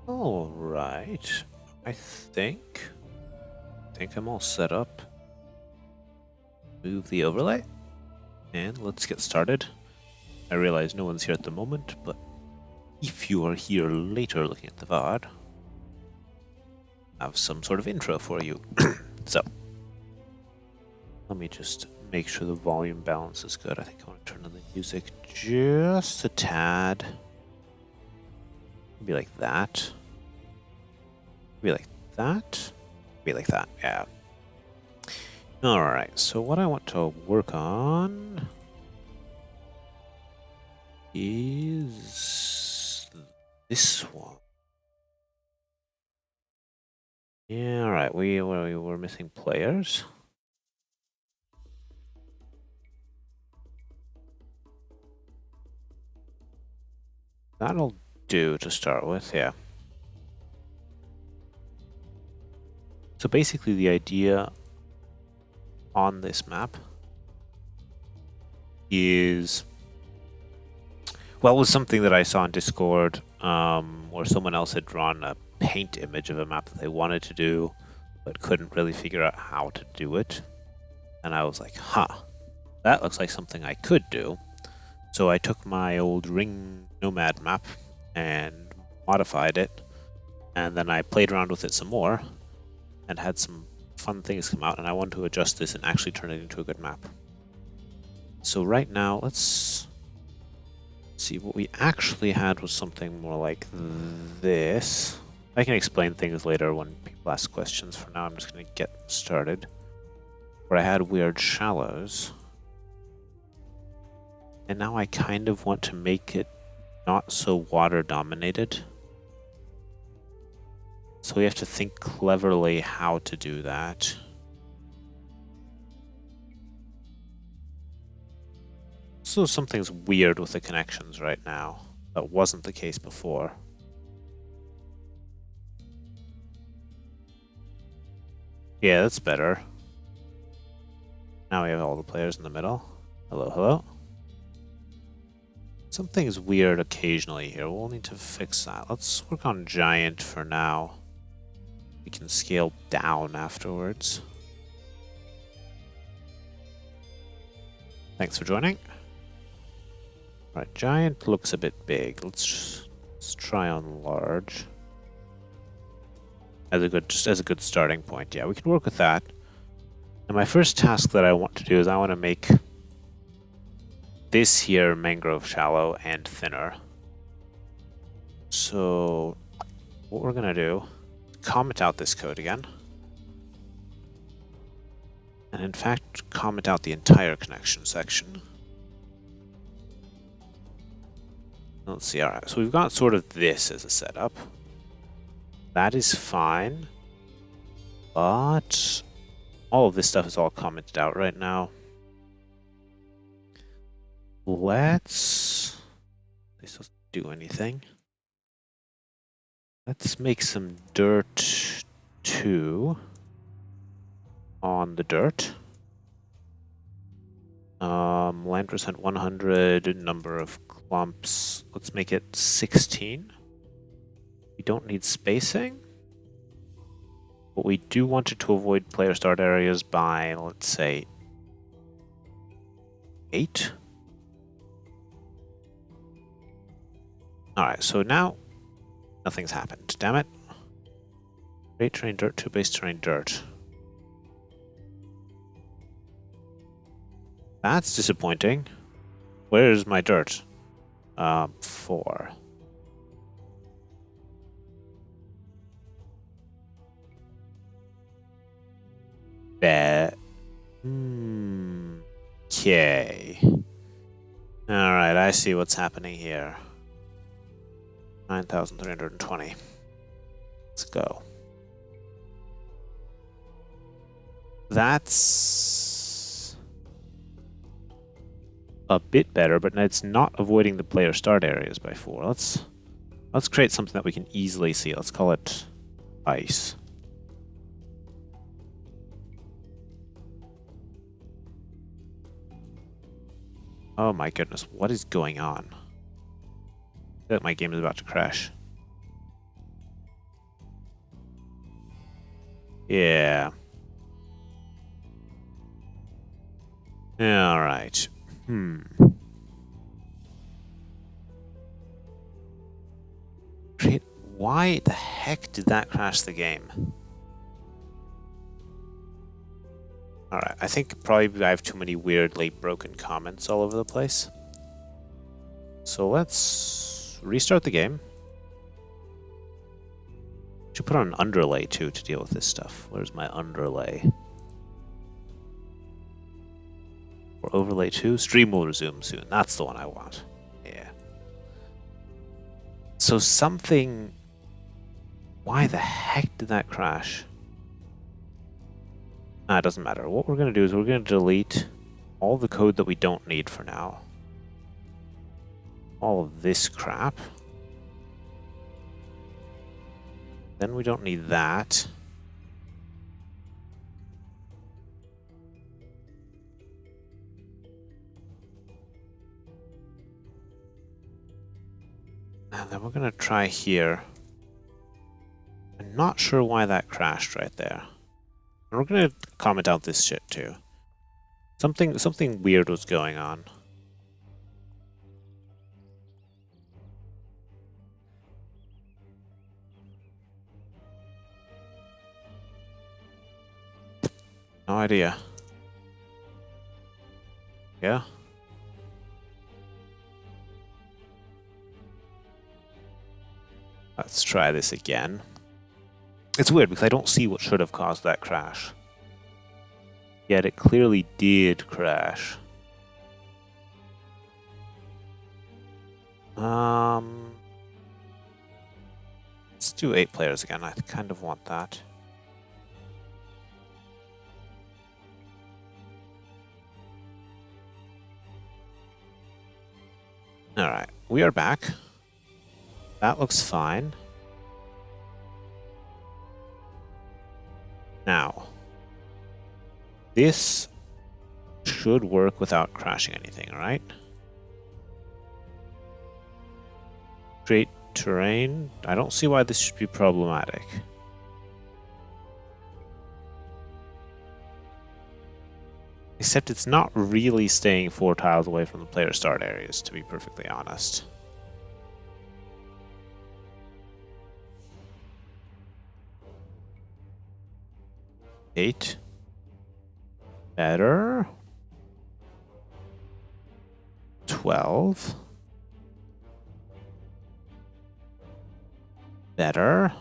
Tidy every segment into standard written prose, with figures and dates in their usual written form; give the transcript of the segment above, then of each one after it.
All right. I think I'm all set up. Move the overlay, and let's get started. I realize no one's here at the moment, but if you are here later looking at the VOD, I have some sort of intro for you. So, let me just make sure the volume balance is good. I think I want to turn on the music just a tad. Maybe like that. Maybe like that. Maybe like that, yeah. Alright, so what I want to work on is this one. Yeah, alright, we were missing players. That'll do to start with, yeah. So basically the idea on this map is, well, it was something that I saw on Discord, where someone else had drawn a paint image of a map that they wanted to do, but couldn't really figure out how to do it. And I was like, huh, that looks like something I could do. So I took my old Ring Nomad map and modified it, and then I played around with it some more and had some fun things come out, and I wanted to adjust this and actually turn it into a good map. So right now, let's see, what we actually had was something more like this. I can explain things later when people ask questions. For now, I'm just going to get started. Where I had weird shallows. And now I kind of want to make it not so water dominated. So we have to think cleverly how to do that. So something's weird with the connections right now. That wasn't the case before. Yeah, that's better. Now we have all the players in the middle. Hello, hello. Something's weird occasionally here. We'll need to fix that. Let's work on Giant for now. We can scale down afterwards. Thanks for joining. Right, Giant looks a bit big. Let's try on Large. Just as a good starting point. Yeah, we can work with that. And my first task that I want to do is I want to make this here mangrove shallow and thinner. So what we're gonna do, comment out this code again. And in fact, comment out the entire connection section. Let's see, alright, so we've got sort of this as a setup. That is fine. But all of this stuff is all commented out right now. This doesn't do anything. Let's make some dirt too on the dirt. Land percent 100, number of clumps. Let's make it 16. We don't need spacing. But we do want it to avoid player start areas by, let's say, 8. Alright, so now nothing's happened. Damn it. Great terrain dirt to base terrain dirt. That's disappointing. Where's my dirt? 4. Bet. Okay. Alright, I see what's happening here. 9,320. Let's go. That's a bit better, but it's not avoiding the player start areas by 4. Let's create something that we can easily see. Let's call it ice. Oh my goodness, what is going on? I feel like my game is about to crash. Yeah. All right. Why the heck did that crash the game? Alright, I think probably I have too many weirdly broken comments all over the place. So let's restart the game. Should put on an underlay too to deal with this stuff. Where's my underlay? Or overlay 2? Stream will resume soon. That's the one I want. Yeah. So something... Why the heck did that crash? It doesn't matter. What we're going to do is we're going to delete all the code that we don't need for now. All of this crap. Then we don't need that. And then we're going to try here. I'm not sure why that crashed right there. And we're going to comment out this shit too. Something weird was going on. No idea. Yeah? Let's try this again. It's weird because I don't see what should have caused that crash. Yet it clearly did crash. Let's do 8 players again. I kind of want that. Alright, we are back. That looks fine. Now, this should work without crashing anything, right? Create terrain. I don't see why this should be problematic. Except it's not really staying 4 tiles away from the player start areas, to be perfectly honest. Eight. Better. 12. Better.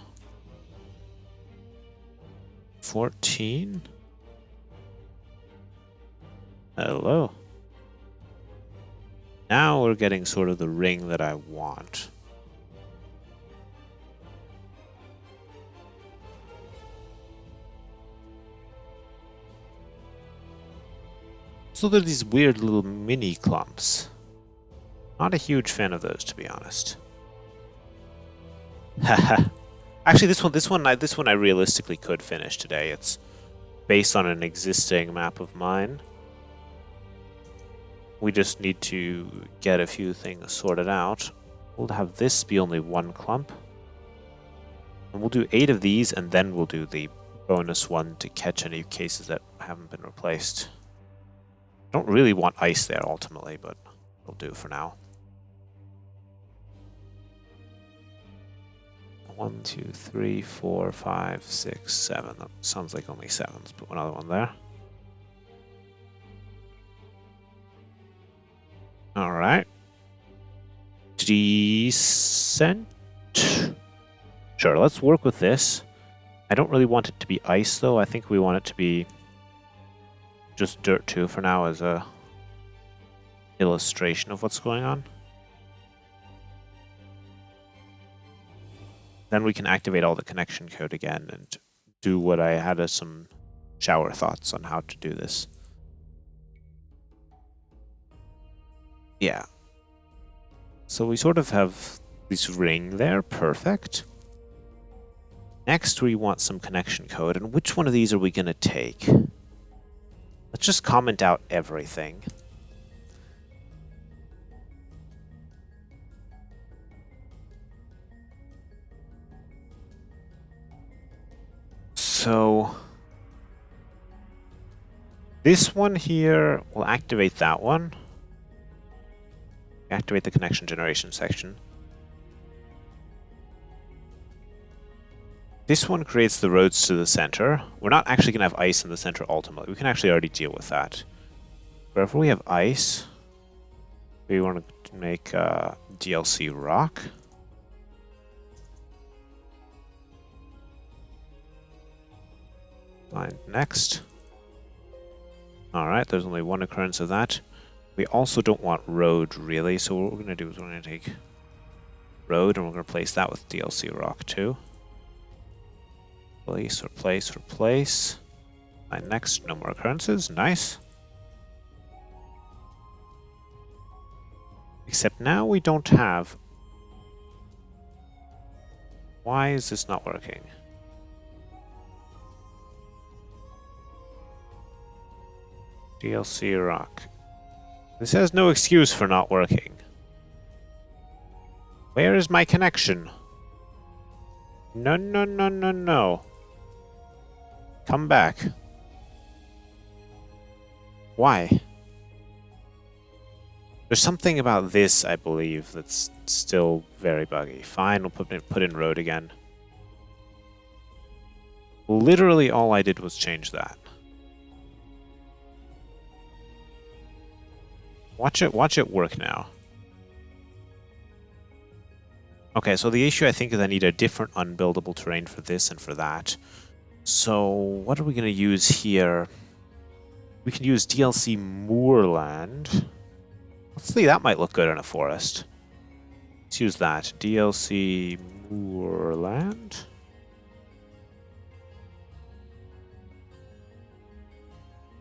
14. Hello. Now we're getting sort of the ring that I want. So there are these weird little mini clumps. Not a huge fan of those, to be honest. Haha. Actually, this one I realistically could finish today. It's based on an existing map of mine. We just need to get a few things sorted out. We'll have this be only 1 clump. And we'll do 8 of these, and then we'll do the bonus one to catch any cases that haven't been replaced. I don't really want ice there ultimately, but it'll do for now. 1, 2, 3, 4, 5, 6, 7. That sounds like only 7. Let's put another one there. Alright. Decent. Sure, let's work with this. I don't really want it to be ice, though. I think we want it to be just dirt 2 for now as a illustration of what's going on. Then we can activate all the connection code again and do what I had as some shower thoughts on how to do this. Yeah. So we sort of have this ring there. Perfect. Next, we want some connection code. And which one of these are we going to take? Let's just comment out everything. So this one here will activate that one. Activate the connection generation section. This one creates the roads to the center. We're not actually going to have ice in the center ultimately. We can actually already deal with that. Wherever we have ice, we want to make DLC rock. Line next. Alright, there's only one occurrence of that. We also don't want road, really, so what we're going to do is we're going to take road and we're going to replace that with DLC rock too. Replace, replace, replace. Line next, no more occurrences. Nice. Except now we don't have... Why is this not working? DLC rock. This has no excuse for not working. Where is my connection? No, no, no, no, no. Come back. Why? There's something about this, I believe, that's still very buggy. Fine, we'll put in road again. Literally all I did was change that. Watch it work now. Okay, so the issue I think is I need a different unbuildable terrain for this and for that. So what are we going to use here? We can use DLC moorland. Let's see, that might look good in a forest. Let's use that. DLC moorland.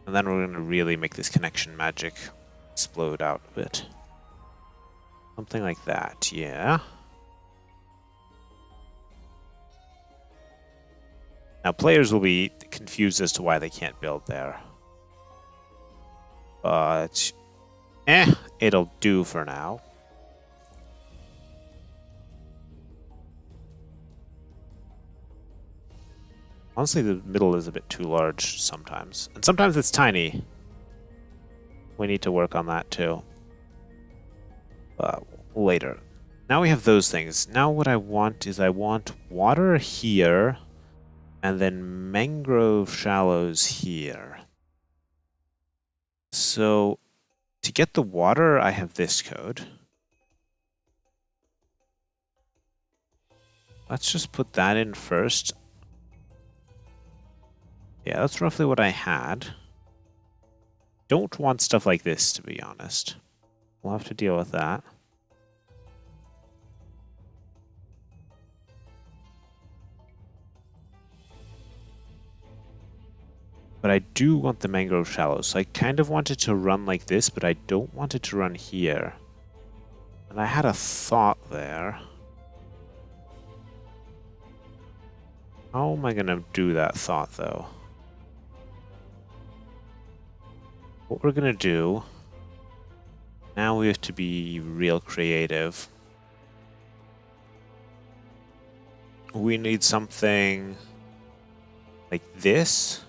And then we're going to really make this connection magic explode out a bit. Something like that, yeah. Now players will be confused as to why they can't build there. But, it'll do for now. Honestly, the middle is a bit too large sometimes. And sometimes it's tiny. We need to work on that too. Later. Now we have those things. Now what I want is I want water here and then mangrove shallows here. So to get the water, I have this code. Let's just put that in first. Yeah, that's roughly what I had. Don't want stuff like this, to be honest. We'll have to deal with that. But I do want the mangrove shallows. So I kind of want it to run like this, but I don't want it to run here. And I had a thought there. How am I going to do that thought, though? What we're going to do... Now we have to be real creative. We need something like this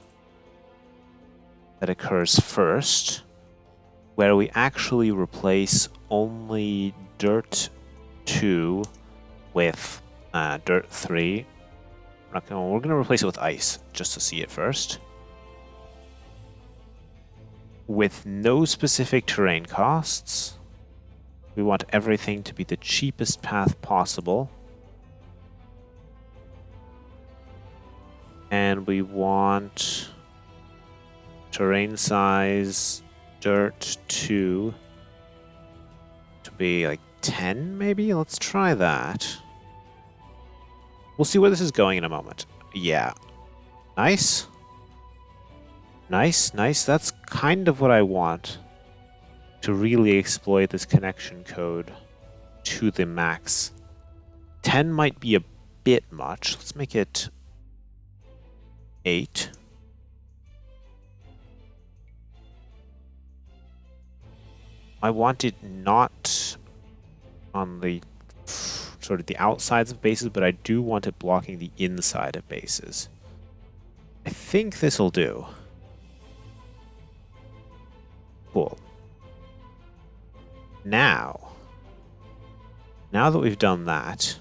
that occurs first, where we actually replace only dirt 2 with dirt 3. We're going to replace it with ice, just to see it first. With no specific terrain costs. We want everything to be the cheapest path possible. And we want terrain size dirt 2 to be like 10 maybe? Let's try that. We'll see where this is going in a moment. Yeah. Nice. Nice, nice. That's kind of what I want. To really exploit this connection code to the max. 10 might be a bit much. Let's make it 8. I want it not on the sort of the outsides of bases, but I do want it blocking the inside of bases. think this will do. Cool. Now that we've done that,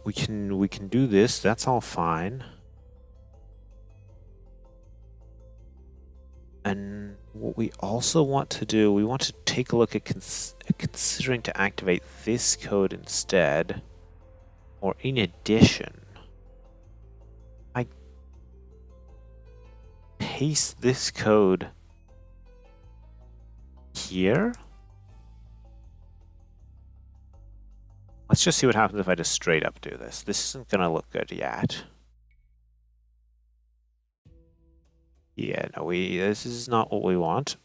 we can do this. That's all fine. And what we also want to do, we want to take a look at considering to activate this code instead, or in addition. I paste this code here. Let's just see what happens if I just straight up do this. This isn't going to look good yet. Yeah, no, this is not what we want.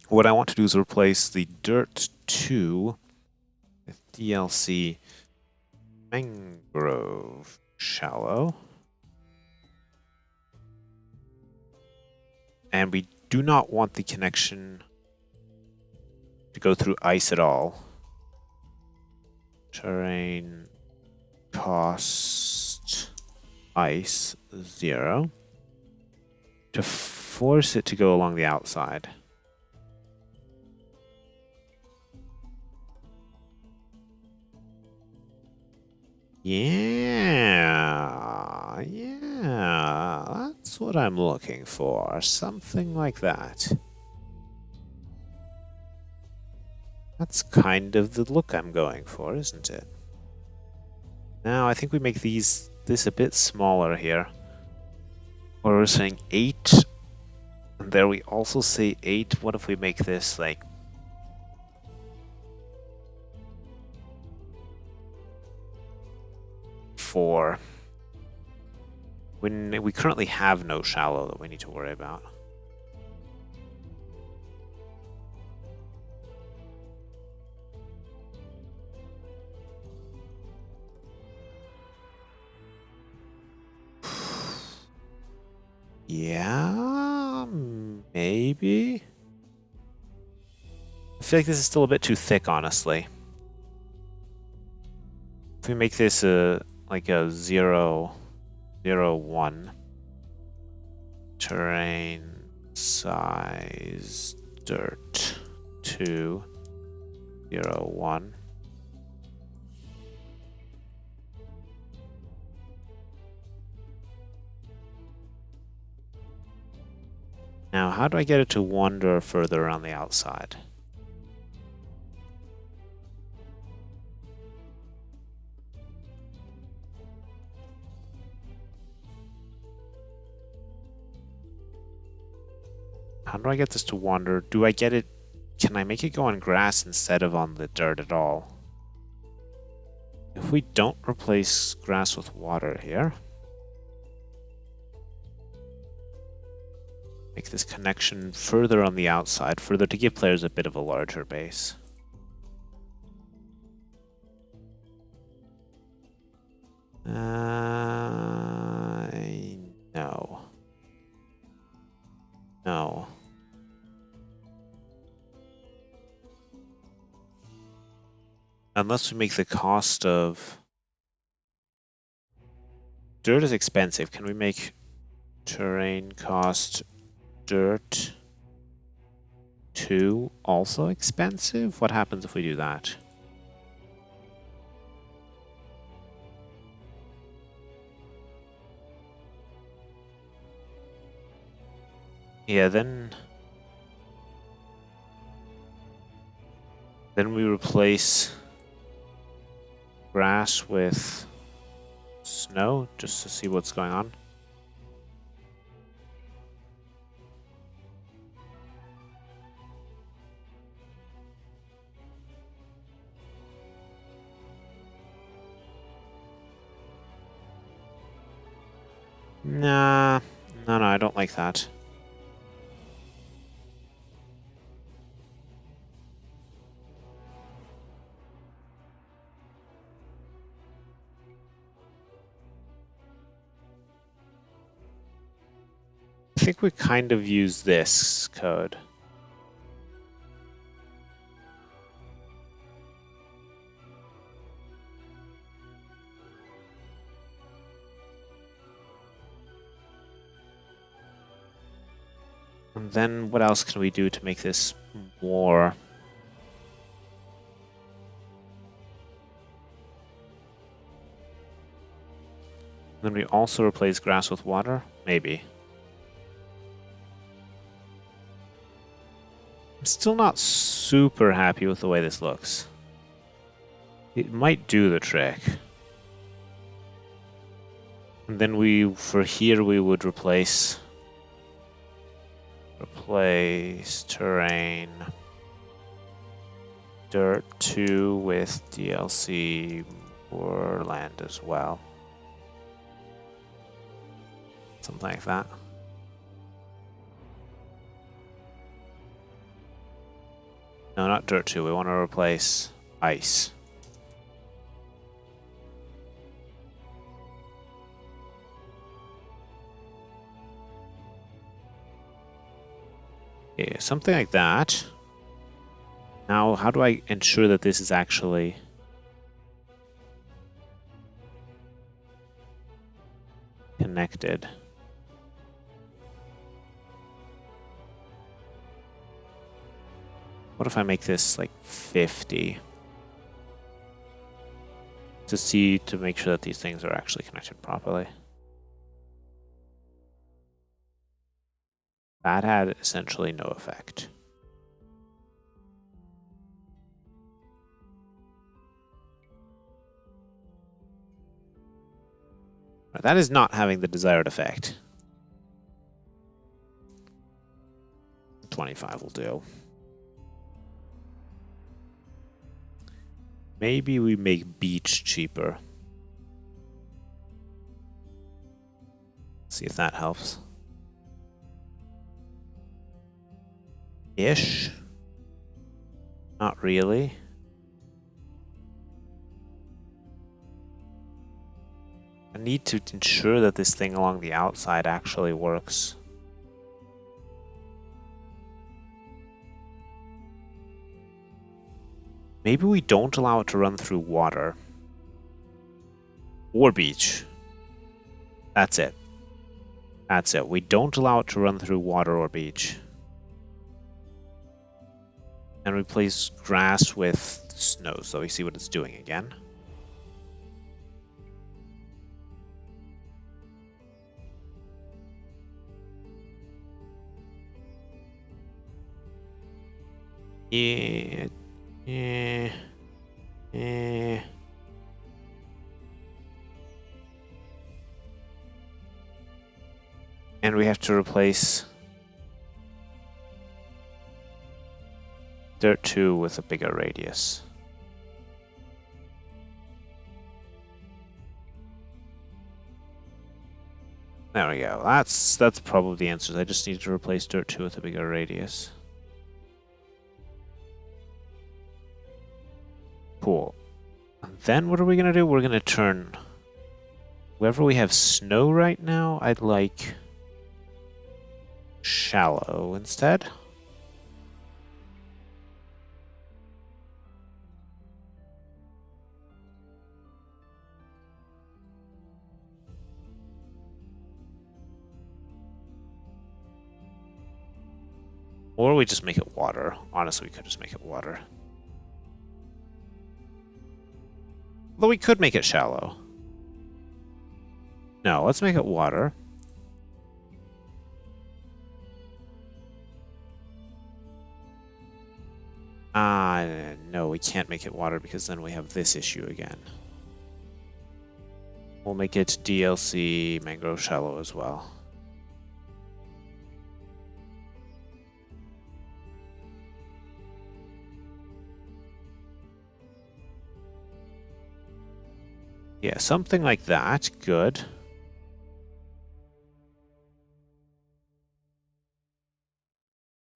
What I want to do is replace the dirt2 with DLC mangrove shallow. And we do not want the connection to go through ice at all. Terrain cost ice 0 to force it to go along the outside. Yeah, that's what I'm looking for. Something like that. That's kind of the look I'm going for, isn't it? Now, I think we make this a bit smaller here. Or we're saying 8. And there we also say 8. What if we make this like 4? When we currently have no shallow that we need to worry about. Yeah, maybe. I feel like this is still a bit too thick, honestly. If we make this like a 0, 0, 1. Terrain size dirt 2, 0, 1. Now, how do I get it to wander further around the outside? How do I get this to wander? Do I get it? Can I make it go on grass instead of on the dirt at all? If we don't replace grass with water here, make this connection further on the outside, further to give players a bit of a larger base. No. No. Unless we make the cost of dirt is expensive. Can we make terrain cost dirt 2 also expensive? What happens if we do that? Yeah, then we replace grass with snow just to see what's going on. Nah, no, I don't like that. I think we kind of use this code. And then what else can we do to make this more... Then we also replace grass with water? Maybe. I'm still not super happy with the way this looks. It might do the trick. And then for here, we would replace terrain dirt 2 with DLC moorland as well. Something like that. No, not dirt 2. We want to replace ice. Okay, something like that. Now, how do I ensure that this is actually connected? What if I make this like 50? To make sure that these things are actually connected properly. That had essentially no effect. That is not having the desired effect. 25 will do. Maybe we make beach cheaper. See if that helps. Ish. Not really. I need to ensure that this thing along the outside actually works. Maybe we don't allow it to run through water. Or beach. That's it. That's it. We don't allow it to run through water or beach. And replace grass with snow, so we see what it's doing again. Yeah. And we have to replace dirt 2 with a bigger radius. There we go. That's probably the answers. I just need to replace dirt 2 with a bigger radius. Cool. And then what are we going to do? We're going to turn... Wherever we have snow right now, I'd like... shallow instead. Or we just make it water. Honestly, we could just make it water. Although we could make it shallow. No, let's make it water. No, we can't make it water because then we have this issue again. We'll make it DLC mangrove shallow as well. Yeah, something like that. Good.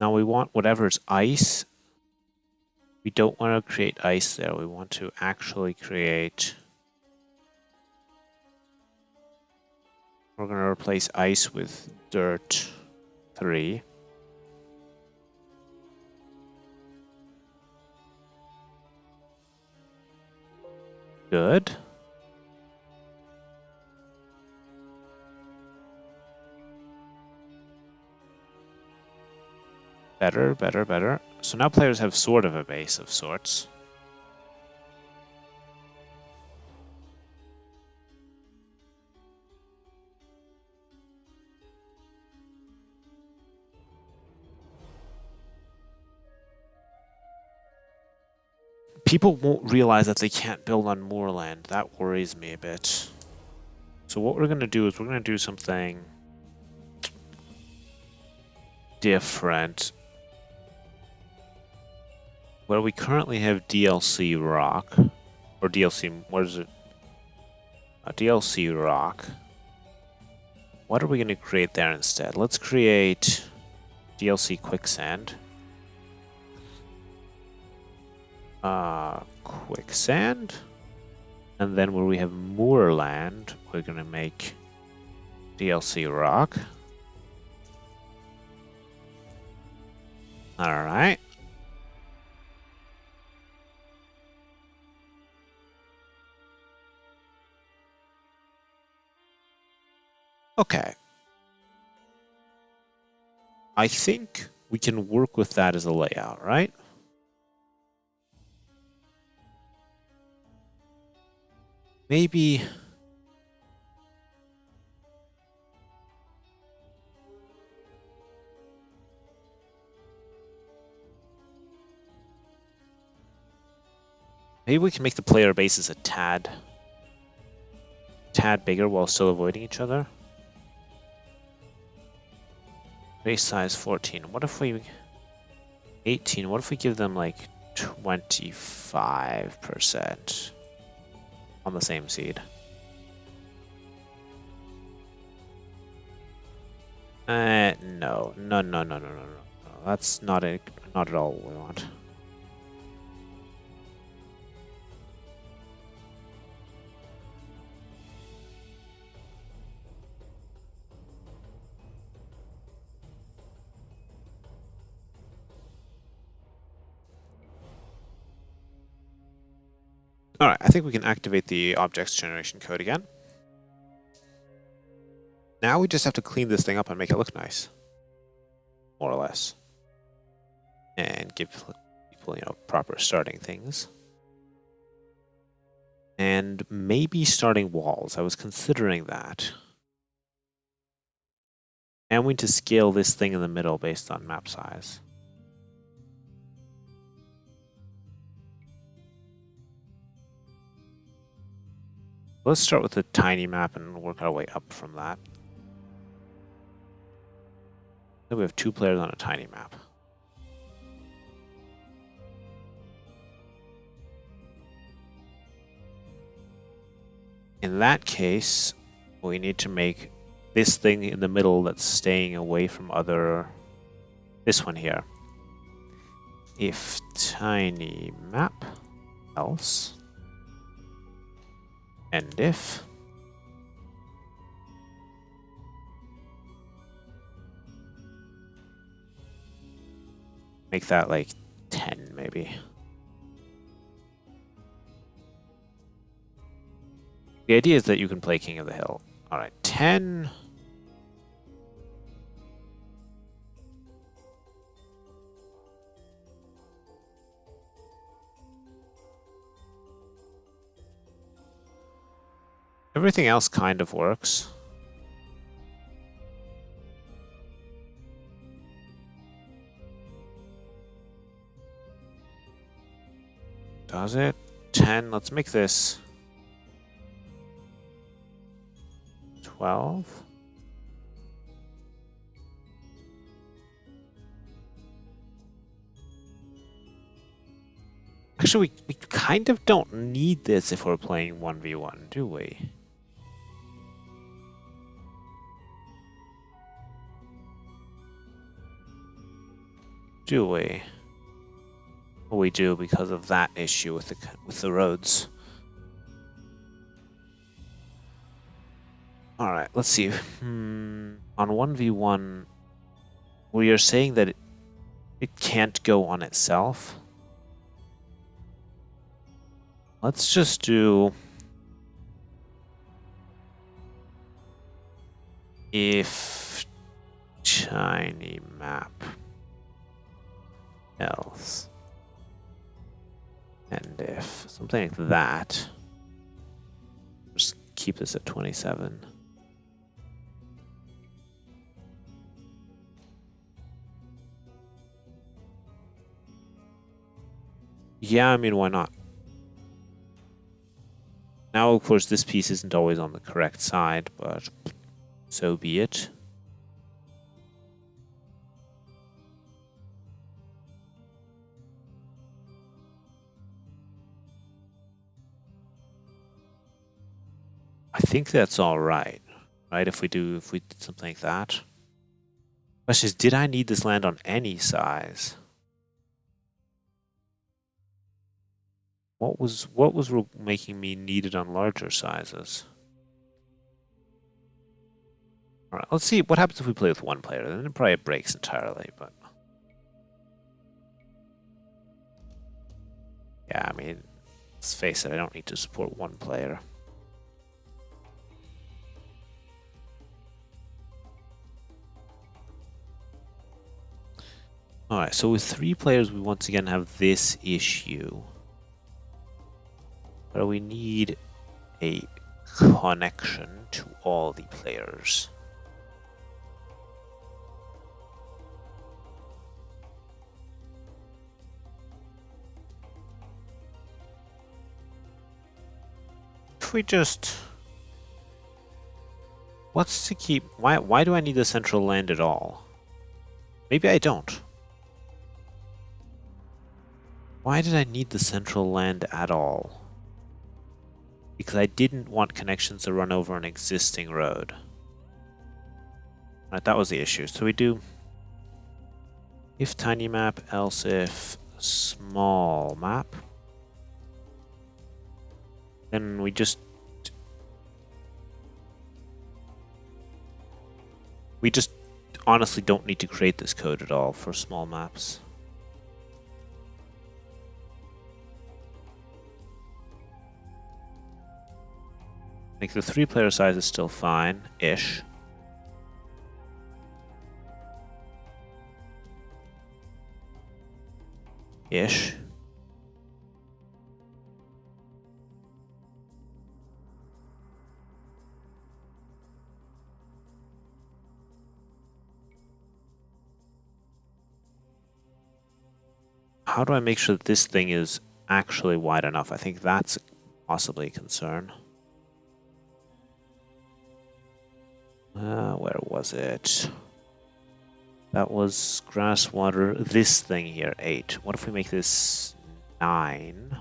Now we want whatever's ice. We don't want to create ice there. We want to actually create... We're going to replace ice with dirt 3. Good. Better, better, better. So now players have sort of a base of sorts. People won't realize that they can't build on moorland. That worries me a bit. So what we're going to do is we're going to do something different. Where we currently have DLC rock, or DLC, what is it? DLC rock. What are we going to create there instead? Let's create DLC quicksand. Quicksand. And then where we have moorland, we're going to make DLC rock. Alright. Okay. I think we can work with that as a layout, right? Maybe... Maybe we can make the player bases a tad bigger while still avoiding each other. Base size 14. What if we... 18. What if we give them like 25% on the same seed? No. That's not at all what we want. Alright, I think we can activate the objects generation code again. Now we just have to clean this thing up and make it look nice. More or less. And give people, proper starting things. And maybe starting walls. I was considering that. And we need to scale this thing in the middle based on map size. Let's start with a tiny map and work our way up from that. Then we have 2 players on a tiny map. In that case, we need to make this thing in the middle that's staying away from this one here. If tiny map, else, and if make that like 10 maybe. The idea is that you can play King of the Hill. Alright, 10. Everything else kind of works. Does it? 10. Let's make this 12. Actually, we kind of don't need this if we're playing 1v1, do we? Do we? Well, we do because of that issue with the roads. All right, let's see. On 1v1, we are saying that it can't go on itself. Let's just do if tiny map else. And if something like that, just keep this at 27. Yeah, I mean, why not? Now, of course, this piece isn't always on the correct side, but so be it. I think that's all right, right? If we did something like that. Question is, did I need this land on any size? What was making me need it on larger sizes? All right, let's see what happens if we play with one player. Then it probably breaks entirely, but yeah, I mean, let's face it, I don't need to support one player. Alright, so with 3 players, we once again have this issue. But we need a connection to all the players. If we just... What's to keep... Why do I need the central land at all? Maybe I don't. Why did I need the central land at all? Because I didn't want connections to run over an existing road. Right, that was the issue. So we do if tiny map, else if small map. Then we just honestly don't need to create this code at all for small maps. I think the 3-player size is still fine-ish. Ish. How do I make sure that this thing is actually wide enough? I think that's possibly a concern. Where was it? That was grass, water. This thing here, 8. What if we make this 9?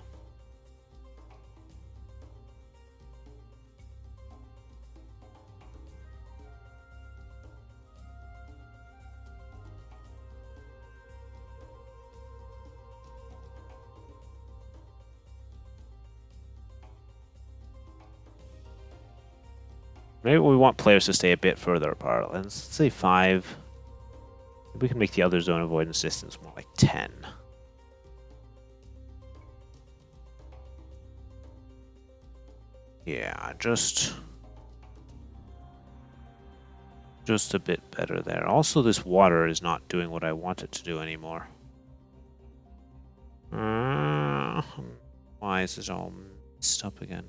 Maybe we want players to stay a bit further apart. Let's say 5. Maybe we can make the other zone avoidance distance more like 10. Yeah, just a bit better there. Also, this water is not doing what I want it to do anymore. Why is it all messed up again?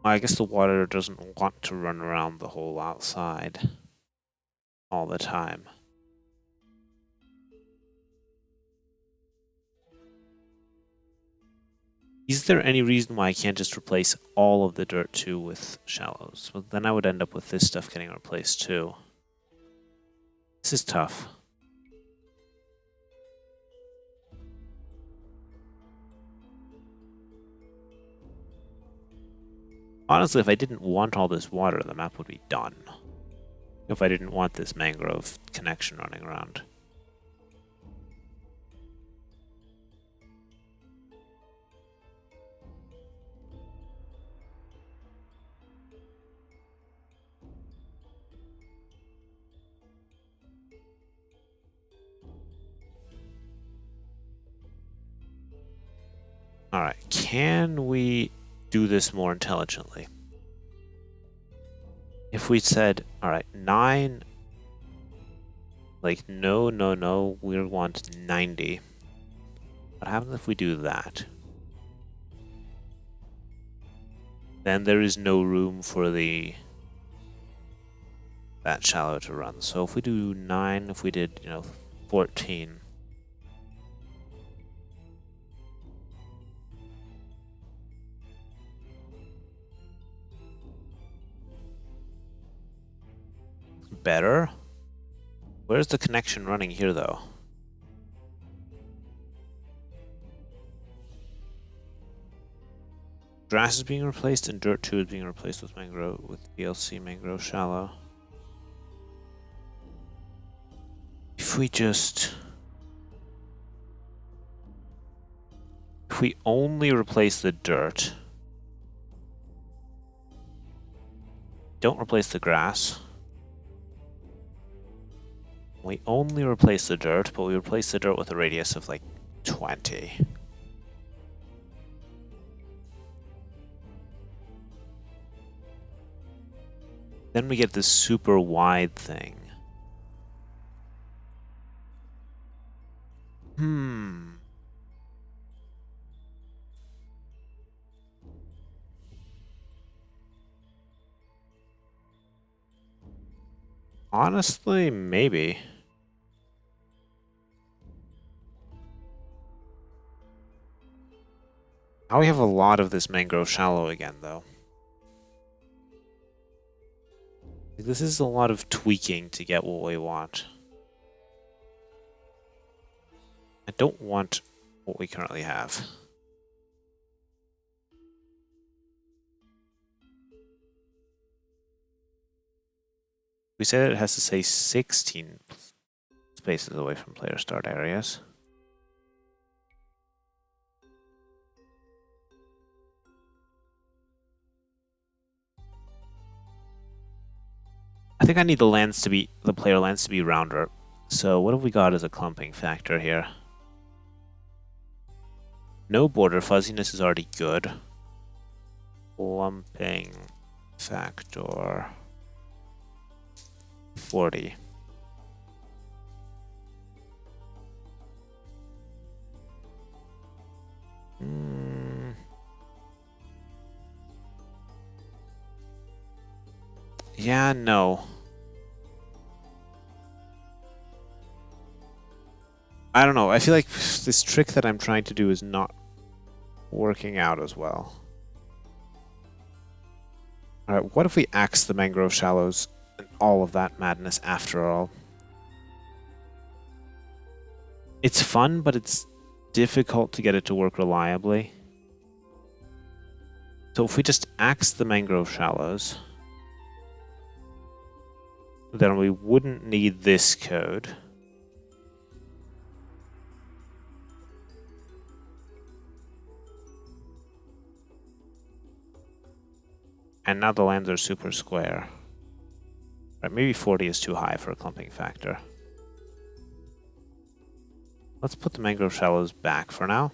I guess the water doesn't want to run around the whole outside all the time. Is there any reason why I can't just replace all of the dirt too with shallows? Well, then I would end up with this stuff getting replaced too. This is tough. Honestly, if I didn't want all this water, the map would be done. If I didn't want this mangrove connection running around. Alright, can we do this more intelligently? If we said, alright, 9 Like, no, no, no, we want 90. What happens if we do that? Then there is no room for that shallow to run. So if we do 9, if we did, 14. Better? Where's the connection running here, though? Grass is being replaced and Dirt 2 is being replaced with Mangrove, with DLC Mangrove Shallow. If we only replace the dirt, don't replace the grass. We only replace the dirt, but we replace the dirt with a radius of like 20. Then we get this super wide thing. Honestly, maybe. Now we have a lot of this Mangrove Shallow again, though. This is a lot of tweaking to get what we want. I don't want what we currently have. We say that it has to say 16 spaces away from player start areas. I think I need the player lands to be rounder. So what have we got as a clumping factor here? No border fuzziness is already good. Clumping factor 40. Yeah, no. I don't know. I feel like this trick that I'm trying to do is not working out as well. Alright, what if we axe the Mangrove Shallows and all of that madness after all? It's fun, but it's difficult to get it to work reliably. So if we just axe the Mangrove Shallows, then we wouldn't need this code. And now the lands are super square. Right, maybe 40 is too high for a clumping factor. Let's put the Mangrove Shallows back for now.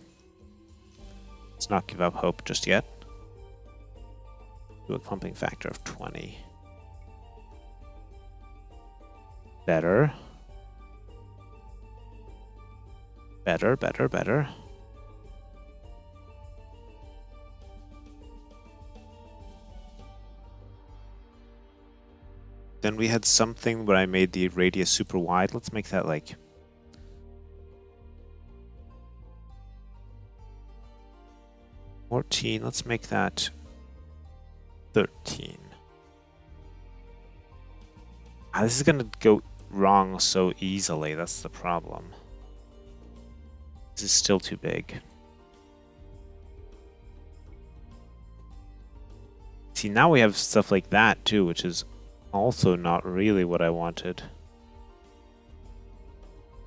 Let's not give up hope just yet. Do a clumping factor of 20. Better. Better, better, better. Then we had something where I made the radius super wide. Let's make that like 14. Let's make that 13. This is gonna go wrong so easily. That's the problem. This is still too big. See, now we have stuff like that too, which is also not really what I wanted.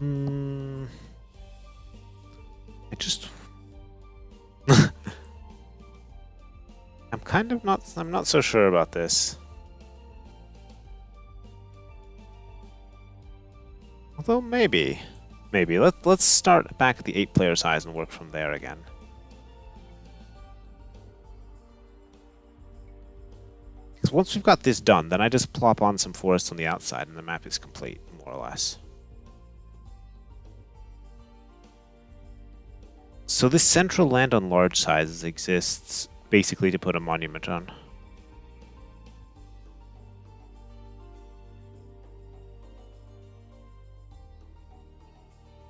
I just... I'm not so sure about this. Although maybe. Let's start back at the 8-player size and work from there again. Because once we've got this done, then I just plop on some forests on the outside and the map is complete, more or less. So this central land on large sizes exists basically to put a monument on.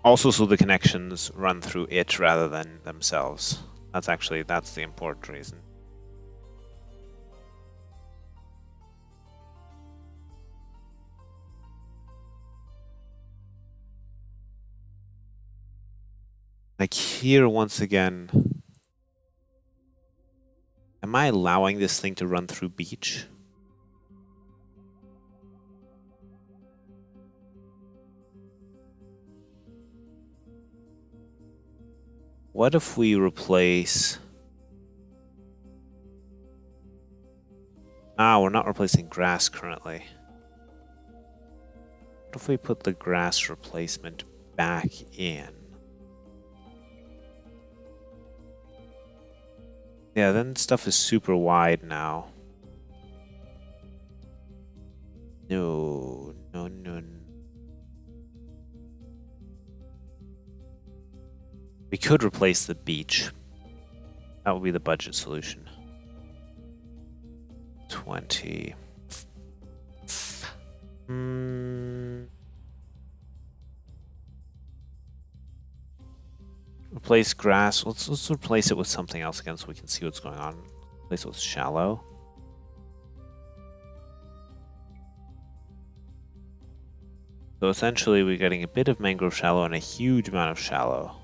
Also, so the connections run through it rather than themselves. That's the important reason. Like here, once again, am I allowing this thing to run through beach? What if we replace... we're not replacing grass currently. What if we put the grass replacement back in? Yeah, then stuff is super wide now. No. We could replace the beach. That would be the budget solution. 20. Replace grass. Let's replace it with something else again so we can see what's going on. Replace it with shallow. So essentially we're getting a bit of mangrove shallow and a huge amount of shallow,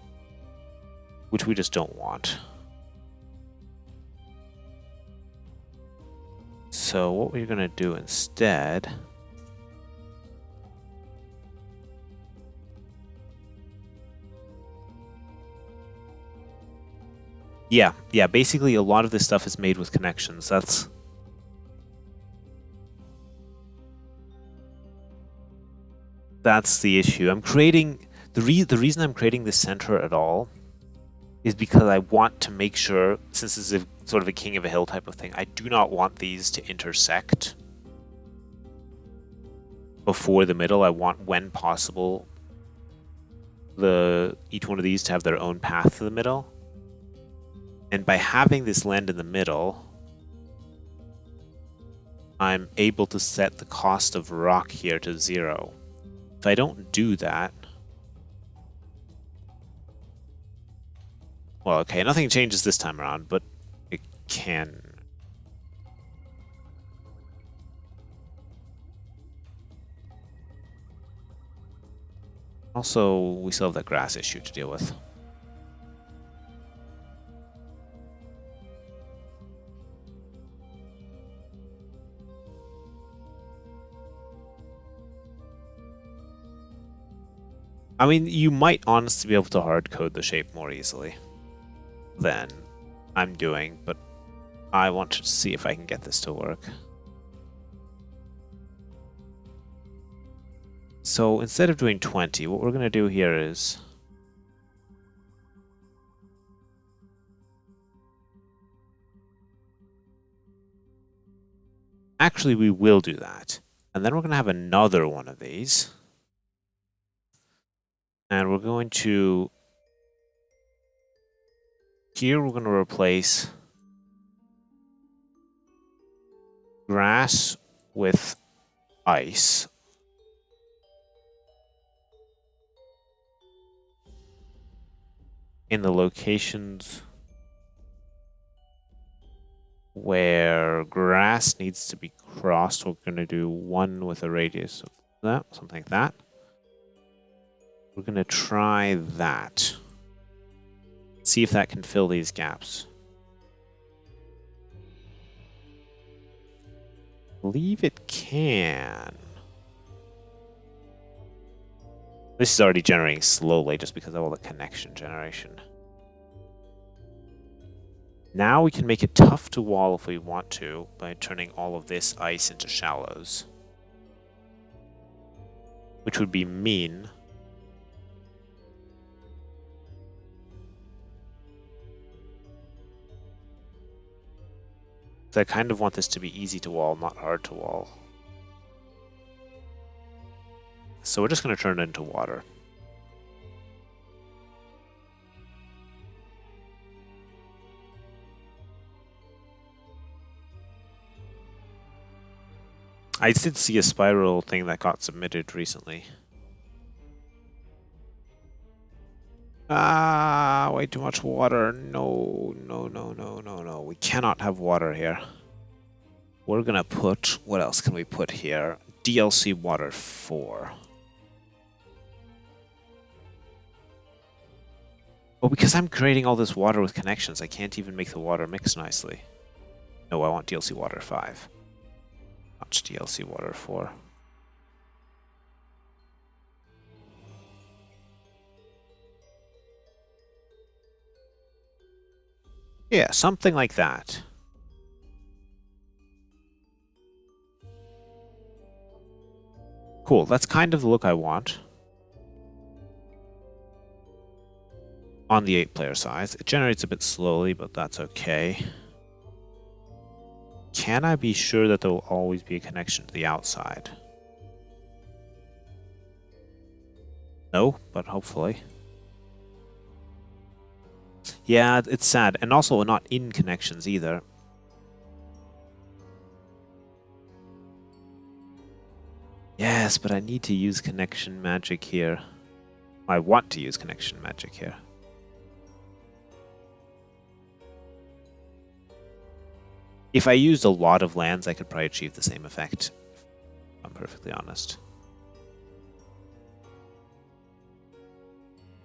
which we just don't want. So what we're going to do instead... Yeah, basically a lot of this stuff is made with connections. That's the issue. I'm creating... The reason I'm creating this center at all is because I want to make sure, since this is sort of a king of a hill type of thing, I do not want these to intersect before the middle. I want, when possible, each one of these to have their own path to the middle. And by having this land in the middle, I'm able to set the cost of rock here to 0. If I don't do that... Well, okay, nothing changes this time around, but it can. Also, we still have that grass issue to deal with. I mean, you might honestly be able to hard code the shape more easily than I'm doing, but I want to see if I can get this to work. So instead of doing 20, what we're going to do here is... Actually, we will do that. And then we're going to have another one of these. And we're going to... Here we're going to replace grass with ice. In the locations where grass needs to be crossed, we're going to do one with a radius of that, something like that. We're going to try that. See if that can fill these gaps. I believe it can. This is already generating slowly just because of all the connection generation. Now we can make it tough to wall if we want to by turning all of this ice into shallows. Which would be mean. So I kind of want this to be easy to wall, not hard to wall. So we're just going to turn it into water. I did see a spiral thing that got submitted recently. Ah, way too much water. No, no, no, no, no, no. We cannot have water here. We're gonna put, what else can we put here? DLC water 4. Well, because I'm creating all this water with connections, I can't even make the water mix nicely. No, I want DLC water 5. Not DLC water 4. Yeah, something like that. Cool, that's kind of the look I want. On the 8-player size. It generates a bit slowly, but that's okay. Can I be sure that there will always be a connection to the outside? No, but hopefully. Yeah, it's sad. And also not in connections either. Yes, but I need to use connection magic here. I want to use connection magic here. If I used a lot of lands, I could probably achieve the same effect, if I'm perfectly honest.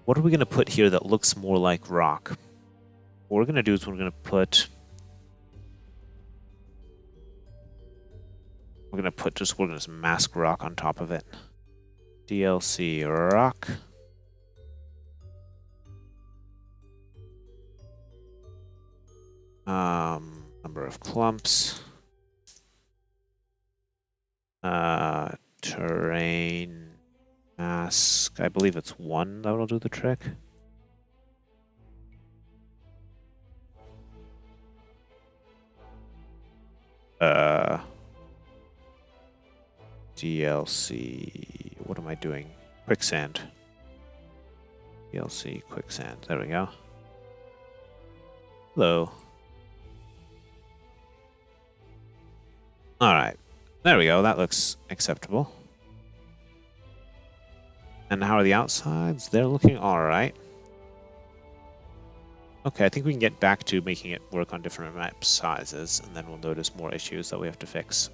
What are we going to put here that looks more like rock? What we're going to do is we're going to put... We're going to just mask rock on top of it. DLC rock. Number of clumps. Terrain mask. I believe it's 1 that'll do the trick. DLC. What am I doing? Quicksand. DLC quicksand. There we go. Hello. Alright. There we go. That looks acceptable. And how are the outsides? They're looking alright. Okay, I think we can get back to making it work on different map sizes, and then we'll notice more issues that we have to fix.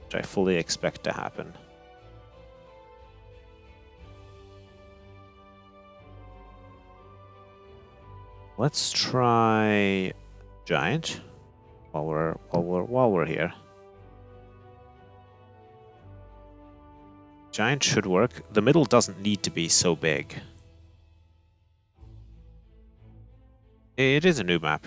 Which I fully expect to happen. Let's try giant while we're here. Giant should work. The middle doesn't need to be so big. It is a new map.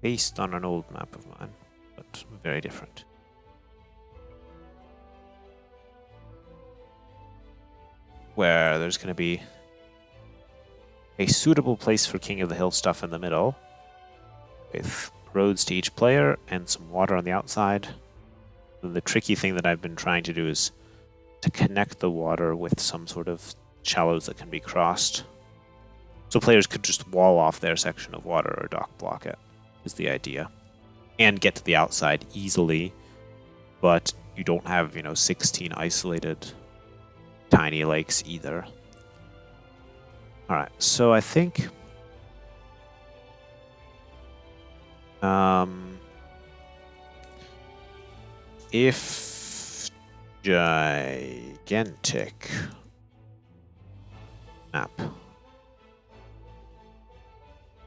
Based on an old map of mine, but very different. Where there's going to be a suitable place for King of the Hill stuff in the middle, with roads to each player and some water on the outside. And the tricky thing that I've been trying to do is to connect the water with some sort of shallows that can be crossed. So players could just wall off their section of water or dock block it, is the idea. And get to the outside easily, but you don't have, 16 isolated tiny lakes either. Alright, so I think... if gigantic map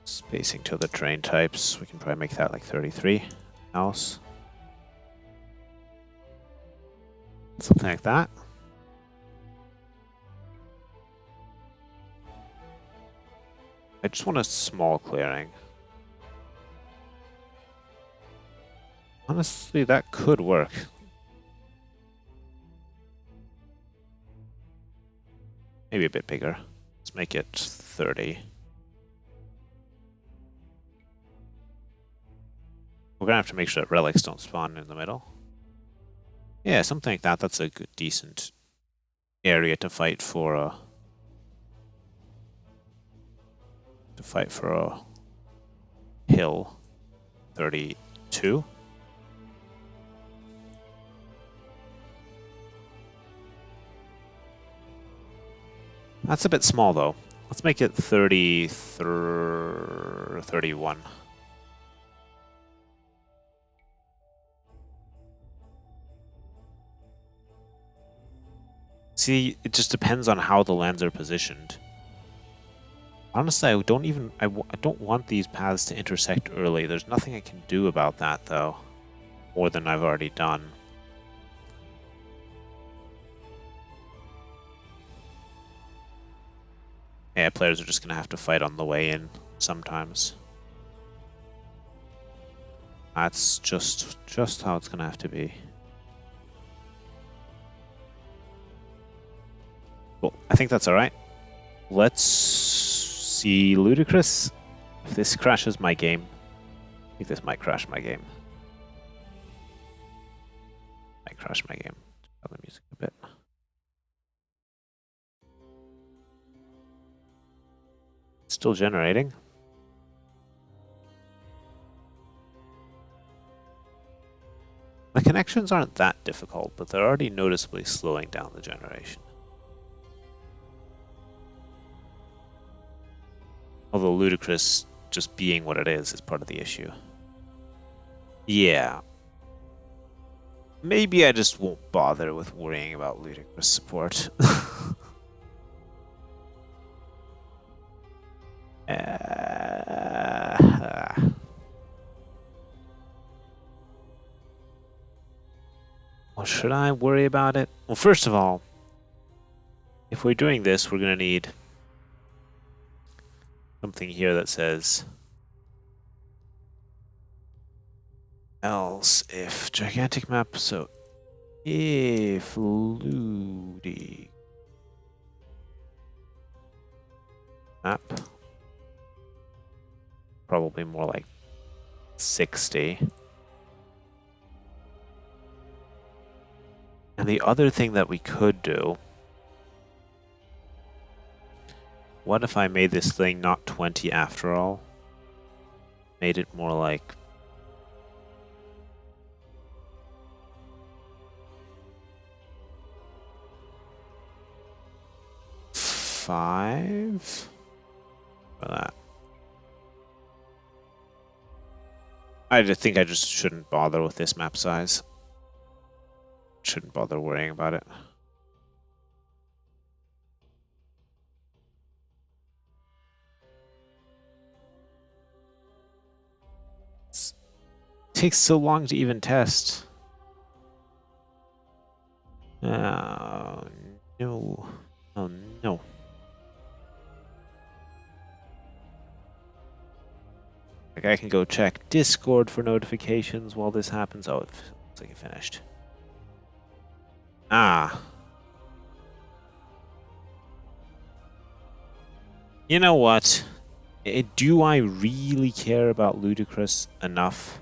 spacing to the terrain types, we can probably make that like 33 else. Something like that. I just want a small clearing. Honestly, that could work. Maybe a bit bigger. Let's make it 30. We're gonna have to make sure that relics don't spawn in the middle. Yeah, something like that. That's a good, decent area to fight for a... hill. 32. That's a bit small, though. Let's make it 31. See, it just depends on how the lands are positioned. Honestly, I don't want these paths to intersect early. There's nothing I can do about that, though, more than I've already done. Yeah, players are just going to have to fight on the way in sometimes. That's just how it's going to have to be. Cool. I think that's all right. Let's see Ludicrous. If this crashes my game, I think this might crash my game. Might crash my game. Turn the music a bit. Still generating. The connections aren't that difficult, but they're already noticeably slowing down the generation. Although Ludicrous just being what it is part of the issue. Yeah. Maybe I just won't bother with worrying about Ludicrous support. Well, should I worry about it? Well, first of all, if we're doing this, we're going to need something here that says else if gigantic map, so if Ludi map, probably more like 60. And the other thing that we could do, what if I made this thing not 20 after all? Made it more like 5 for that. I just think I just shouldn't bother with this map size. Shouldn't bother worrying about it. It takes so long to even test. Oh, no. Oh, no. Like, I can go check Discord for notifications while this happens. Oh, it looks like it finished. Ah. You know what? Do I really care about Ludicrous enough?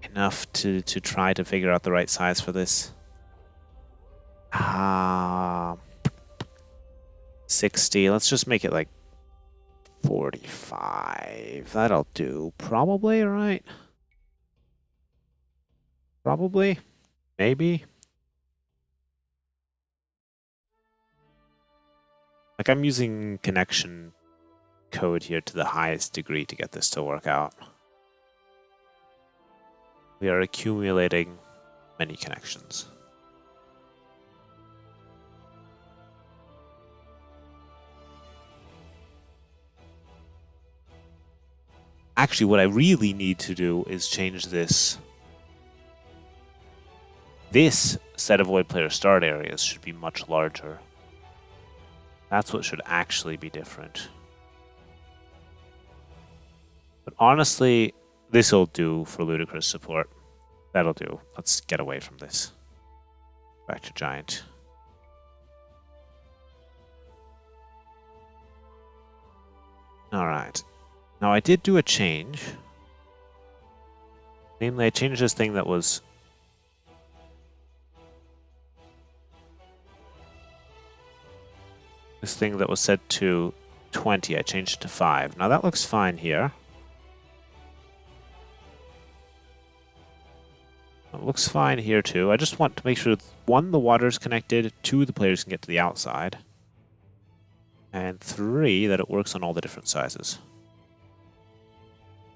Enough to try to figure out the right size for this? 60. Let's just make it like 45. That'll do. Probably, right? Probably. Maybe. Like, I'm using connection code here to the highest degree to get this to work out. We are accumulating many connections. Actually, what I really need to do is change this. This set of void player start areas should be much larger. That's what should actually be different. But honestly, this'll do for Ludicrous support. That'll do. Let's get away from this. Back to Giant. Alright. Now I did do a change. Namely, I changed this thing that was This thing that was set to 20, I changed it to 5. Now that looks fine here. It looks fine here too. I just want to make sure, 1, the water is connected, 2, the players can get to the outside, and 3, that it works on all the different sizes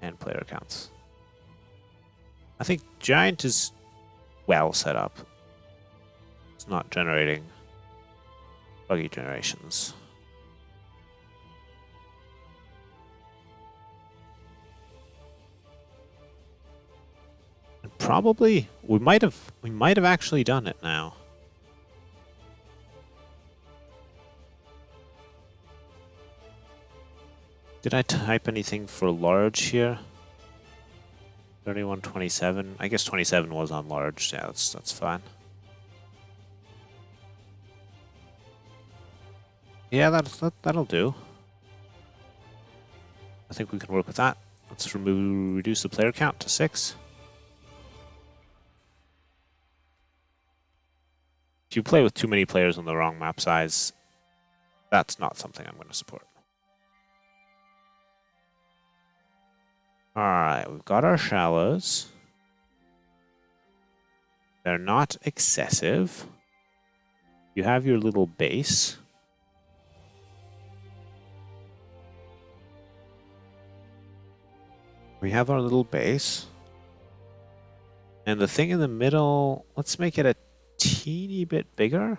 and player counts. I think Giant is well set up. It's not generating buggy generations. And probably we might have actually done it now. Did I type anything for large here? 3127. I guess 27 was on large. Yeah, that's fine. Yeah, that'll do. I think we can work with that. Let's reduce the player count to 6. If you play with too many players on the wrong map size, that's not something I'm going to support. Alright, we've got our shallows. They're not excessive. You have your little base. We have our little base. And the thing in the middle, let's make it a teeny bit bigger.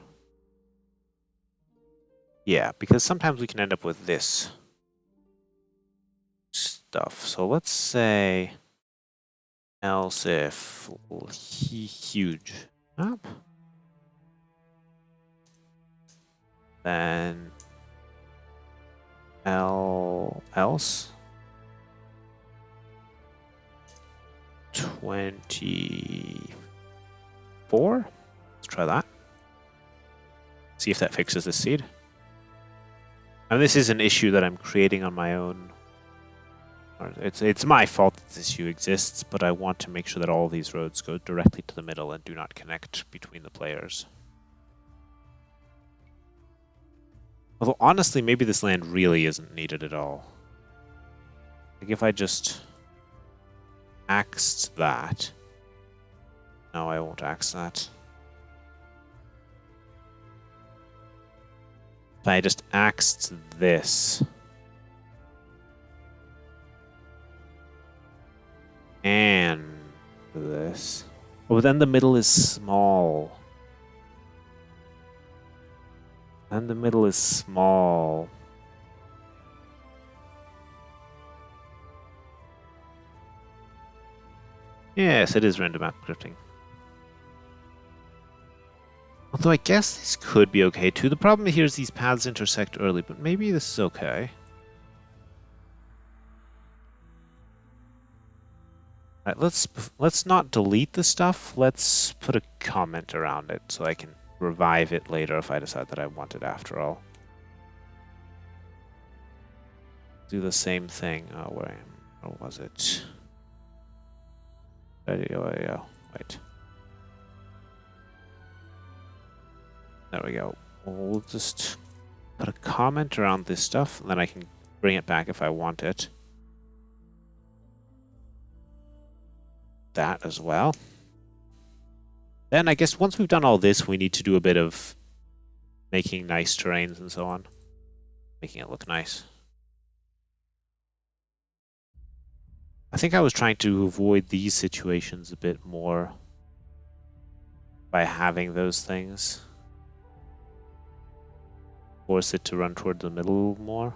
Yeah, because sometimes we can end up with this stuff. So let's say else if huge map, then else 24. Let's try that. See if that fixes the seed. And this is an issue that I'm creating on my own. It's my fault that this issue exists, but I want to make sure that all these roads go directly to the middle and do not connect between the players. Although honestly, maybe this land really isn't needed at all. Like if I just axed that. No, I won't axe that. If I just axed this. And this. Oh, then the middle is small. And the middle is small. Yes, it is random map scripting. Although I guess this could be okay too. The problem here is these paths intersect early, but maybe this is okay. Alright, let's not delete the stuff. Let's put a comment around it so I can revive it later if I decide that I want it after all. Do the same thing. Oh, where was it? There you go. Wait. There we go. We'll just put a comment around this stuff, and then I can bring it back if I want it. That as well. Then I guess once we've done all this, we need to do a bit of making nice terrains and so on. Making it look nice. I think I was trying to avoid these situations a bit more by having those things. Force it to run toward the middle more.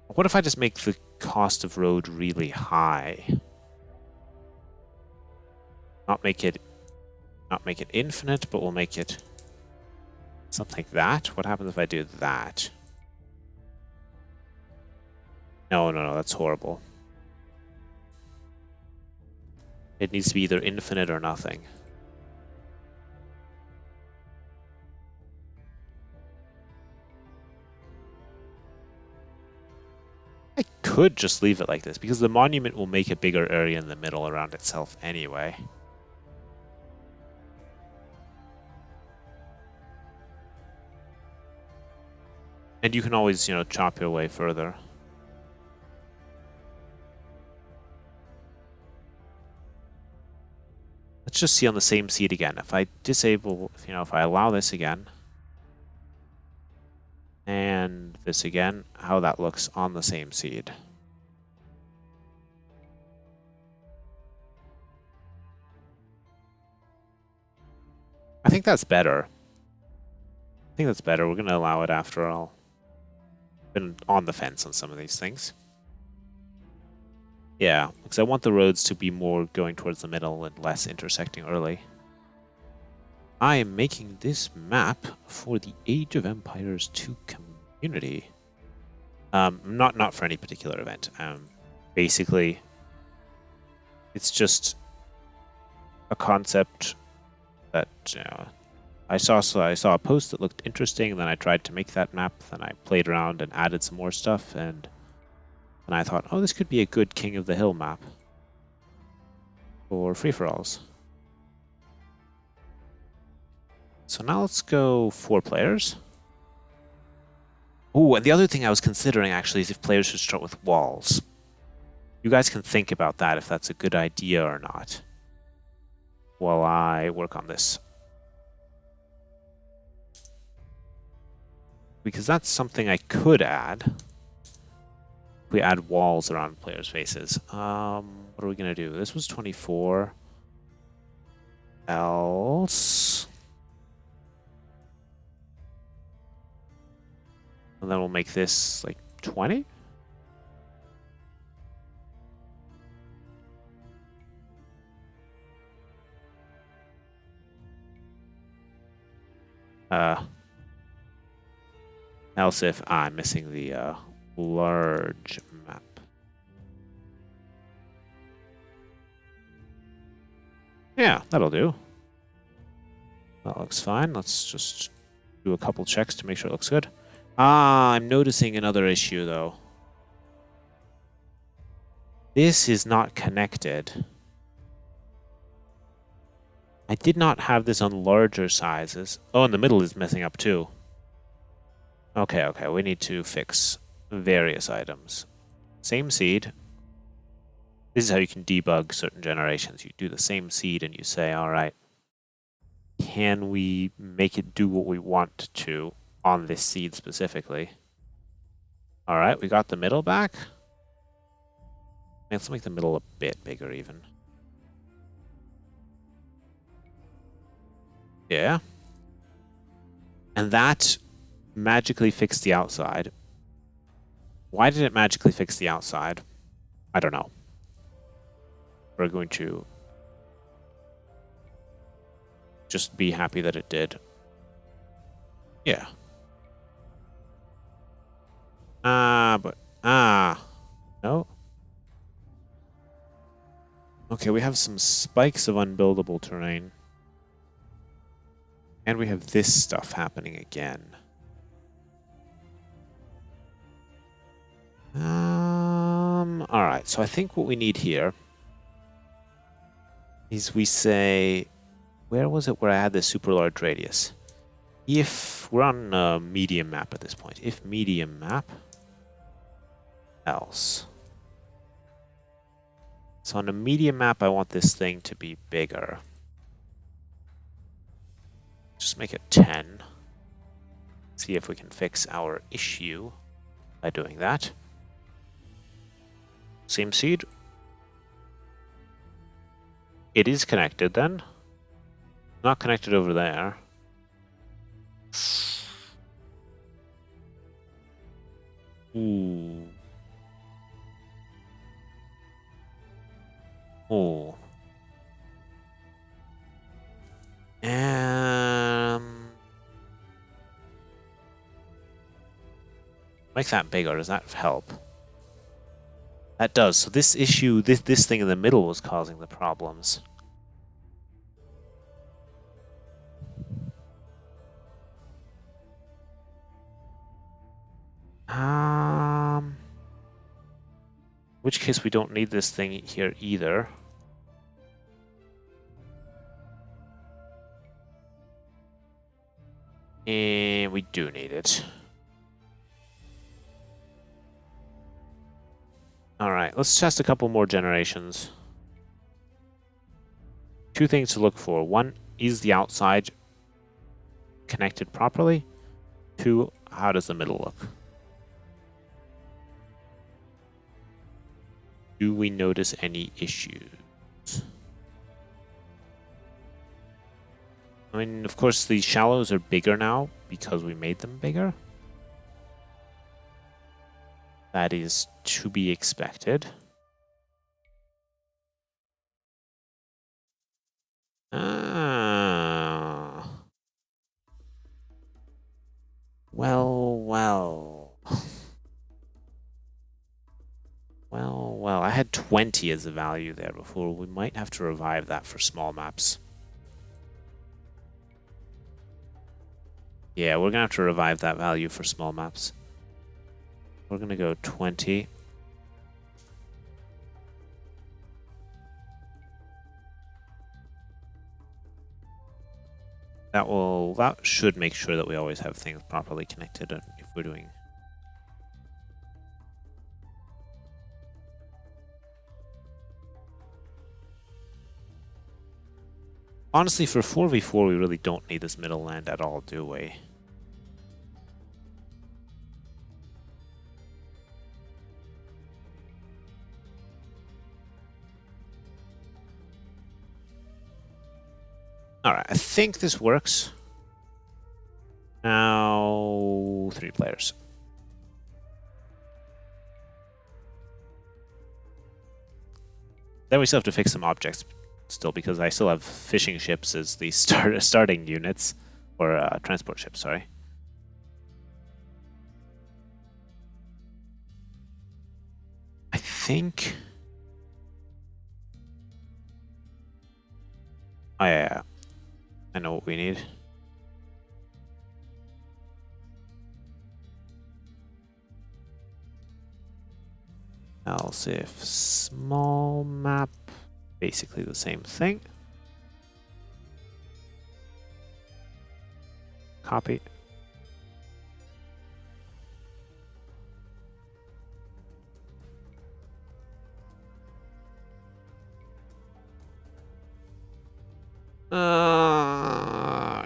What if I just make the cost of road really high? Not make it infinite, but we'll make it something like that. What happens if I do that? No, that's horrible. It needs to be either infinite or nothing. I could just leave it like this, because the monument will make a bigger area in the middle around itself anyway. And you can always, you know, chop your way further. Let's just see on the same seed again. If I disable, you know, if I allow this again, and this again, how that looks on the same seed. I think that's better. I think that's better. We're going to allow it after all. Been on the fence on some of these things. Yeah, because I want the roads to be more going towards the middle and less intersecting early. I am making this map for the Age of Empires 2 community. Not for any particular event. Basically, it's just a concept that I saw a post that looked interesting, and then I tried to make that map. Then I played around and added some more stuff, and I thought, oh, this could be a good King of the Hill map for free-for-alls. So now let's go 4 players. Oh, and the other thing I was considering actually is if players should start with walls. You guys can think about that, if that's a good idea or not, while I work on this. Because that's something I could add. We add walls around players' faces. What are we going to do? This was 24. Else. And then we'll make this like 20? Else if I'm missing the large map. Yeah, that'll do. That looks fine. Let's just do a couple checks to make sure it looks good. I'm noticing another issue though. This is not connected. I did not have this on larger sizes. Oh, and the middle is messing up too. Okay, we need to fix various items. Same seed. This is how you can debug certain generations. You do the same seed and you say, all right, can we make it do what we want to on this seed specifically? All right, we got the middle back. Let's make the middle a bit bigger even. Yeah. And that magically fixed the outside. Why did it magically fix the outside? I don't know. We're going to just be happy that it did. Yeah. No. Okay, we have some spikes of unbuildable terrain. And we have this stuff happening again. Alright, so I think what we need here is we say, where was it where I had the super large radius? If we're on a medium map at this point, if medium map, else. So on a medium map, I want this thing to be bigger. Just make it 10. See if we can fix our issue by doing that. Same seed. It is connected then. Not connected over there. Ooh. Oh. Make that bigger. Does that help? That does. So this issue, this thing in the middle was causing the problems. In which case we don't need this thing here either. And we do need it. Alright, let's test a couple more generations. Two things to look for. One, is the outside connected properly? Two, how does the middle look? Do we notice any issues? I mean, of course, these shallows are bigger now because we made them bigger. That is to be expected. Ah. Well. Well, I had 20 as a value there before. We might have to revive that for small maps. Yeah, we're going to have to revive that value for small maps. We're going to go 20. That should make sure that we always have things properly connected if we're doing. Honestly, for 4v4, we really don't need this middle land at all, do we? Alright, I think this works. Now, 3 players. Then we still have to fix some objects still, because I still have fishing ships as the starting units, or transport ships, sorry. I think... Oh yeah, I know what we need. Else if small map, basically the same thing. Copy.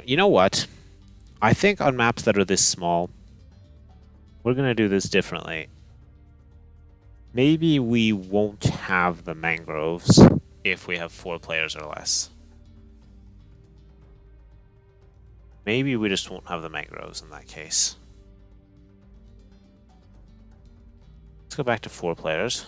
You know what? I think on maps that are this small, we're gonna do this differently. Maybe we won't have the mangroves if we have 4 players or less. Maybe we just won't have the mangroves in that case. Let's go back to 4 players.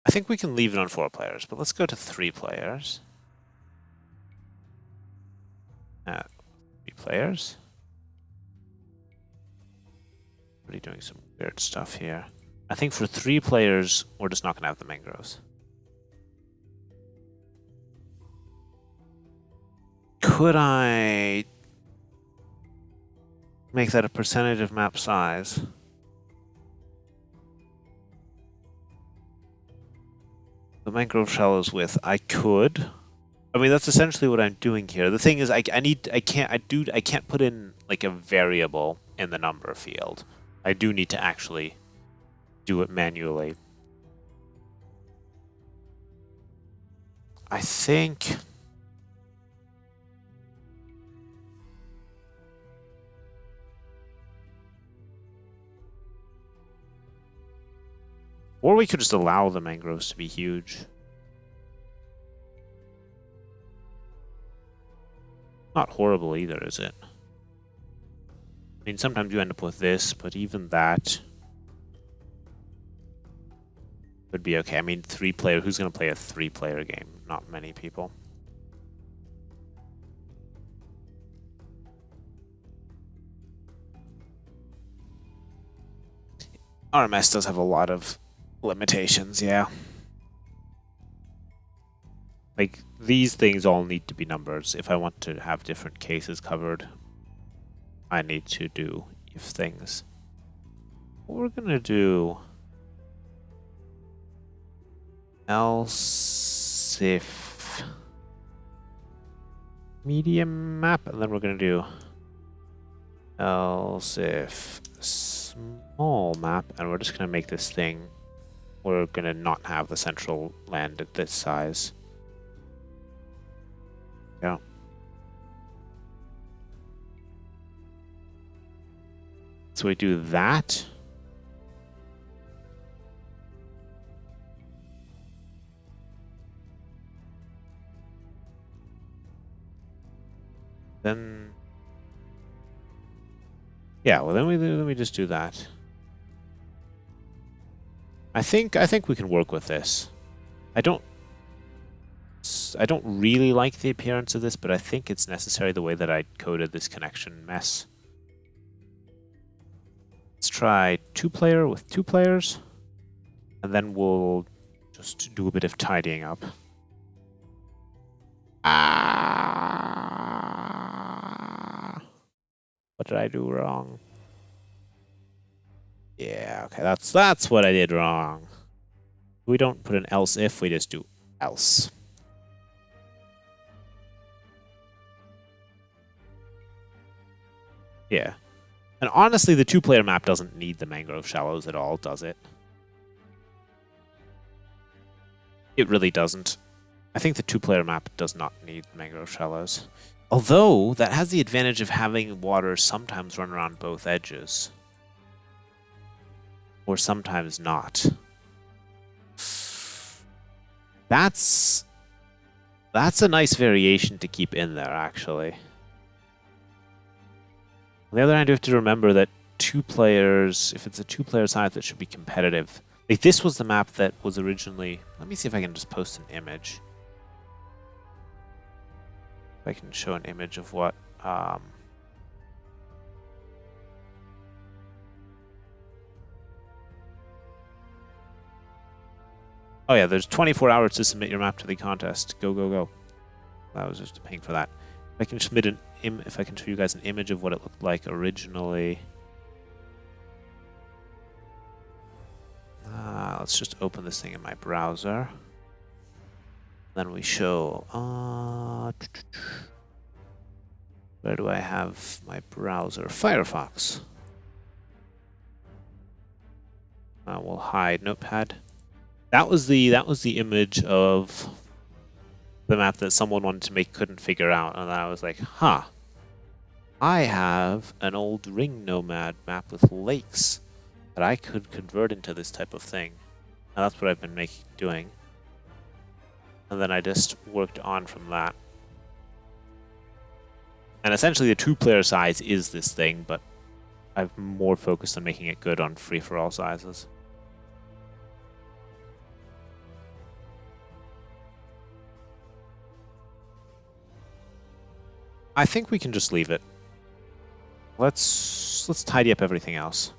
I think we can leave it on 4 players, but let's go to 3 players. 3 players. Already doing some weird stuff here. I think for 3 players, we're just not going to have the mangroves. Could I make that a percentage of map size? The mangrove shallows width. I could. I mean, that's essentially what I'm doing here. The thing is, I can't put in like a variable in the number field. I do need to actually do it manually. I think... Or we could just allow the mangroves to be huge. Not horrible either, is it? I mean, sometimes you end up with this, but even that would be okay. I mean, 3-player, who's going to play a 3-player game? Not many people. RMS does have a lot of limitations, yeah. Like, these things all need to be numbers. If I want to have different cases covered, I need to do if things. What we're gonna do... else if medium map, and then we're going to do else if small map, and we're just going to make this thing, we're going to not have the central land at this size. Yeah. So we do that. Then, yeah, well then we just do that. I think we can work with this. I don't really like the appearance of this, but I think it's necessary the way that I coded this connection mess. Let's try 2-player with 2 players, and then we'll just do a bit of tidying up. What did I do wrong? Yeah, okay, that's what I did wrong. We don't put an else if, we just do else. Yeah. And honestly, the 2-player map doesn't need the mangrove shallows at all, does it? It really doesn't. I think the 2-player map does not need mangrove shallows. Although, that has the advantage of having water sometimes run around both edges. Or sometimes not. That's a nice variation to keep in there, actually. On the other hand, you have to remember that 2 players, if it's a 2-player side, that should be competitive. Like, this was the map that was originally... Let me see if I can just post an image. If I can show an image of what... Oh yeah, there's 24 hours to submit your map to the contest. Go, go, go. I was just paying for that. If I can submit an if I can show you guys an image of what it looked like originally. Let's just open this thing in my browser. Then we show... where do I have my browser? Firefox. We'll hide Notepad. That was the image of the map that someone wanted to make, couldn't figure out, and I was like, huh. I have an old Ring Nomad map with lakes that I could convert into this type of thing. And that's what I've been doing. And then I just worked on from that. And essentially the 2-player size is this thing, but I've more focused on making it good on free-for-all sizes. I think we can just leave it. Let's tidy up everything else.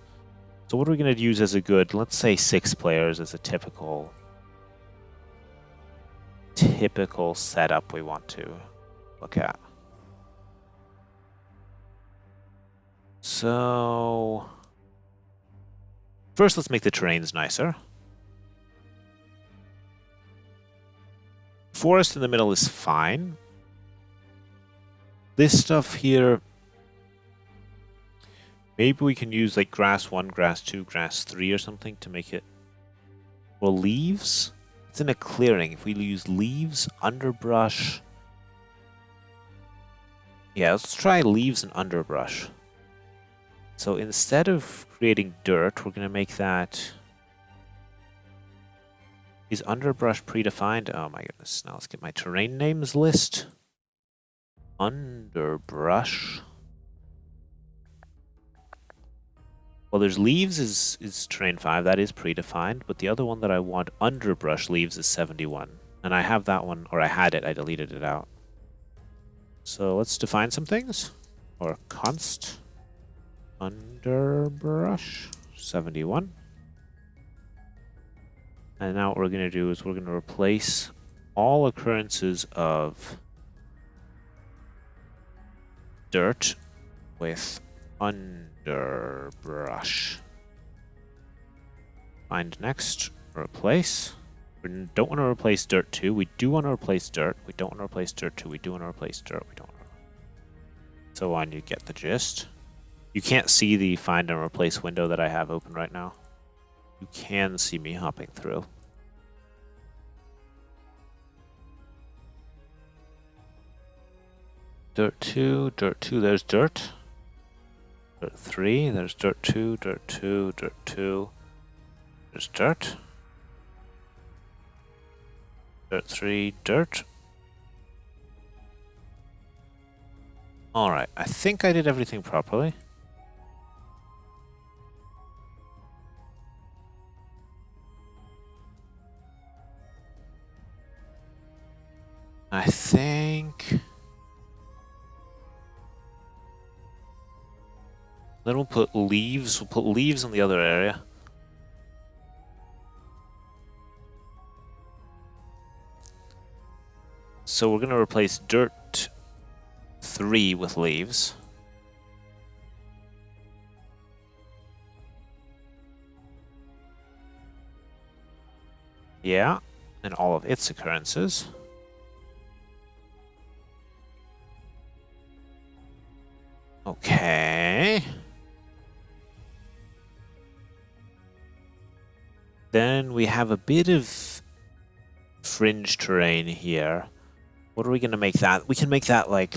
So what are we going to use as a good, let's say 6 players as a typical setup we want to look at. So first let's make the terrains nicer. Forest in the middle is fine. This stuff here, maybe we can use like grass 1, grass 2, grass 3 or something to make it... Well, leaves? It's in a clearing. If we use leaves, underbrush... Yeah, let's try leaves and underbrush. So instead of creating dirt, we're going to make that... Is underbrush predefined? Oh my goodness. Now let's get my terrain names list. Underbrush. Well, there's leaves is terrain 5, that is predefined, but the other one that I want underbrush leaves is 71. And I have that one, or I had it, I deleted it out. So let's define some things. Or const underbrush 71. And now what we're going to do is we're going to replace all occurrences of dirt with underbrush. Find next, replace. We don't want to replace dirt 2. We do want to replace dirt. We don't want to replace dirt 2. We do want to replace dirt. We don't want to. So on, you get the gist. You can't see the find and replace window that I have open right now. You can see me hopping through. Dirt 2, there's dirt. Dirt 3, there's dirt 2, dirt 2, dirt 2. There's dirt. Dirt 3, dirt. Alright, I think I did everything properly. I think... Then we'll put leaves. We'll put leaves in the other area. So we're going to replace dirt 3 with leaves. Yeah, and all of its occurrences. Okay. Then we have a bit of fringe terrain here. What are we going to make that? We can make that like...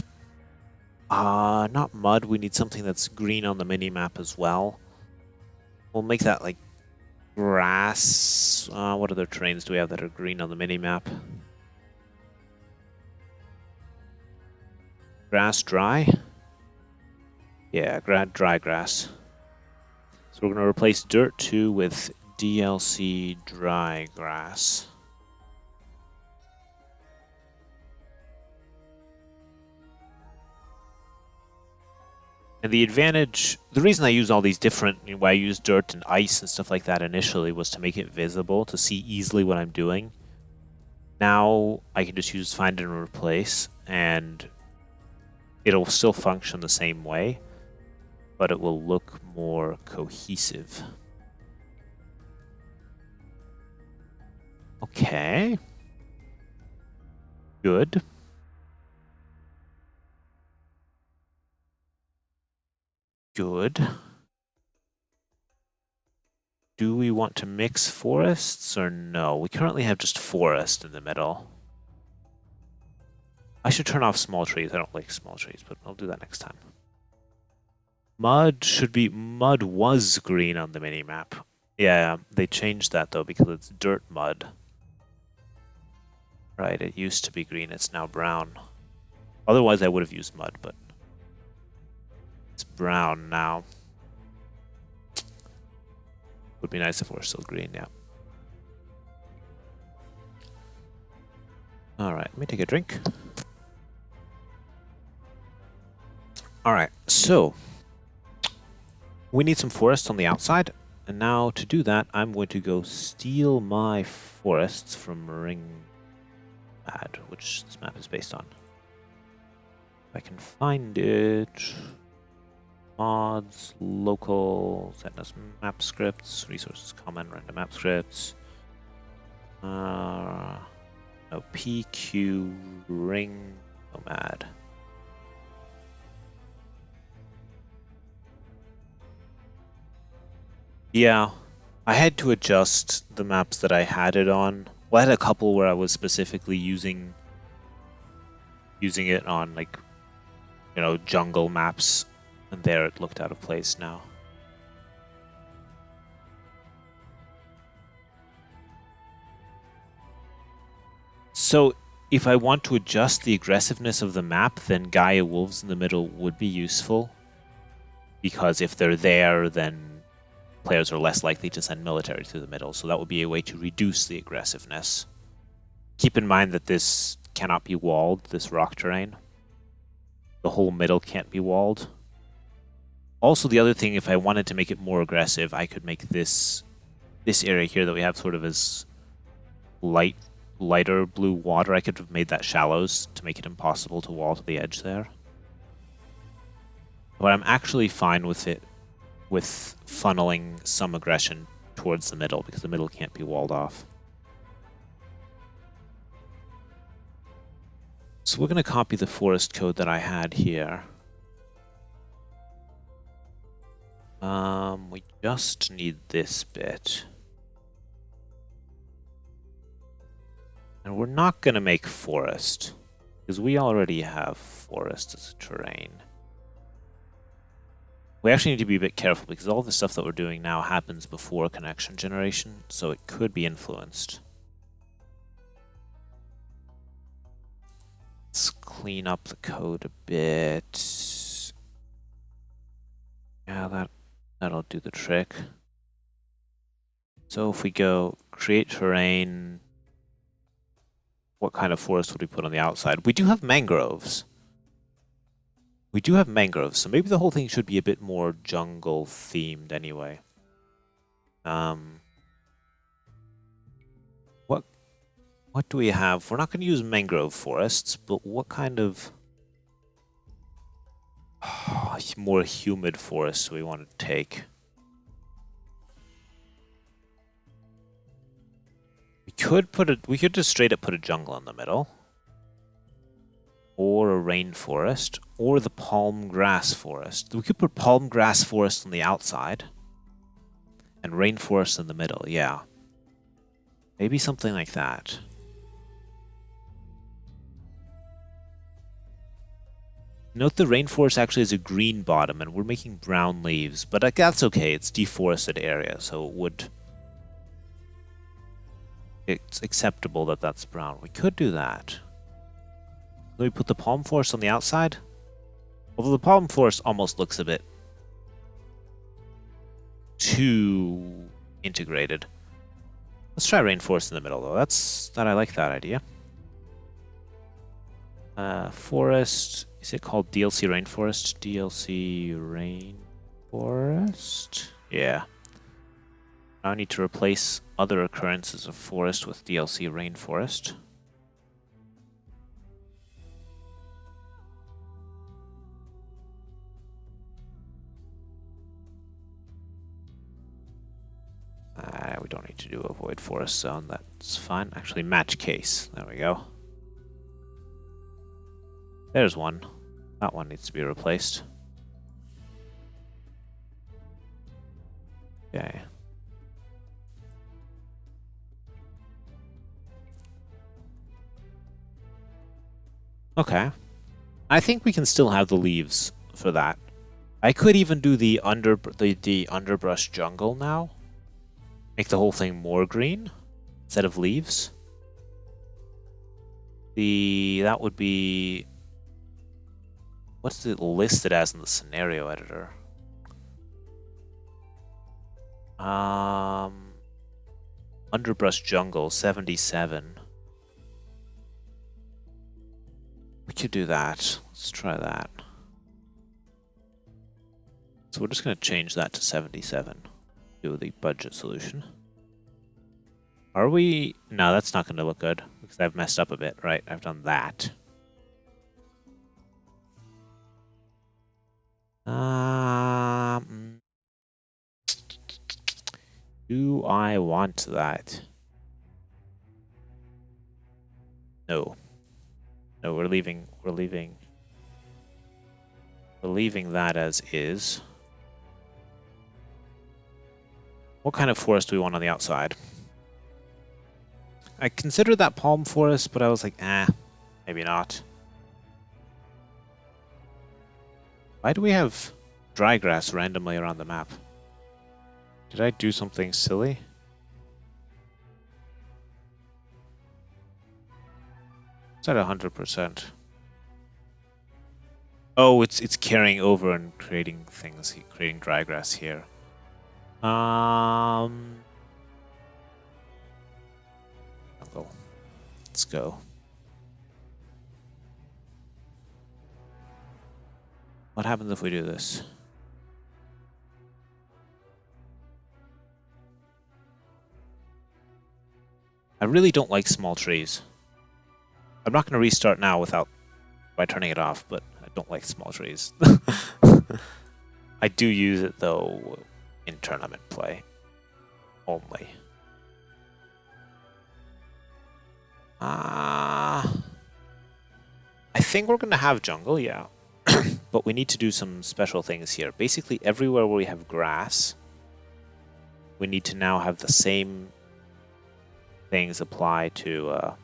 not mud. We need something that's green on the mini-map as well. We'll make that like grass. What other terrains do we have that are green on the mini-map? Grass dry? Yeah, dry grass. So we're going to replace dirt 2 with DLC dry grass. And the advantage, the reason I use all these different, why I use dirt and ice and stuff like that initially was to make it visible, to see easily what I'm doing. Now I can just use find and replace, and it'll still function the same way, but it will look more cohesive. Okay. Good. Good. Do we want to mix forests or no? We currently have just forest in the middle. I should turn off small trees. I don't like small trees, but I'll do that next time. Mud should be... Mud was green on the mini-map. Yeah, they changed that though because it's dirt mud. Right, it used to be green, it's now brown. Otherwise I would have used mud, but it's brown now. Would be nice if it were still green, yeah. Alright, let me take a drink. Alright, so we need some forest on the outside, and now to do that I'm going to go steal my forests from Ringmad, which this map is based on. If I can find it. Mods, local, ZNS map scripts, resources common, random map scripts. No, PQ ring nomad. Yeah, I had to adjust the maps that I had it on. Well, I had a couple where I was specifically using it on, like, you know, jungle maps, and there it looked out of place now. So if I want to adjust the aggressiveness of the map, then Gaia Wolves in the middle would be useful. Because if they're there, then players are less likely to send military through the middle. So that would be a way to reduce the aggressiveness. Keep in mind that this cannot be walled, this rock terrain. The whole middle can't be walled. Also, the other thing, if I wanted to make it more aggressive, I could make this area here that we have sort of as lighter blue water. I could have made that shallows to make it impossible to wall to the edge there. But I'm actually fine with it, with funneling some aggression towards the middle, because the middle can't be walled off. So we're going to copy the forest code that I had here. We just need this bit. And we're not going to make forest, because we already have forest as a terrain. We actually need to be a bit careful, because all the stuff that we're doing now happens before connection generation, so it could be influenced. Let's clean up the code a bit. Yeah, that'll do the trick. So if we go create terrain, what kind of forest would we put on the outside? We do have mangroves. So maybe the whole thing should be a bit more jungle themed anyway. What do we have? We're not going to use mangrove forests, but what kind of more humid forests do we want to take? We could just straight up put a jungle in the middle, or a rainforest, or the palm grass forest. We could put palm grass forest on the outside, and rainforest in the middle. Yeah, maybe something like that. Note the rainforest actually has a green bottom, and we're making brown leaves, but that's okay. It's deforested area, so it's acceptable that that's brown. We could do that. Let me put the palm forest on the outside. Although the palm forest almost looks a bit too integrated. Let's try rainforest in the middle, though. I like that idea. Forest. Is it called DLC Rainforest? DLC Rainforest? Yeah. Now I need to replace other occurrences of forest with DLC Rainforest. We don't need to do a void forest zone. That's fine. Actually, match case. There we go. There's one. That one needs to be replaced. Okay. Okay. I think we can still have the leaves for that. I could even do the underbrush jungle now. Make the whole thing more green instead of leaves. That would be... What's it listed as in the scenario editor? Underbrush jungle 77. We could do that. Let's try that. So we're just going to change that to 77. Do the budget solution. Are we... No, that's not going to look good because I've messed up a bit, right? I've done that. Do I want that? No. No, we're leaving that as is. What kind of forest do we want on the outside? I considered that palm forest, but I was like, maybe not. Why do we have dry grass randomly around the map? Did I do something silly? It's at 100%. Oh, it's carrying over and creating things, creating dry grass here. Let's go. What happens if we do this? I really don't like small trees. I'm not going to restart now by turning it off, but I don't like small trees. I do use it, though, in tournament play. Only. I think we're going to have jungle, yeah. But we need to do some special things here. Basically, everywhere where we have grass, we need to now have the same things apply to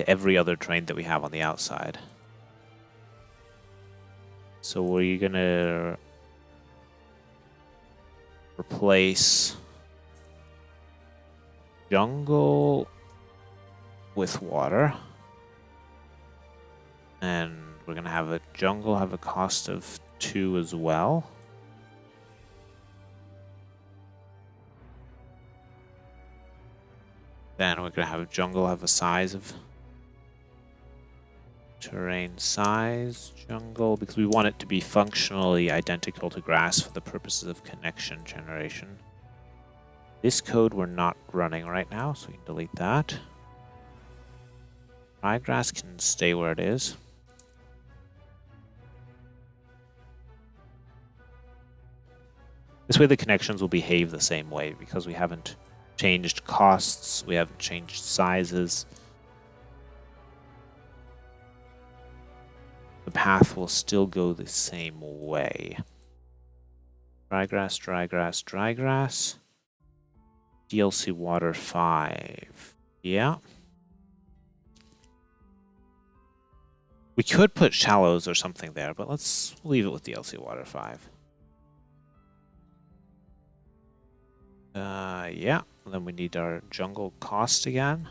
every other terrain that we have on the outside. So we're gonna replace jungle with water, and we're gonna have a jungle have a cost of 2 as well. Then we're gonna have jungle have a size of terrain size jungle, because we want it to be functionally identical to grass for the purposes of connection generation. This code we're not running right now, so we can delete that. Ryegrass can stay where it is. This way the connections will behave the same way, because we haven't changed costs, we haven't changed sizes. The path will still go the same way. Drygrass, drygrass, drygrass. DLC water 5. Yeah. We could put shallows or something there, but let's leave it with DLC water 5. Yeah. Then we need our jungle cost again.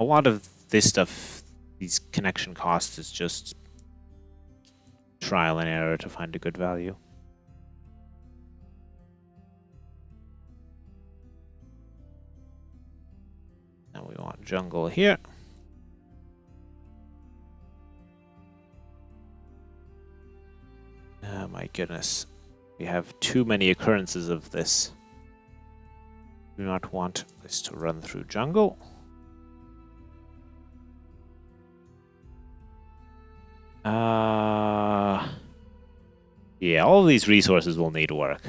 A lot of this stuff, these connection costs, is just trial and error to find a good value. Now we want jungle here. Oh my goodness. We have too many occurrences of this. Do not want this to run through jungle. Yeah, all of these resources will need work.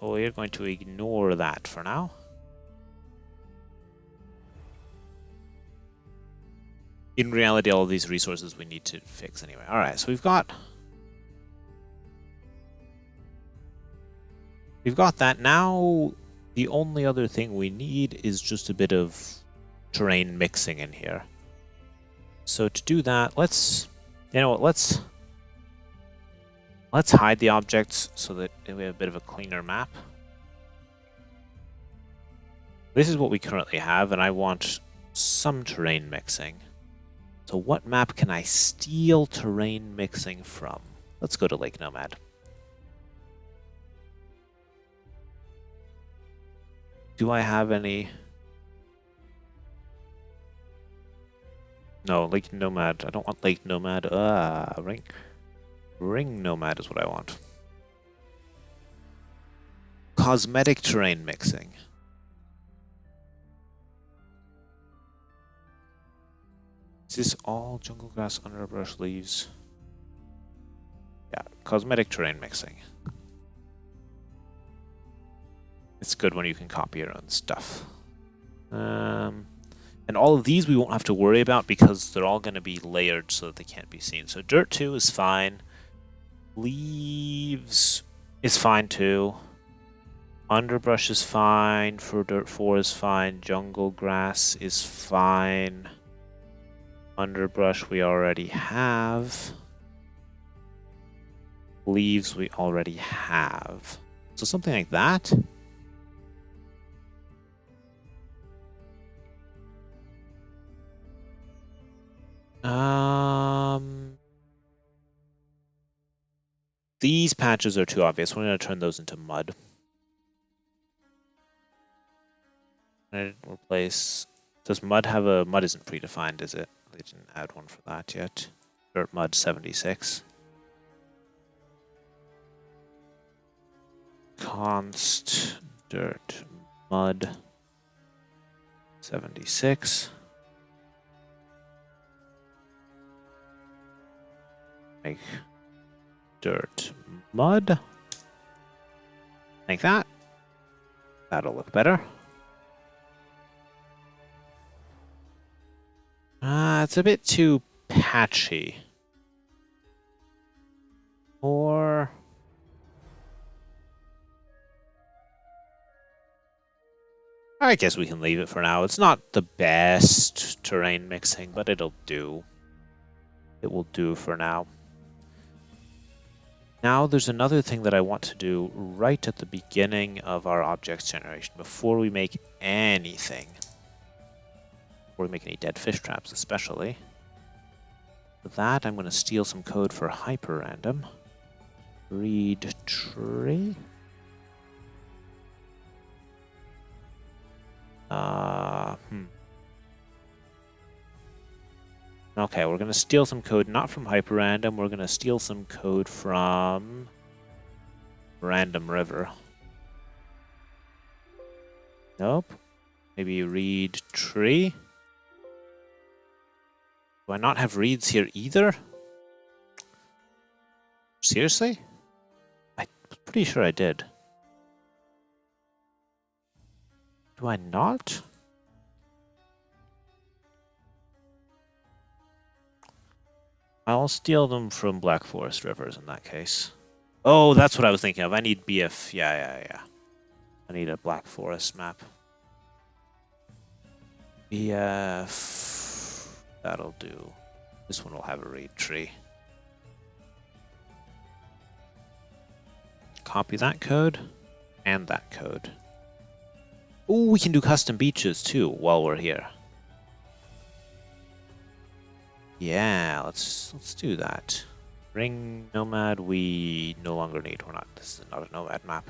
Oh, we're going to ignore that for now. In reality, all of these resources we need to fix anyway. Alright, so we've got that. Now, the only other thing we need is just a bit of terrain mixing in here. So to do that, let's hide the objects so that we have a bit of a cleaner map. This is what we currently have, and I want some terrain mixing. So what map can I steal terrain mixing from? Let's go to Lake Nomad. Do I have any? No, Lake Nomad. I don't want Lake Nomad. Ring Nomad is what I want. Cosmetic terrain mixing. Is this all jungle grass, underbrush, leaves? Yeah, cosmetic terrain mixing. It's good when you can copy your own stuff. And all of these we won't have to worry about because they're all going to be layered so that they can't be seen. So dirt 2 is fine. Leaves is fine too. Underbrush is fine. For dirt 4 is fine. Jungle grass is fine. Underbrush we already have. Leaves we already have. So something like that. These patches are too obvious. We're going to turn those into mud. I replace. Does mud have a? Mud isn't predefined, is it? They didn't add one for that yet. Dirt mud 76. Const dirt mud 76. Make dirt mud like that. That'll look better. It's a bit too patchy. Or... I guess we can leave it for now. It's not the best terrain mixing, but it'll do. It will do for now. Now there's another thing that I want to do right at the beginning of our objects generation, before we make anything. Before we make any dead fish traps especially. For that, I'm going to steal some code for hyperrandom. Read tree. Okay, we're going to steal some code not from hyperrandom, we're going to steal some code from random river. Nope. Maybe read tree. Do I not have reads here either? Seriously? I'm pretty sure I did. Do I not? I'll steal them from Black Forest Rivers in that case. Oh, that's what I was thinking of. I need BF. Yeah. I need a Black Forest map. BF. That'll do. This one will have a reed tree. Copy that code and that code. Oh, we can do custom beaches too while we're here. Yeah, let's do that. Ring Nomad we no longer need. We're not. This is not a Nomad map.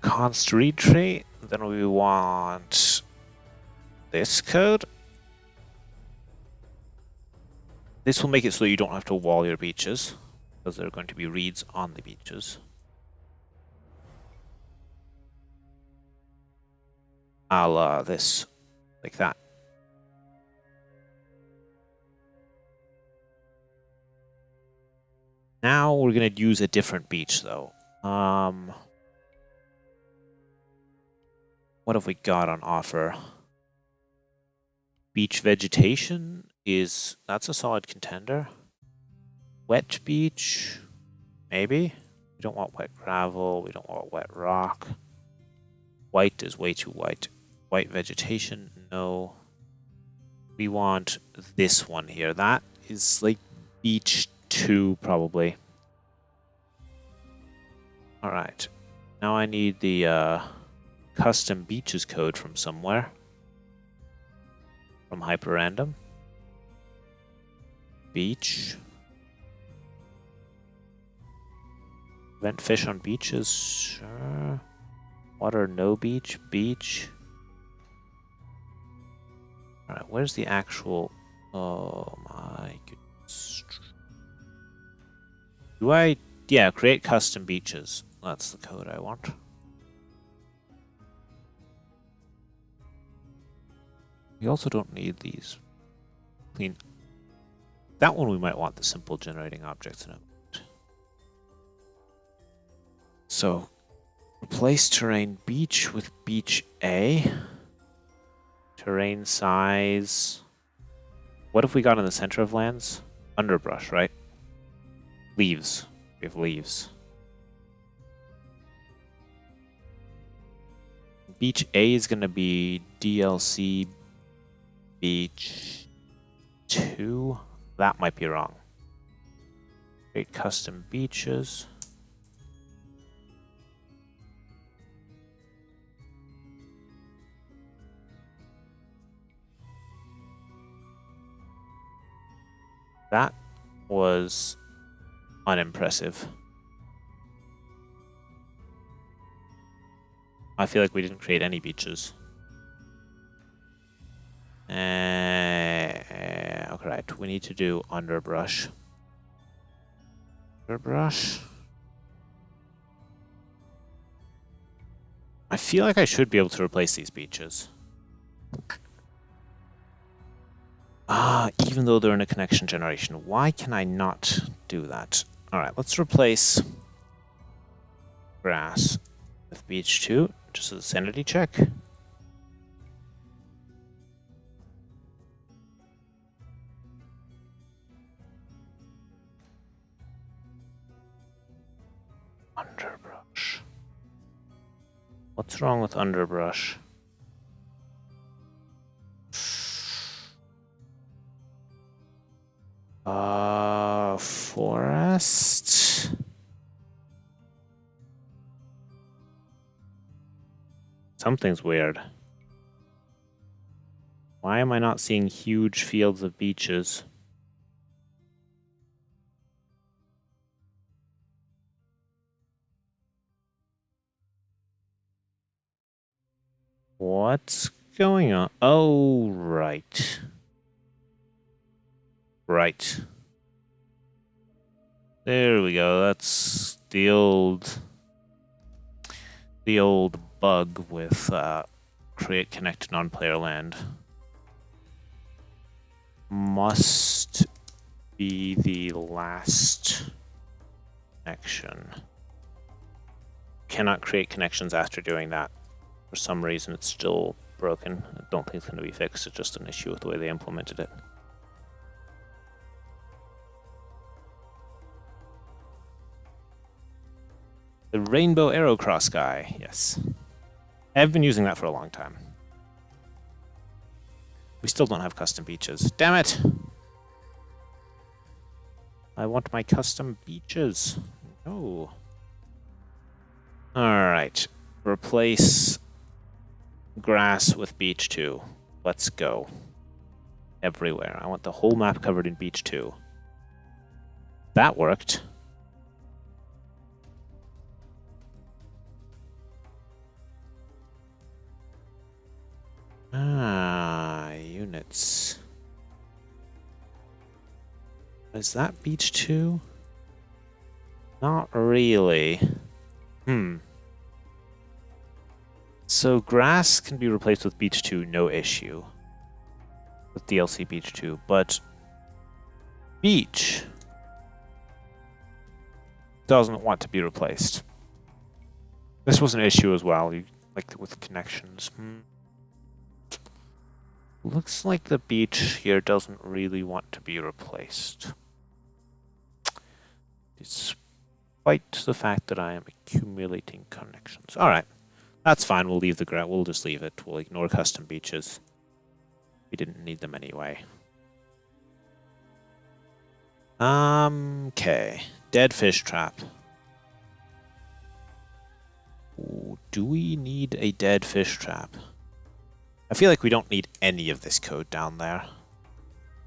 Const read tree. Then we want this code. This will make it so you don't have to wall your beaches, because there are going to be reads on the beaches. A la this, like that. Now we're going to use a different beach, though. What have we got on offer? Beach vegetation that's a solid contender. Wet beach, maybe. We don't want wet gravel. We don't want wet rock. White is way too white. White vegetation, no. We want this one here. That is like beach 2 probably. All right. Now I need the custom beaches code from somewhere. From hyperrandom. Beach. Prevent fish on beaches. Sure. Water, no beach. Beach. Alright, where's the actual... Oh my goodness. Do I... Yeah, create custom beaches. That's the code I want. We also don't need these. Clean. That one we might want the simple generating objects in it. So, replace terrain beach with beach A. Terrain size. What have we got in the center of lands? Underbrush, right? Leaves. We have leaves. Beach A is going to be DLC Beach 2. That might be wrong. Create custom beaches. That was unimpressive. I feel like we didn't create any beaches. Alright, we need to do underbrush. Underbrush. I feel like I should be able to replace these beaches. Even though they're in a connection generation, why can I not do that? Alright, let's replace grass with beach 2, just as a sanity check. Underbrush. What's wrong with underbrush? Forest. Something's weird. Why am I not seeing huge fields of beaches? What's going on? Oh, right. Right. There we go. That's the old bug with create connect non-player land. Must be the last connection. Cannot create connections after doing that. For some reason, it's still broken. I don't think it's going to be fixed. It's just an issue with the way they implemented it. The Rainbow Arrow Cross guy, yes. I've been using that for a long time. We still don't have custom beaches. Damn it! I want my custom beaches. No. Alright. Replace grass with beach 2. Let's go. Everywhere. I want the whole map covered in beach 2. That worked. Units. Is that beach 2? Not really. So grass can be replaced with beach 2, no issue. With DLC beach 2, but beach doesn't want to be replaced. This was an issue as well, like with connections. Looks like the beach here doesn't really want to be replaced. Despite the fact that I am accumulating connections. Alright. That's fine, we'll leave the ground. We'll just leave it. We'll ignore custom beaches. We didn't need them anyway. Okay. Dead fish trap. Ooh, do we need a dead fish trap? I feel like we don't need any of this code down there.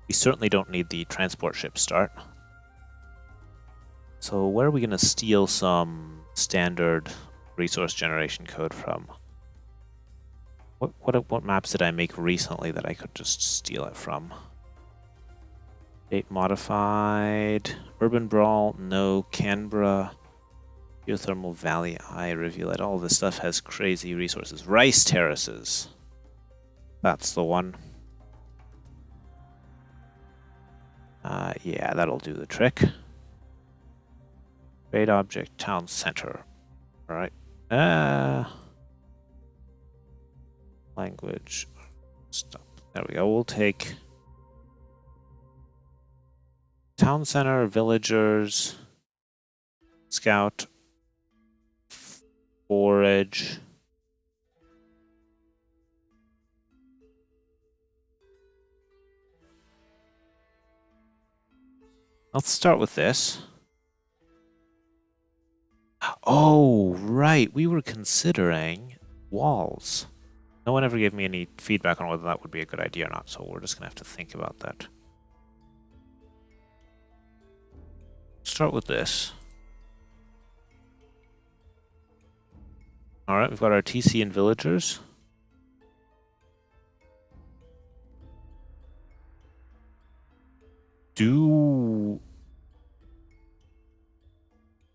We certainly don't need the transport ship start. So where are we going to steal some standard resource generation code from? What maps did I make recently that I could just steal it from? Date modified. Urban Brawl, no. Canberra. Geothermal Valley Eye Rivulet. All this stuff has crazy resources. Rice Terraces. That's the one. Yeah, that'll do the trick. Trade object, town center. Alright. Language. Stop. There we go. We'll take town center, villagers, scout, forage. Let's start with this. Oh, right. We were considering walls. No one ever gave me any feedback on whether that would be a good idea or not, so we're just going to have to think about that. Start with this. Alright, we've got our TC and villagers.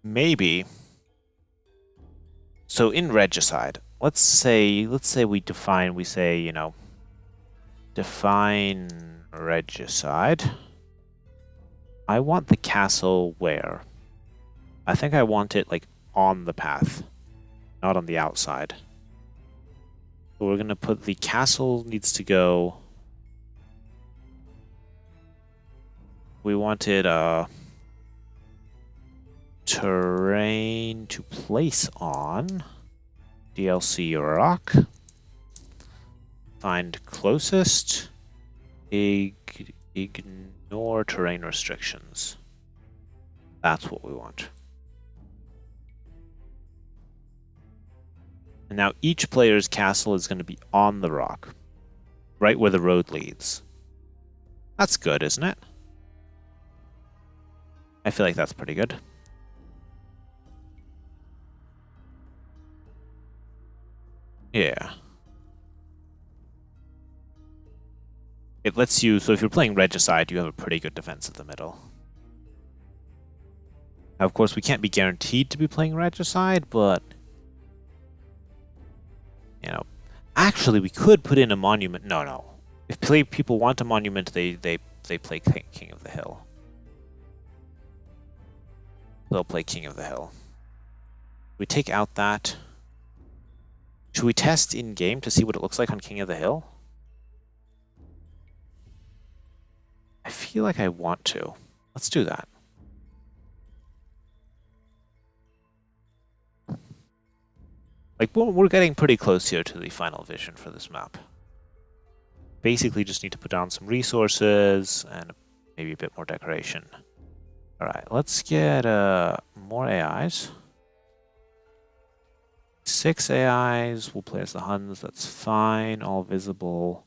Maybe. So in Regicide, let's say we define, define Regicide. I want the castle where? I think I want it like on the path. not on the outside. So we're going to put the castle needs to go. We wanted terrain to place on DLC rock. Find closest. Ignore terrain restrictions. That's what we want. And now each player's castle is going to be on the rock, right where the road leads. That's good, isn't it? I feel like that's pretty good. Yeah. It lets you, so if you're playing Regicide, you have a pretty good defense at the middle. Now, of course, we can't be guaranteed to be playing Regicide, but you know, actually, we could put in a monument. No. If people want a monument, they play King of the Hill. They'll play King of the Hill. We take out that. Should we test in game to see what it looks like on King of the Hill? I feel like I want to. Let's do that. Like, we're getting pretty close here to the final vision for this map. Basically just need to put down some resources and maybe a bit more decoration. Alright, let's get more AIs. 6 AIs, we'll play as the Huns, that's fine. All visible.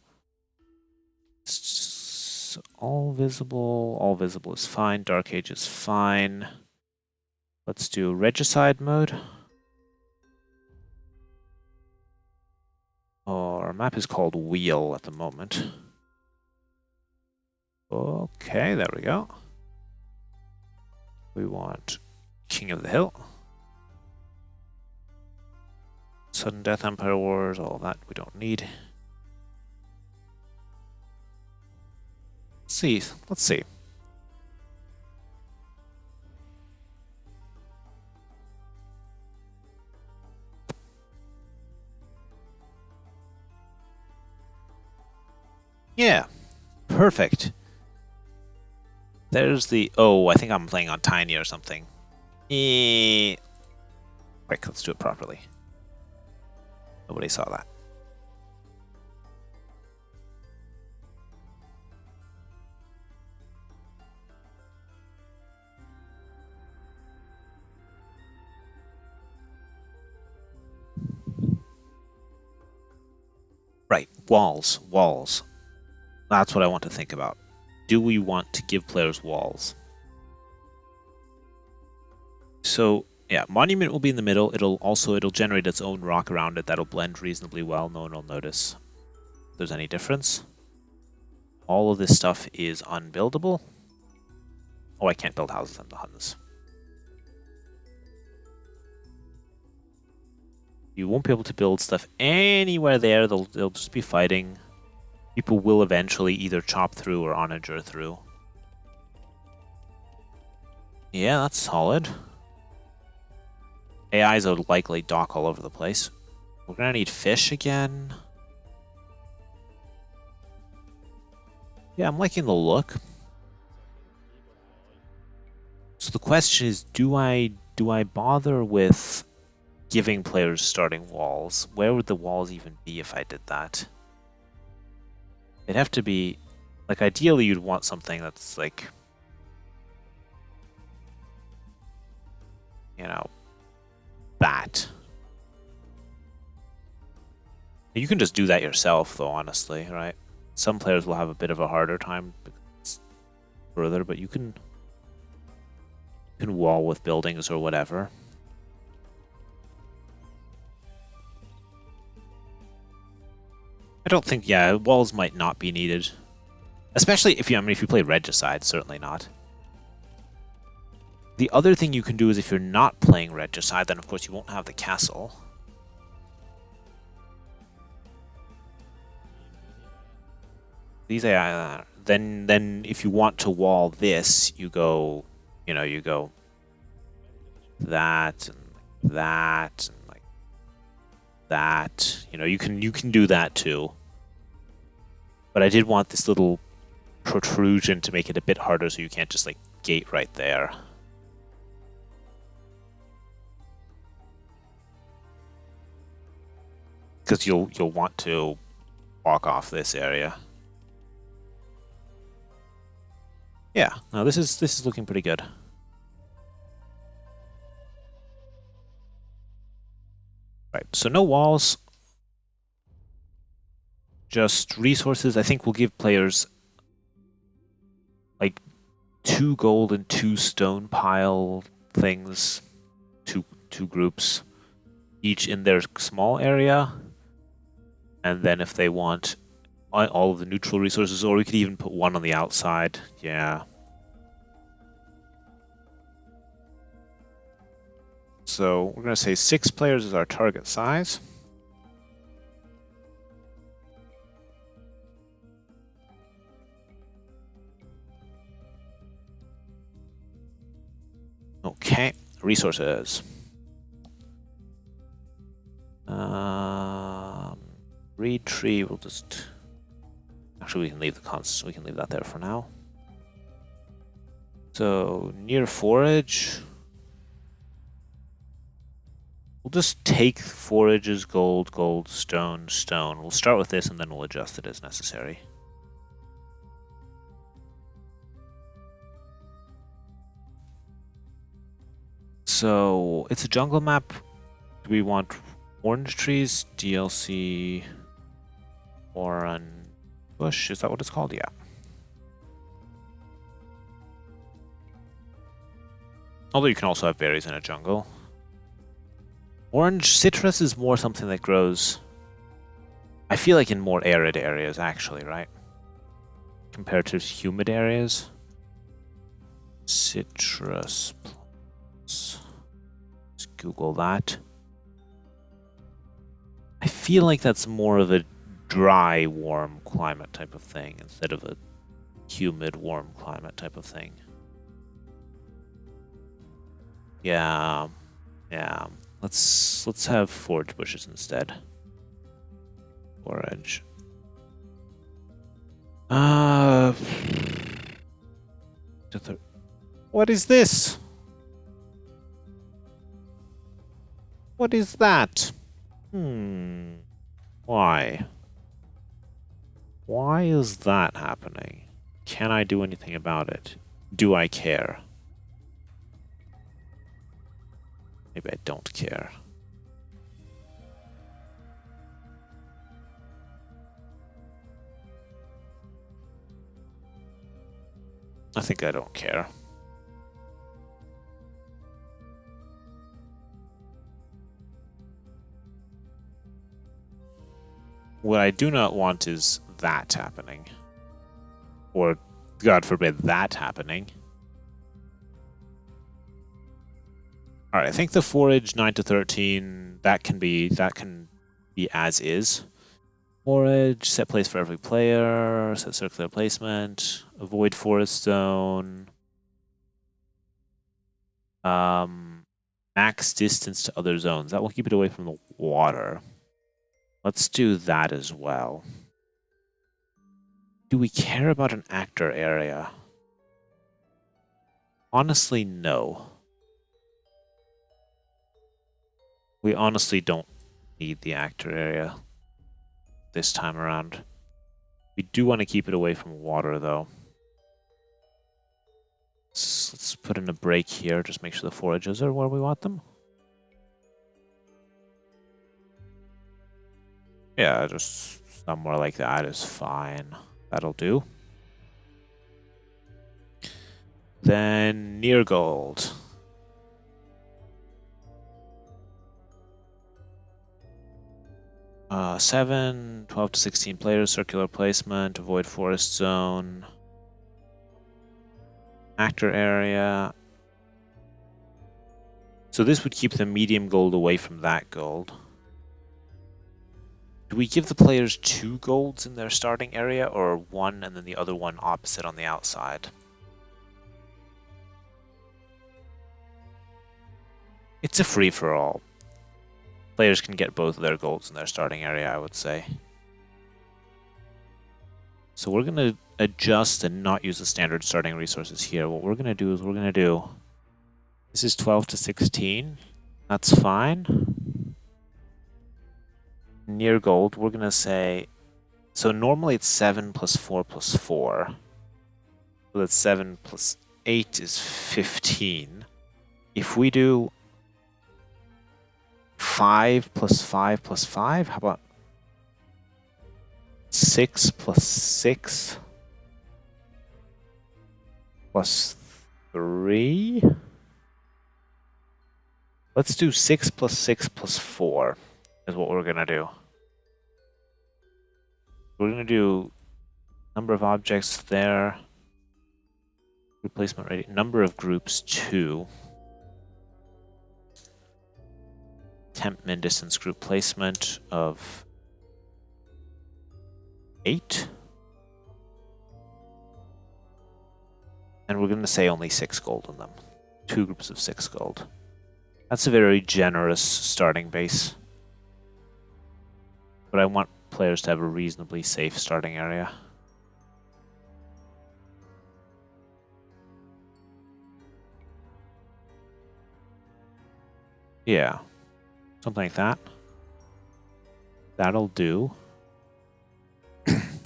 All visible is fine. Dark Age is fine. Let's do Regicide mode. Our map is called Wheel at the moment. Okay, there we go. We want King of the Hill. Sudden Death, Empire Wars, all that we don't need. Let's see. Yeah, perfect. There's the... Oh, I think I'm playing on Tiny or something. Quick, let's do it properly. Nobody saw that. Right, walls. That's what I want to think about. Do we want to give players walls? So, yeah, monument will be in the middle. It'll generate its own rock around it that'll blend reasonably well. No one will notice if there's any difference. All of this stuff is unbuildable. Oh, I can't build houses on the Huns. You won't be able to build stuff anywhere there. They'll just be fighting. People will eventually either chop through or onager through. Yeah, that's solid. AIs will likely dock all over the place. We're gonna need fish again. Yeah, I'm liking the look. So the question is, do I bother with giving players starting walls? Where would the walls even be if I did that? It'd have to be, like, ideally you'd want something that's like, you know, that. You can just do that yourself though, honestly, right? Some players will have a bit of a harder time further, but you can wall with buildings or whatever. I don't think, yeah, walls might not be needed. Especially if you play Regicide, certainly not. The other thing you can do is if you're not playing Regicide, then of course you won't have the castle. These AI, then if you want to wall this, you go, you go that and like that. You know, you can do that too. But I did want this little protrusion to make it a bit harder, so you can't just like gate right there. Because you'll want to walk off this area. Yeah, no, this is looking pretty good. Right, so no walls, just resources. I think we'll give players like 2 gold and 2 stone pile things, two groups, each in their small area. And then if they want all of the neutral resources, or we could even put one on the outside. Yeah. So we're going to say 6 players is our target size. Okay, resources. Reed tree, we'll just... Actually, we can leave the constant. We can leave that there for now. So, near forage... We'll just take forages, gold, gold, stone, stone. We'll start with this and then we'll adjust it as necessary. So, it's a jungle map. Do we want orange trees? DLC... Orange bush? Is that what it's called? Yeah. Although you can also have berries in a jungle. Orange citrus is more something that grows, I feel like, in more arid areas, actually, right? Compared to humid areas. Citrus plants. Let's Google that. I feel like that's more of a dry, warm climate type of thing instead of a humid, warm climate type of thing. Yeah. Yeah. Let's have forage bushes instead. Forage. What is this? What is that? Why? Why is that happening? Can I do anything about it? Do I care? Maybe I don't care. I think I don't care. What I do not want is that happening. Or, God forbid, that happening. Alright, I think the forage 9 to 13, that can be as is. Forage, set place for every player, set circular placement, avoid forest zone. Max distance to other zones. That will keep it away from the water. Let's do that as well. Do we care about an actor area? Honestly, no. We honestly don't need the actor area this time around. We do want to keep it away from water, though. Let's put in a break here, just make sure the forages are where we want them. Yeah, just somewhere like that is fine. That'll do. Then near gold. Uh, 7, 12 to 16 players, circular placement, avoid forest zone. Actor area. So this would keep the medium gold away from that gold. Do we give the players 2 golds in their starting area, or 1 and then the other one opposite on the outside? It's a free-for-all. players can get both of their golds in their starting area, I would say. So we're going to adjust and not use the standard starting resources here. What we're going to do is this is 12 to 16. That's fine. Near gold, we're going to say, so normally it's 7 plus 4 plus 4. So that's 7 plus 8 is 15. If we do 5 plus 5 plus 5, how about 6 plus 6 plus 3? Let's do 6 plus 6 plus 4 is what we're going to do. We're going to do number of objects there. Replacement rate, number of groups 2. Temp min distance group placement of 8. And we're going to say only 6 gold on them. 2 groups of 6 gold. That's a very generous starting base. But I want players to have a reasonably safe starting area. Yeah, something like that. That'll do.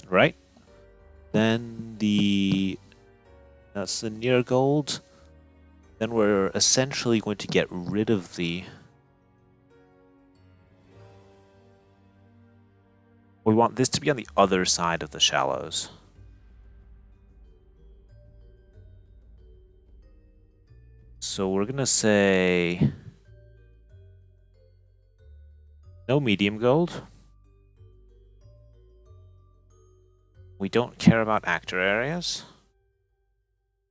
Right? Then that's the near gold. Then we're essentially going to get rid of the... We want this to be on the other side of the shallows. So we're going to say no medium gold. We don't care about actor areas.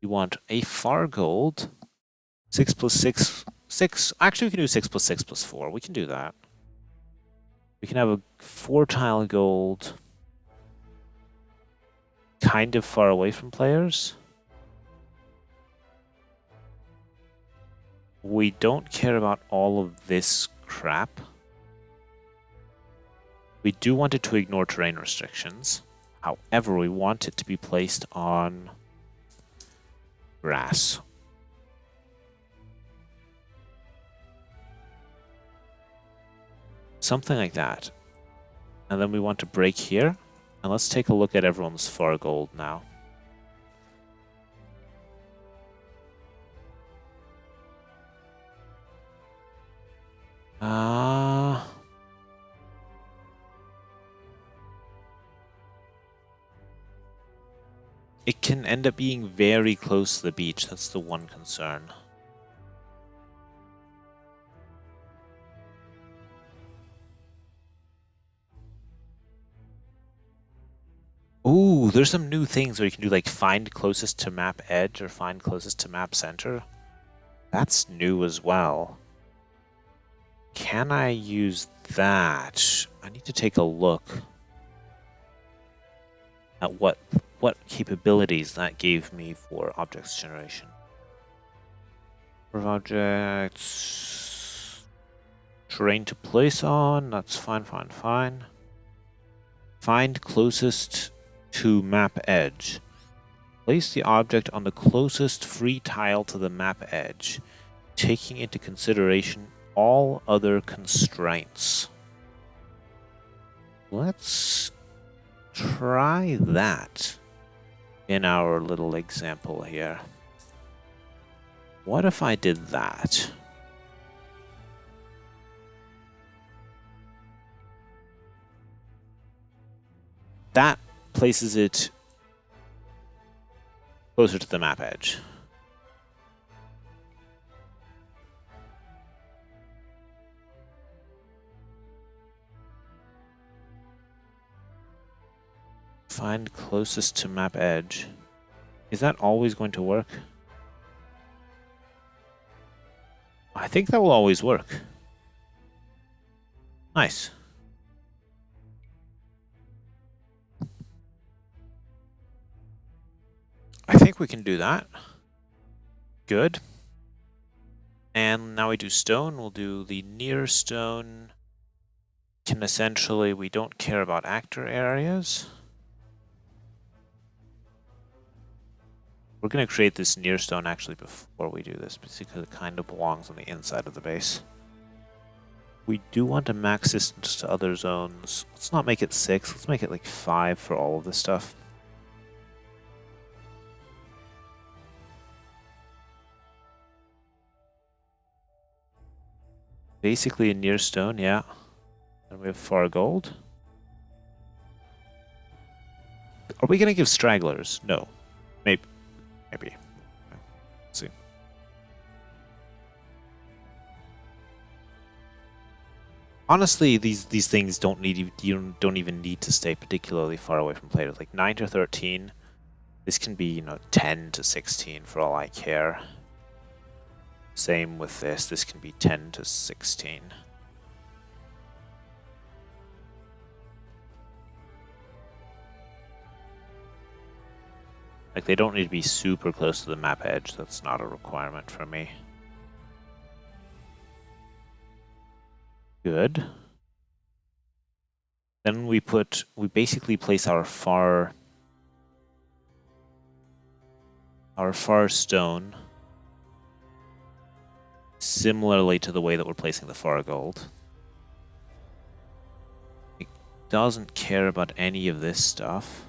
We want a far gold. 6 plus 6. 6. Actually, we can do 6 plus 6 plus 4. We can do that. We can have a 4-tile gold kind of far away from players. We don't care about all of this crap. We do want it to ignore terrain restrictions. However, we want it to be placed on grass. Something like that. And then we want to break here. And let's take a look at everyone's far gold now. It can end up being very close to the beach. That's the one concern. Ooh, there's some new things where you can do like find closest to map edge or find closest to map center. That's new as well. Can I use that? I need to take a look at what capabilities that gave me for objects generation. For objects, terrain to place on, that's fine. Find closest to map edge. Place the object on the closest free tile to the map edge, taking into consideration all other constraints. Let's try that in our little example here. What if I did that? That places it closer to the map edge. Find closest to map edge. Is that always going to work? I think that will always work. Nice. I think we can do that. Good. And now we do stone. We'll do the near stone can essentially, we don't care about actor areas. We're going to create this near stone actually before we do this, because it kind of belongs on the inside of the base. We do want to max distance to other zones. Let's not make it 6, let's make it like 5 for all of this stuff. Basically a near stone, yeah. And we have far gold. Are we going to give stragglers? No. Maybe. Maybe. Let's see. Honestly, these things don't even need to stay particularly far away from players. Like 9 to 13, this can be 10 to 16 for all I care. Same with this. This can be 10 to 16. Like, they don't need to be super close to the map edge. That's not a requirement for me. Good. Then we basically place our far stone similarly to the way that we're placing the far gold. It doesn't care about any of this stuff.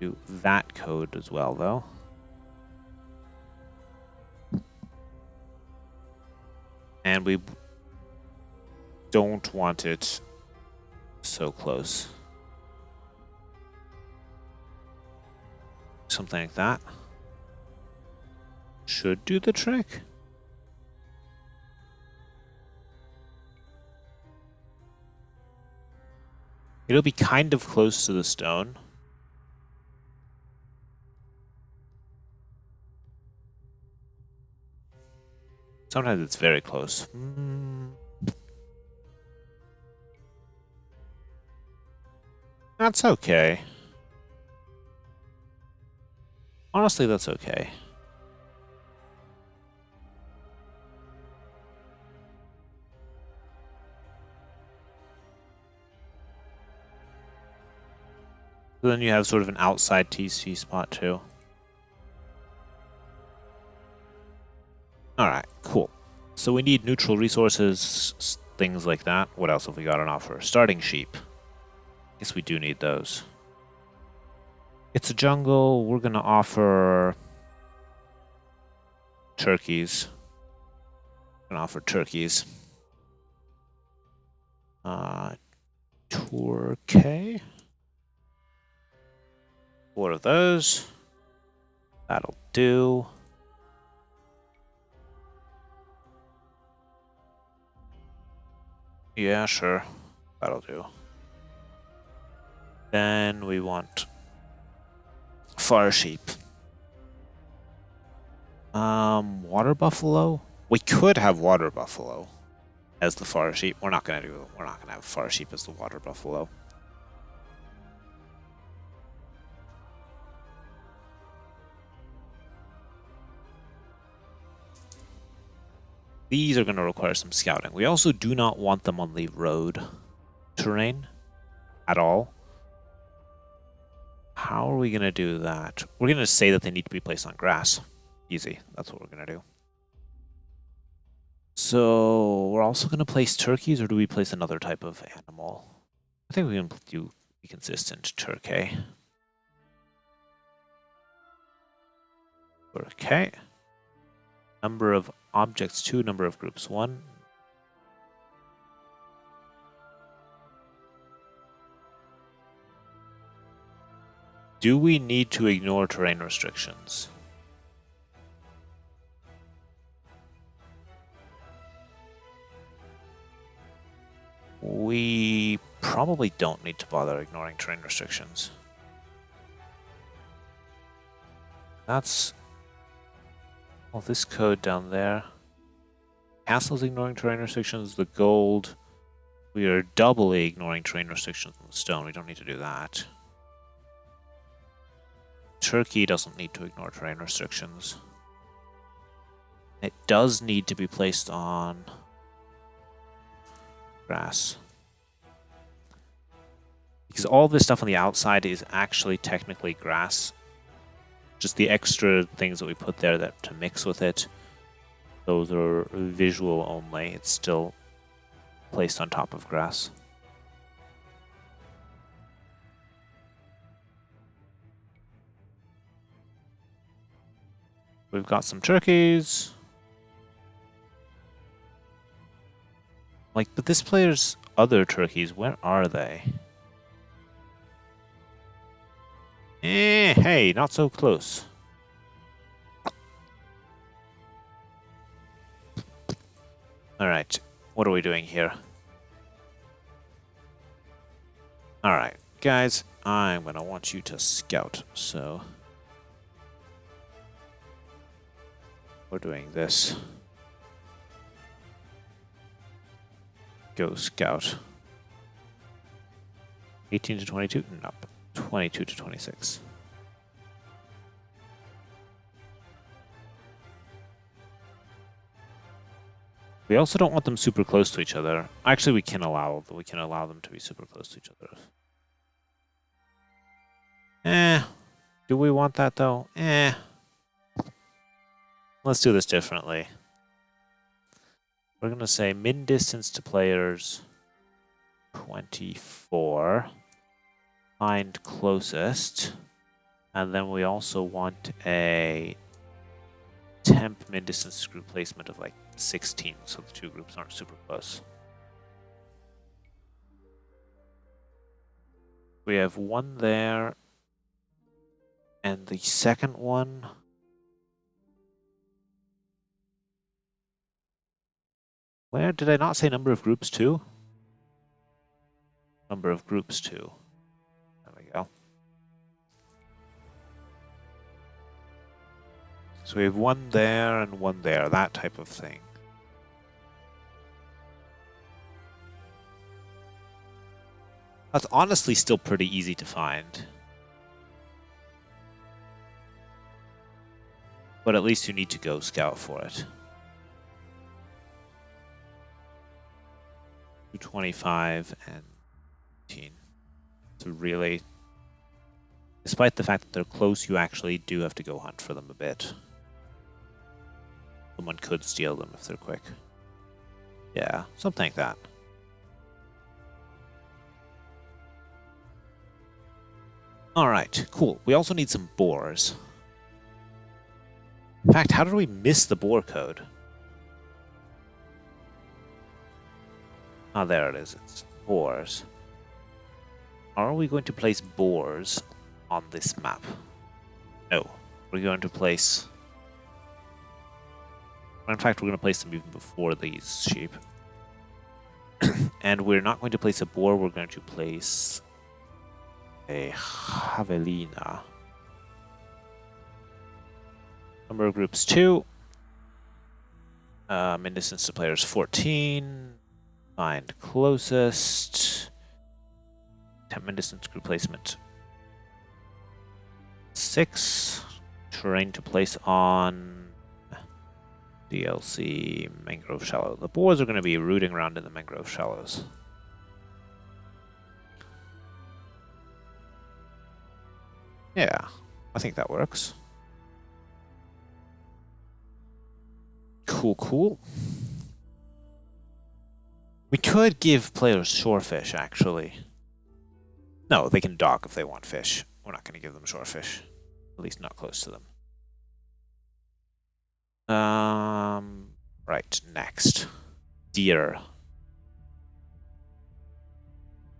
Do that code as well, though. And we don't want it so close. Something like that. Should do the trick. It'll be kind of close to the stone. Sometimes it's very close. That's okay. Honestly, that's okay. So then you have sort of an outside TC spot too. Alright, cool. So we need neutral resources, things like that. What else have we got on offer? Starting sheep. Guess we do need those. It's a jungle. We're going to offer turkeys. We're going to offer turkeys. Turkey. 4 of those. That'll do. Yeah, sure. That'll do. Then we want fire sheep. Water buffalo? We could have water buffalo as the fire sheep. We're not gonna have fire sheep as the water buffalo. These are going to require some scouting. We also do not want them on the road terrain at all. How are we going to do that? We're going to say that they need to be placed on grass. Easy. That's what we're going to do. So we're also going to place turkeys, or do we place another type of animal? I think we can do be consistent. Turkey. Okay. Number of objects 2, number of groups 1. Do we need to ignore terrain restrictions? We probably don't need to bother ignoring terrain restrictions. That's... well, this code down there. Castle's ignoring terrain restrictions. The gold, we are doubly ignoring terrain restrictions on the stone. We don't need to do that. Turkey doesn't need to ignore terrain restrictions. It does need to be placed on grass. Because all this stuff on the outside is actually technically grass. Just the extra things that we put there that to mix with it, those are visual only. It's still placed on top of grass. We've got some turkeys. Like, but this player's other turkeys, where are they? Hey, not so close. Alright, what are we doing here? Alright, guys, I'm gonna want you to scout, so... we're doing this. Go scout. 18 to 22? Nope. 22 to 26. We also don't want them super close to each other. Actually, we can allow them to be super close to each other. Do we want that though? Let's do this differently. We're gonna say min distance to players 24. Find closest. And then we also want a temp min distance group placement of like 16, so the two groups aren't super close. We have one there, and the second one. Where did I not say number of groups 2? Number of groups 2. There we go. So we have one there and one there, that type of thing. That's honestly still pretty easy to find. But at least you need to go scout for it. 225 and 18. So really, despite the fact that they're close, you actually do have to go hunt for them a bit. Someone could steal them if they're quick. Yeah, something like that. Alright, cool. We also need some boars. In fact, how did we miss the boar code? Ah, there it is. It's boars. Are we going to place boars on this map? No. We're going to place... In fact, we're going to place them even before these sheep. And we're not going to place a boar, we're going to place a javelina. Number of groups 2. Min distance to players 14. Find closest. Temp min distance group placement 6. Terrain to place on DLC mangrove shallow. The boars are going to be rooting around in the mangrove shallows. Yeah, I think that works. Cool, cool. We could give players shorefish, actually. No, they can dock if they want fish. We're not going to give them shorefish. At least not close to them. Right, next. Deer.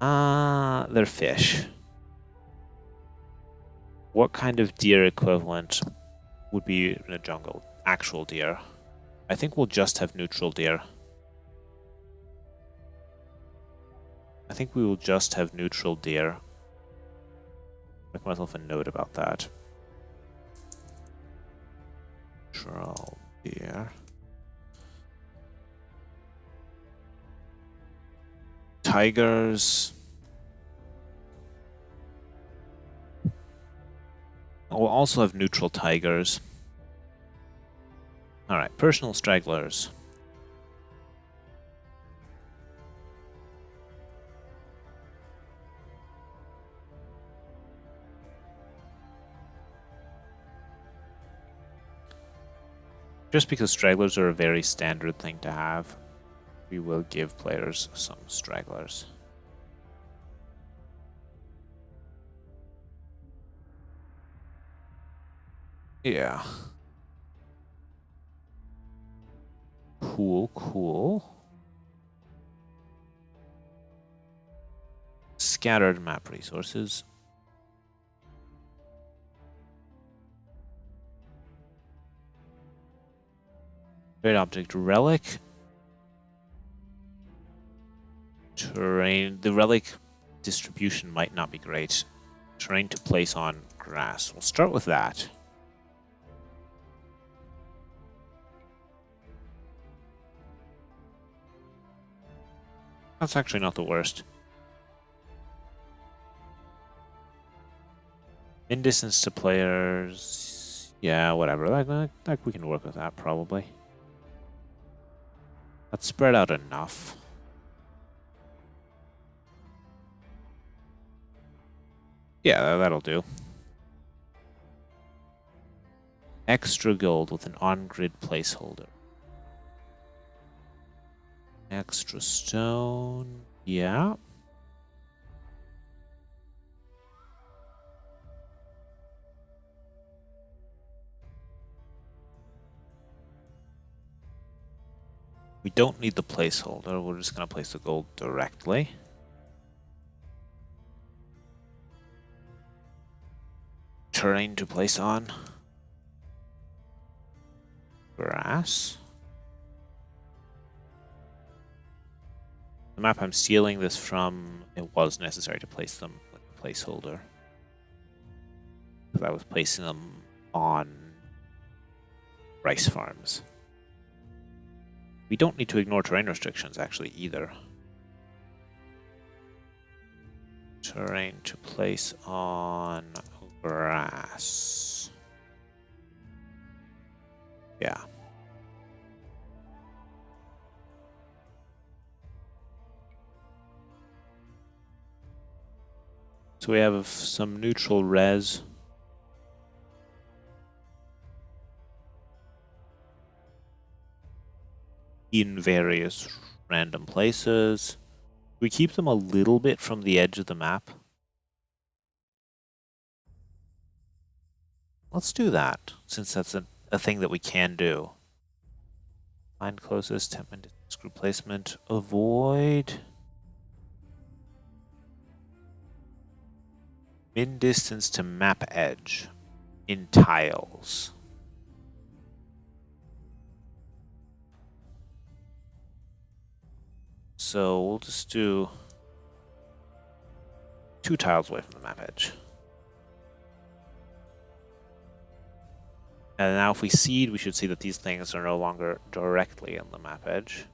They're fish. What kind of deer equivalent would be in a jungle? Actual deer. I think we'll just have neutral deer. I think we will just have neutral deer. Make myself a note about that. Neutral deer. Tigers. We'll also have neutral tigers. Alright, personal stragglers. Just because stragglers are a very standard thing to have, we will give players some stragglers. Yeah. Cool, cool. Scattered map resources. Great object relic. Terrain. The relic distribution might not be great. Terrain to place on grass. We'll start with that. That's actually not the worst. In distance to players. Yeah, whatever. Like we can work with that probably. Let's spread out enough. Yeah, that'll do. Extra gold with an on-grid placeholder. Extra stone. Yeah. We don't need the placeholder. We're just going to place the gold directly. Terrain to place on. Grass. The map I'm stealing this from, it was necessary to place them with a placeholder. Because I was placing them on rice farms. We don't need to ignore terrain restrictions, actually, either. Terrain to place on grass. Yeah. So we have some neutral res. In various random places. We keep them a little bit from the edge of the map. Let's do that, since that's a thing that we can do. Find closest, temp and screw placement, avoid min distance to map edge in tiles. So we'll just do 2 tiles away from the map edge. And now if we seed, we should see that these things are no longer directly on the map edge.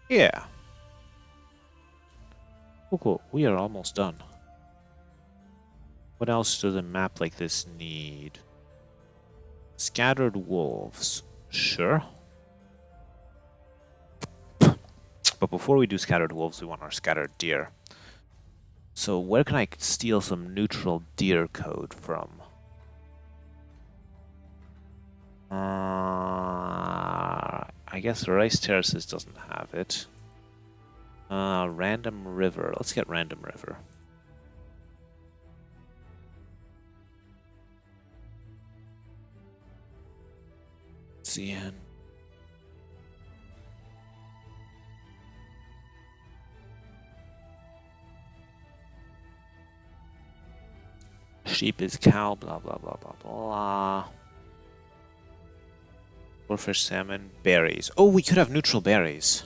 Yeah. Oh, cool. We are almost done. What else does a map like this need? Scattered wolves. Sure. But before we do scattered wolves, we want our scattered deer. So where can I steal some neutral deer code from? I guess Rice Terraces doesn't have it. Random River. Let's get Random River. CN. Sheep is cow, blah, blah, blah, blah, blah. Goldfish, salmon, berries. Oh, we could have neutral berries.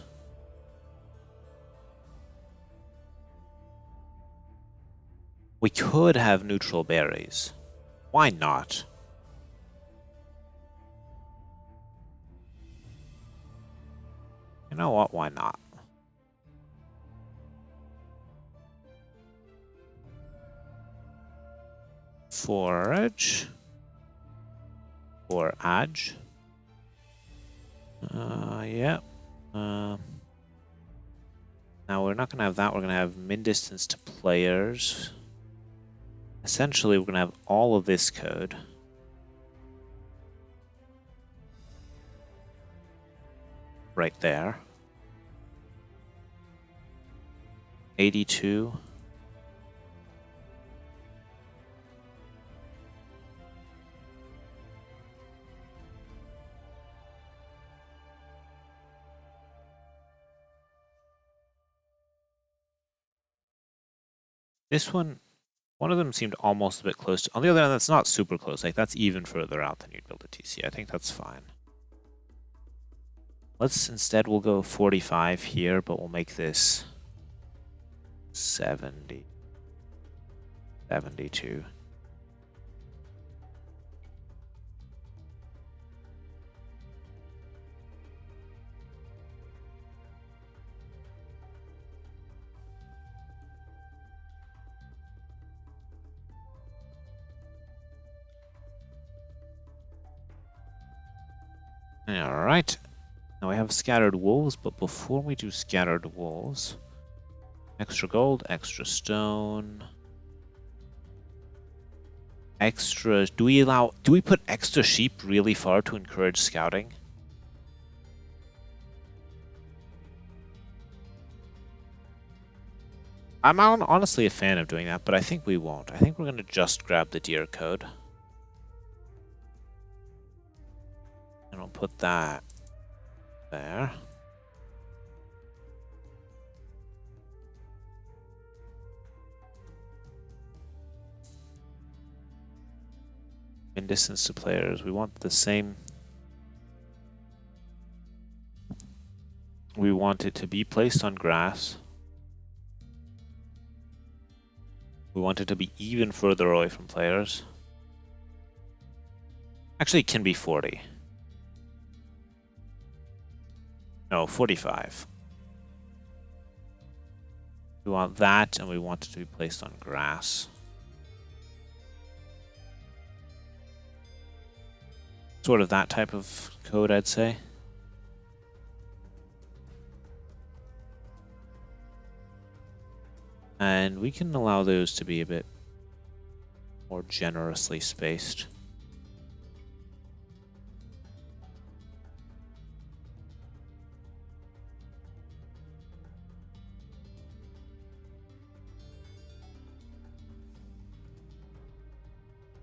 We could have neutral berries. Why not? You know what? Why not? Forage. Forage. Yeah. Now we're not going to have that. We're going to have min distance to players. Essentially, we're going to have all of this code. Right there. 82. This one of them seemed almost a bit close to. On the other hand, that's not super close. Like, that's even further out than you'd build a TC. I think that's fine. We'll go 45 here, but we'll make this 70. 72. Alright. Now we have scattered wolves, but before we do scattered wolves, extra gold, extra stone, extra. Do we put extra sheep really far to encourage scouting? I'm honestly a fan of doing that, but I think we won't. I think we're going to just grab the deer code. And we'll put that there. In distance to players, we want the same. We want it to be placed on grass. We want it to be even further away from players. Actually, it can be 40. No, 45. We want that, and we want it to be placed on grass. Sort of that type of code, I'd say. And we can allow those to be a bit more generously spaced.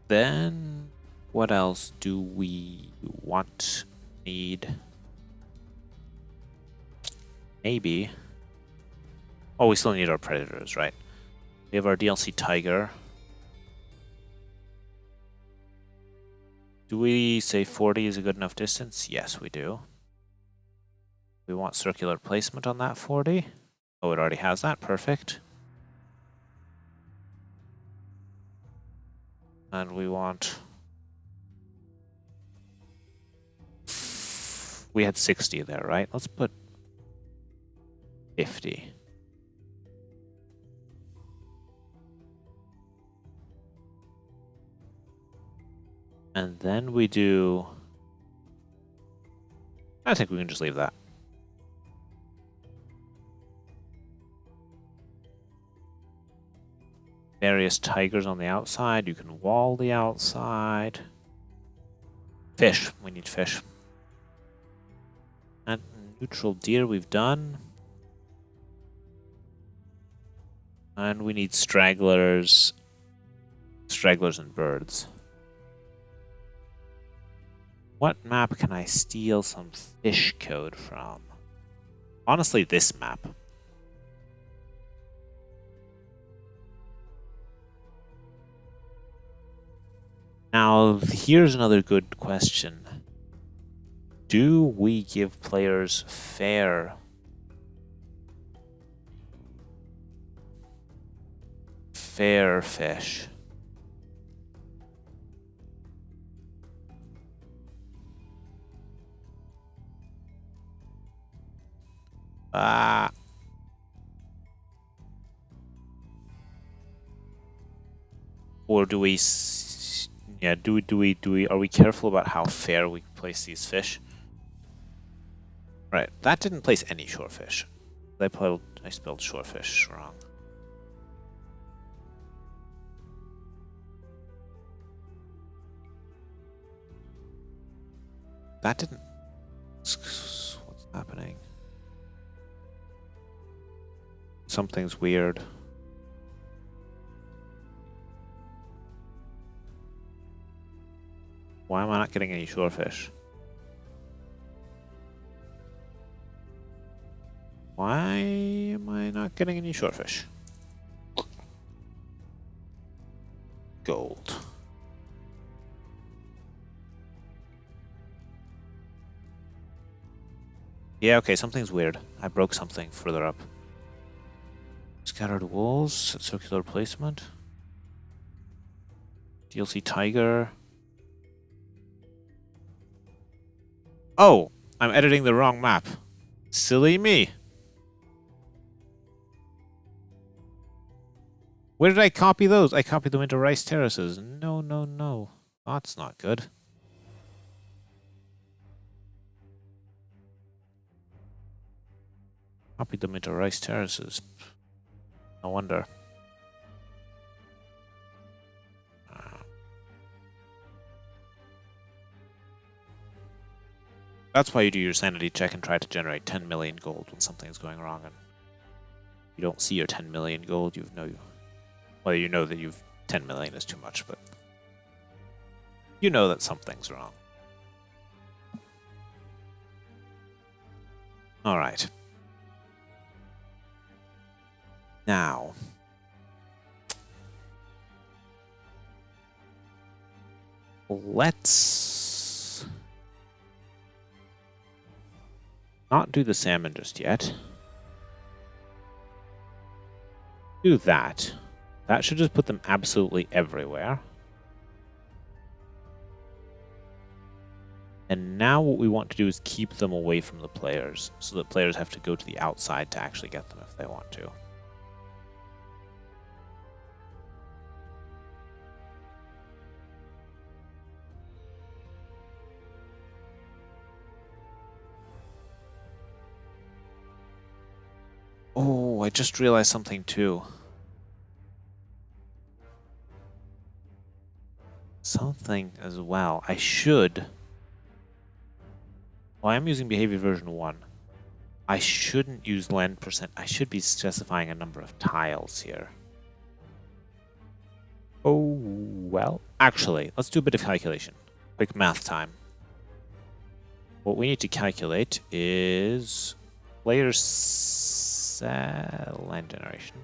Then, what else do we need? Maybe. Oh, we still need our predators, right? We have our DLC tiger. Do we say 40 is a good enough distance? Yes, we do. We want circular placement on that 40. Oh, it already has that. Perfect. And we want... We had 60 there, right? Let's put 50. And then we do... I think we can just leave that. Various tigers on the outside. You can wall the outside. Fish. We need fish. And neutral deer we've done. And we need stragglers. Stragglers and birds. What map can I steal some fish code from? Honestly, this map. Now, here's another good question. Do we give players fair fish? Or do we... Yeah, are we careful about how fair we place these fish? Right, that didn't place any shorefish. I spelled shorefish wrong. That didn't... What's happening? Something's weird. Why am I not getting any shorefish? Why am I not getting any shorefish? Gold. Yeah, okay, something's weird. I broke something further up. Scattered walls, circular placement. DLC Tiger. Oh, I'm editing the wrong map. Silly me. Where did I copy those? I copied them into Rice Terraces. No, no, no. That's not good. Copied them into Rice Terraces. No wonder. That's why you do your sanity check and try to generate 10 million gold when something's going wrong and you don't see your 10 million gold. Well, you know that 10 million is too much, but you know that something's wrong. All right. Now, let's not do the salmon just yet. Do that. That should just put them absolutely everywhere. And now what we want to do is keep them away from the players, so that players have to go to the outside to actually get them if they want to. Oh, I just realized something too. Something as well. I should... Well, I am using behavior version 1. I shouldn't use land percent. I should be specifying a number of tiles here. Oh, well. Actually, let's do a bit of calculation. Quick math time. What we need to calculate is players' land generation.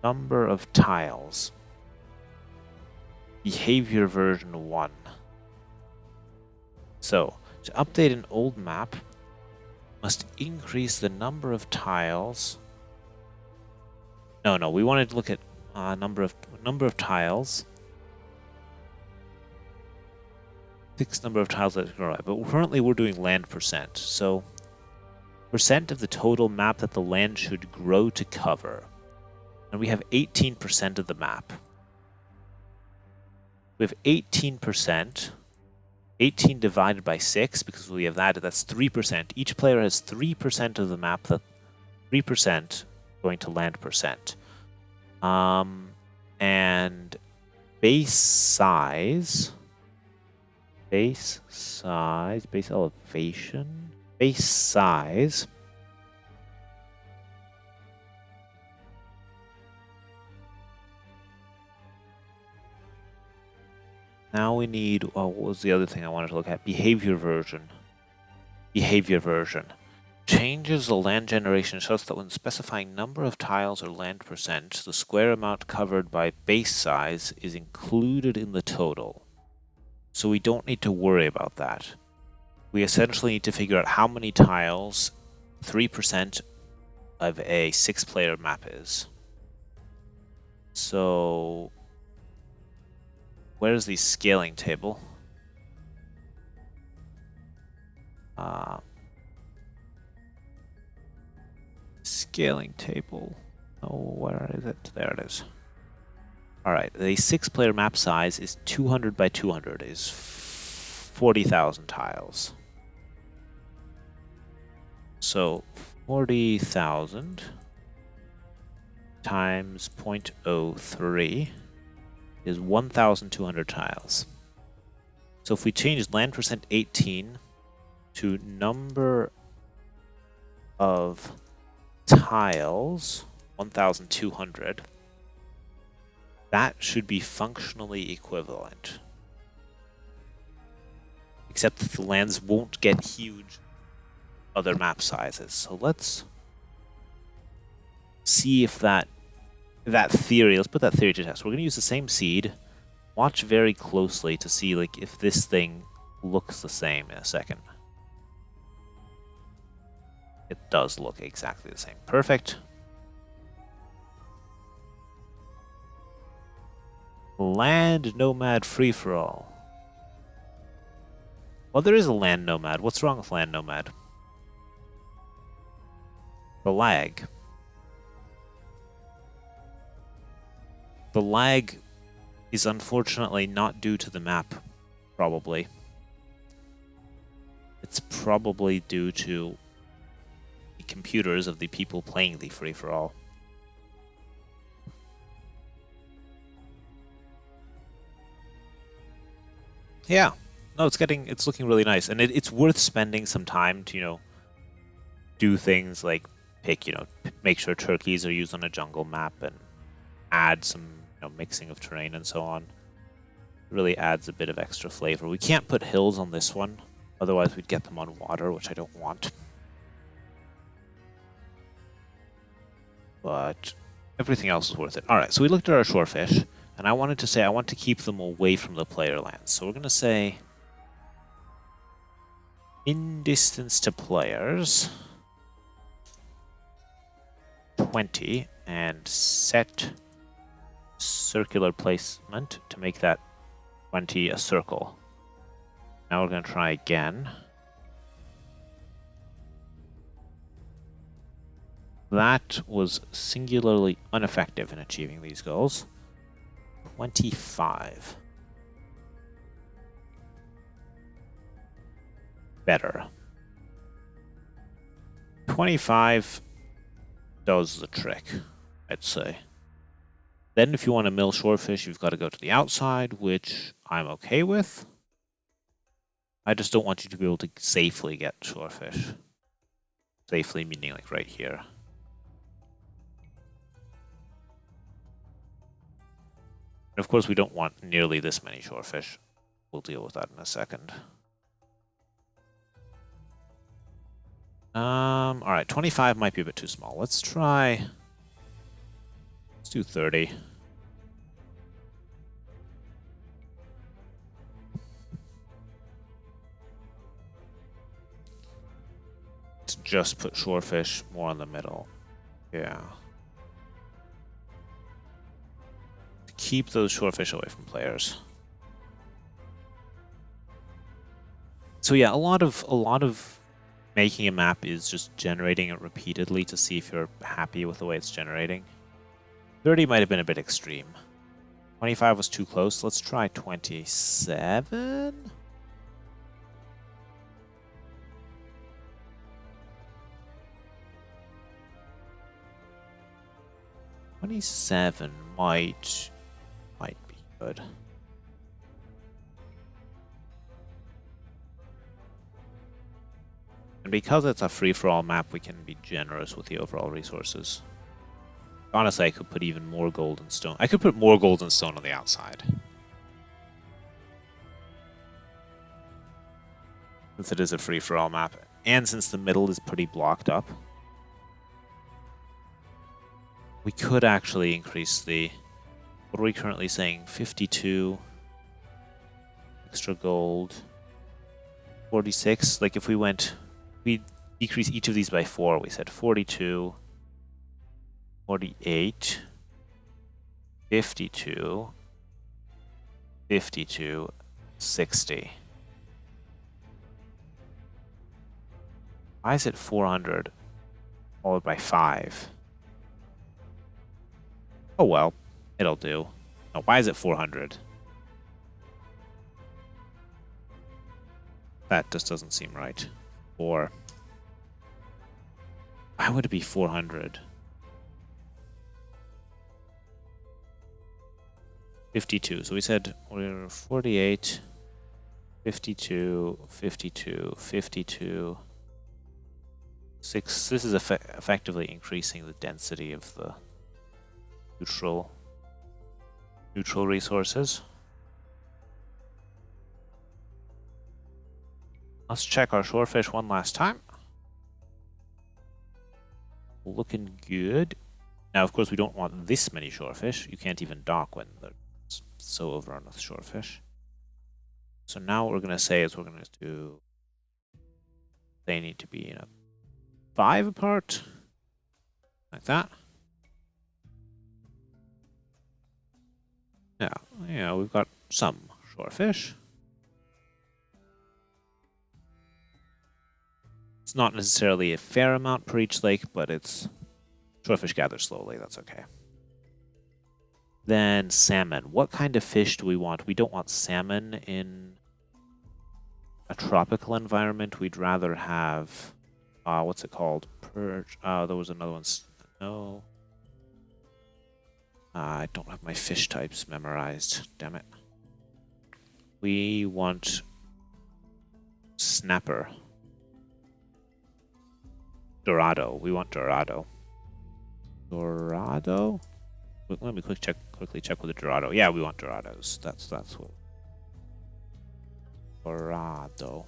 Number of tiles. Behavior version 1. So, to update an old map, must increase the number of tiles. No, we wanted to look at number of tiles. Fixed number of tiles that grow, but currently we're doing land percent. So, percent of the total map that the land should grow to cover, and we have 18% of the map. We have 18%. 18 divided by 6, because we have that, that's 3%. Each player has 3% of the map, 3% going to land percent. And base elevation, base size. Now we need, what was the other thing I wanted to look at? Behavior version. Behavior version. Changes the land generation such that when specifying number of tiles or land percent, the square amount covered by base size is included in the total. So we don't need to worry about that. We essentially need to figure out how many tiles 3% of a 6-player map is. So... where's the scaling table? Scaling table. Oh, where is it? There it is. Alright, the 6-player map size is 200 by 200, is 40,000 tiles. So 40,000 times 0.03 is 1,200 tiles. So if we change land percent 18 to number of tiles, 1,200, that should be functionally equivalent. Except that the lands won't get huge other map sizes. So let's see if that theory, let's put that theory to test. We're going to use the same seed. Watch very closely to see like if this thing looks the same in a second. It does look exactly the same. Perfect. Land Nomad free-for-all. Well, there is a Land Nomad. What's wrong with Land Nomad? The lag. The lag is unfortunately not due to the map, probably. It's probably due to the computers of the people playing the free-for-all. Yeah. No, it's looking really nice, and it's worth spending some time to, you know, do things like pick, you know, make sure turkeys are used on a jungle map and add some, you know, mixing of terrain and so on. It really adds a bit of extra flavor. We can't put hills on this one, otherwise we'd get them on water, which I don't want. But everything else is worth it. All right, so we looked at our shorefish, and I wanted to say I want to keep them away from the player lands. So we're going to say in distance to players 20 and set circular placement to make that 20 a circle. Now we're going to try again. That was singularly ineffective in achieving these goals. 25. Better. 25 does the trick, I'd say. Then if you want to mill shorefish, you've got to go to the outside, which I'm okay with. I just don't want you to be able to safely get shorefish. Safely meaning like right here. And of course we don't want nearly this many shorefish. We'll deal with that in a second. Alright, 25 might be a bit too small. Let's do 30. Let's just put shorefish more in the middle. Yeah. Keep those shorefish away from players. So yeah, a lot of making a map is just generating it repeatedly to see if you're happy with the way it's generating. 30 might have been a bit extreme. 25 was too close. Let's try 27. '27 might be good. And because it's a free-for-all map, we can be generous with the overall resources. Honestly, I could put even more golden stone. I could put more golden stone on the outside. Since it is a free-for-all map. And since the middle is pretty blocked up. We could actually increase the... What are we currently saying? 52. Extra gold. 46. Like if we went... We decrease each of these by 4. We said 42. 48, 52, 52, 60. Why is it 400 followed by 5? Oh well, it'll do. No, why is it 400? That just doesn't seem right. 4. Why would it be 400? 52. So we said we're 48, 52, 52, 52, 6. This is effectively increasing the density of the neutral resources. Let's check our shorefish one last time. Looking good. Now, of course, we don't want this many shorefish. You can't even dock when they're so overrun with shorefish. So now what we're going to say is we're going to do... They need to be 5 apart. Like that. Yeah, we've got some shorefish. It's not necessarily a fair amount per each lake, but it's... Shorefish gather slowly, that's okay. Then salmon. What kind of fish do we want? We don't want salmon in a tropical environment. We'd rather have... what's it called? Perch. There was another one. No. I don't have my fish types memorized. Damn it. We want snapper. Dorado. We want Dorado. Dorado? Let me quickly check with the Dorado. Yeah, we want Dorados. That's what. Dorado.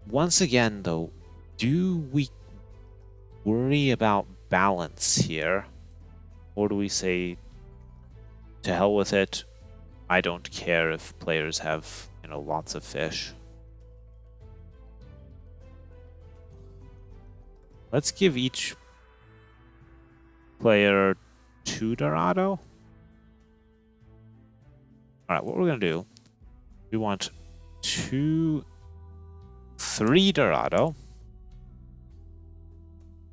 Once again, though, do we worry about balance here? Or do we say, to hell with it, I don't care if players have, lots of fish. Let's give each player 2 Dorado. Alright, what we're going to do, we want 3 Dorado.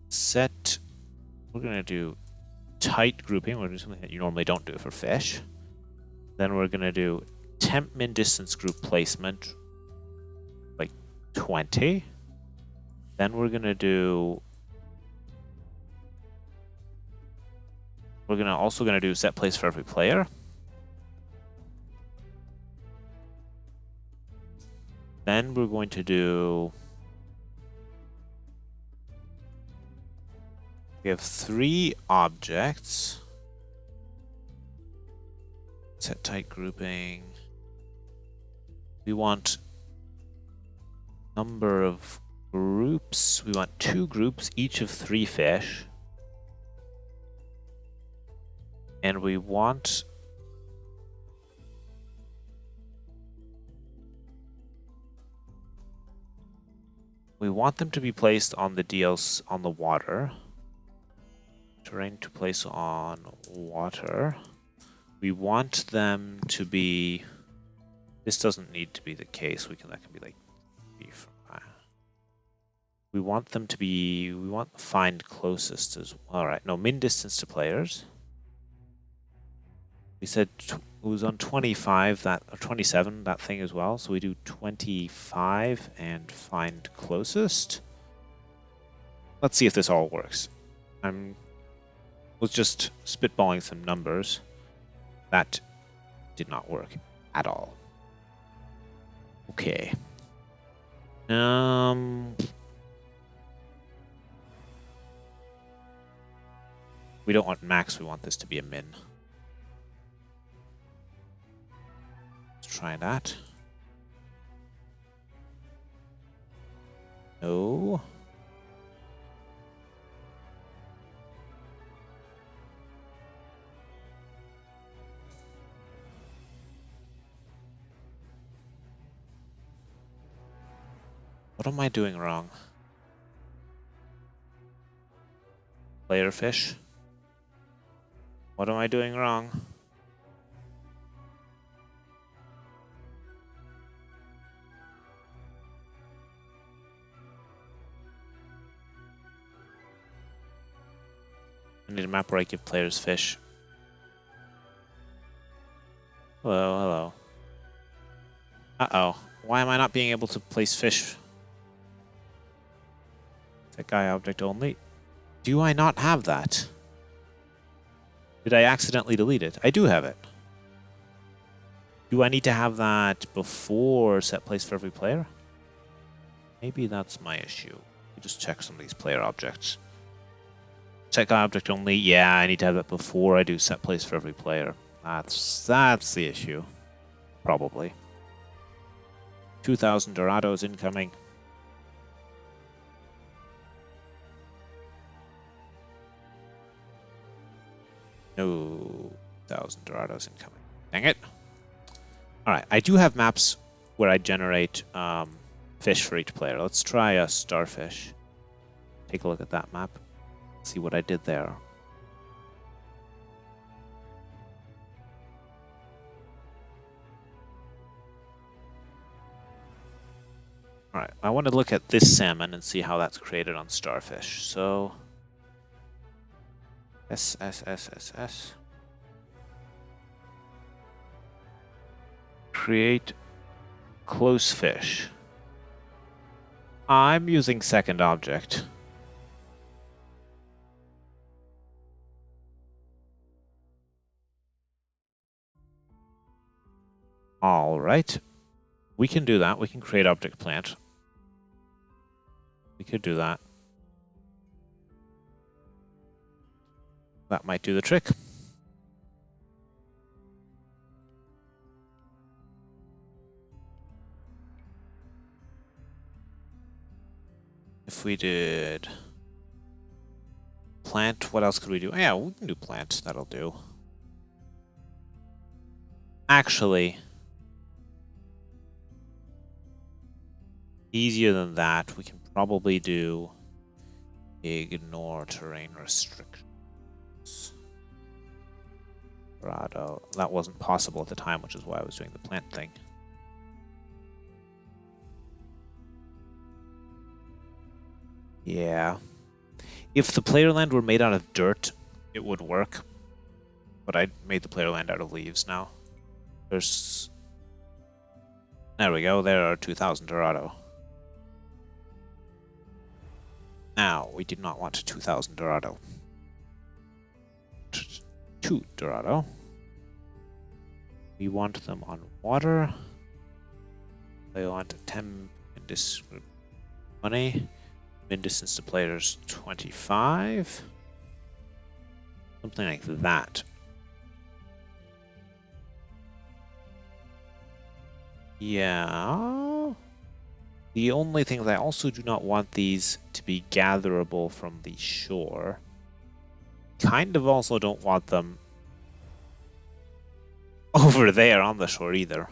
Set, we're going to do tight grouping. We're going to do something that you normally don't do for fish. Then we're going to do temp min distance group placement, like 20. Then we're going to do... We're also going to do set place for every player. Then we're going to do... We have 3 objects. Set tight grouping. We want number of groups. We want 2 groups, each of 3 fish. And we want... them to be placed on the DLC on the water. Terrain to place on water. We want them to be... This doesn't need to be the case. That can be like... We want them to be... We want find closest as well. Alright, no, min distance to players. We said it was on 25, or 27, that thing as well. So we do 25 and find closest. Let's see if this all works. Was just spitballing some numbers. That did not work at all. Okay. We don't want max, we want this to be a min. Let's try that. No. What am I doing wrong? Player fish? What am I doing wrong? I need a map where I give players fish. Uh-oh. Why am I not being able to place fish? That guy object only. Do I not have that? Did I accidentally delete it? I do have it. Do I need to have that before set place for every player? Maybe that's my issue. Let me just check some of these player objects. Set guy object only. Yeah, I need to have that before I do set place for every player. That's the issue. Probably. 2,000 Dorados incoming. No, 1,000 Dorados incoming. Dang it. Alright, I do have maps where I generate fish for each player. Let's try a starfish. Take a look at that map. See what I did there. Alright, I want to look at this salmon and see how that's created on starfish. So, S. Create close fish. I'm using second object. All right. We can do that. We can create object plant. We could do that. That might do the trick. If we did plant, what else could we do? Yeah, we can do plant. That'll do. Actually, easier than that, we can probably do ignore terrain restrictions. Dorado. That wasn't possible at the time, which is why I was doing the plant thing. Yeah. If the player land were made out of dirt, it would work. But I made the player land out of leaves now. There's... There we go. There are 2,000 Dorado. Now, we did not want 2,000 Dorado. 2 Dorado. We want them on water. They want 10 in this money. Min distance to players 25. Something like that. Yeah. The only thing is I also do not want these to be gatherable from the shore. Kind of also don't want them over there on the shore either.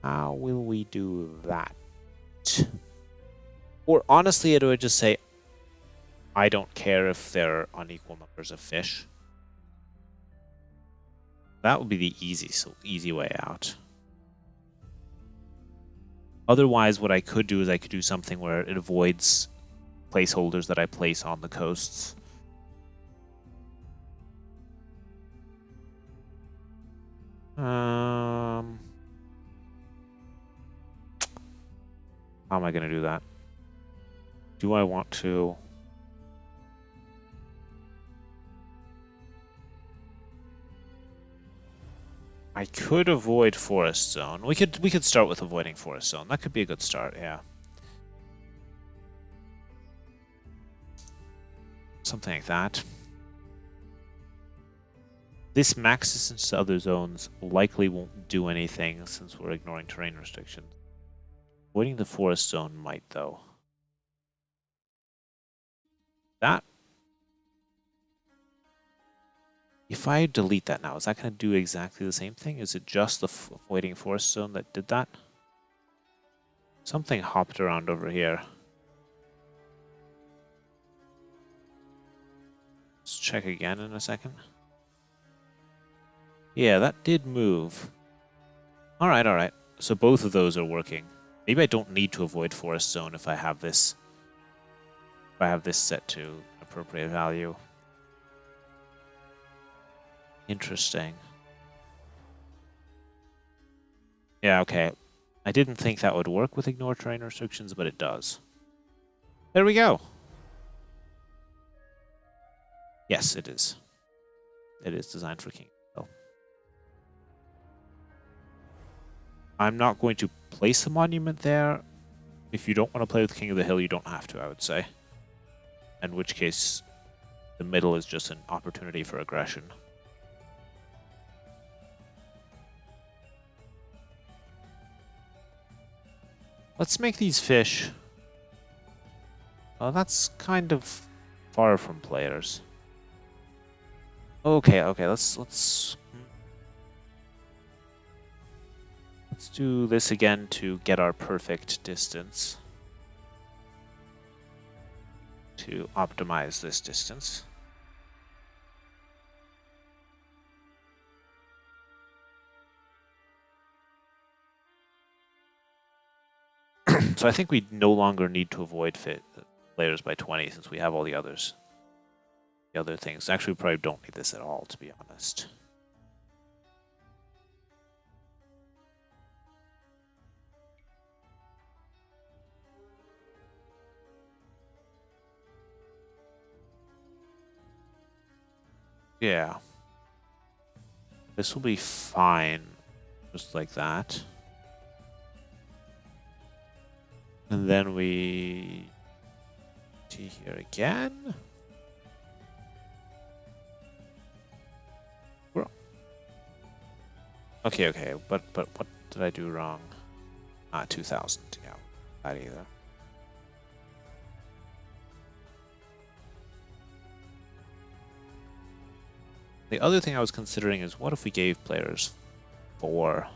How will we do that? Or honestly, do I just say, I don't care if there are unequal numbers of fish? That would be the easy way out. Otherwise, what I could do is I could do something where it avoids placeholders that I place on the coasts. How am I going to do that? Do I want to... I could avoid forest zone. We could start with avoiding forest zone. That could be a good start, yeah. Something like that. This max distance to other zones likely won't do anything since we're ignoring terrain restrictions. Avoiding the forest zone might, though. That... If I delete that now, is that going to do exactly the same thing? Is it just the avoiding forest zone that did that? Something hopped around over here. Let's check again in a second. Yeah, that did move. Alright, alright. So both of those are working. Maybe I don't need to avoid forest zone if I have this. If I have this set to a appropriate value. Interesting. Yeah, okay. I didn't think that would work with ignore terrain restrictions, but it does. There we go. Yes, it is. It is designed for King of the Hill. I'm not going to place a monument there. If you don't want to play with King of the Hill, you don't have to, I would say. In which case, the middle is just an opportunity for aggression. Let's make these fish. Oh, that's kind of far from players. Okay, let's do this again to get our perfect distance. To optimize this distance. So I think we no longer need to avoid players by 20 since we have all the others. The other things. Actually, we probably don't need this at all, to be honest. Yeah. This will be fine. Just like that. And then we see here again. Okay, but what did I do wrong? 2,000, yeah, not either. The other thing I was considering is what if we gave players 4?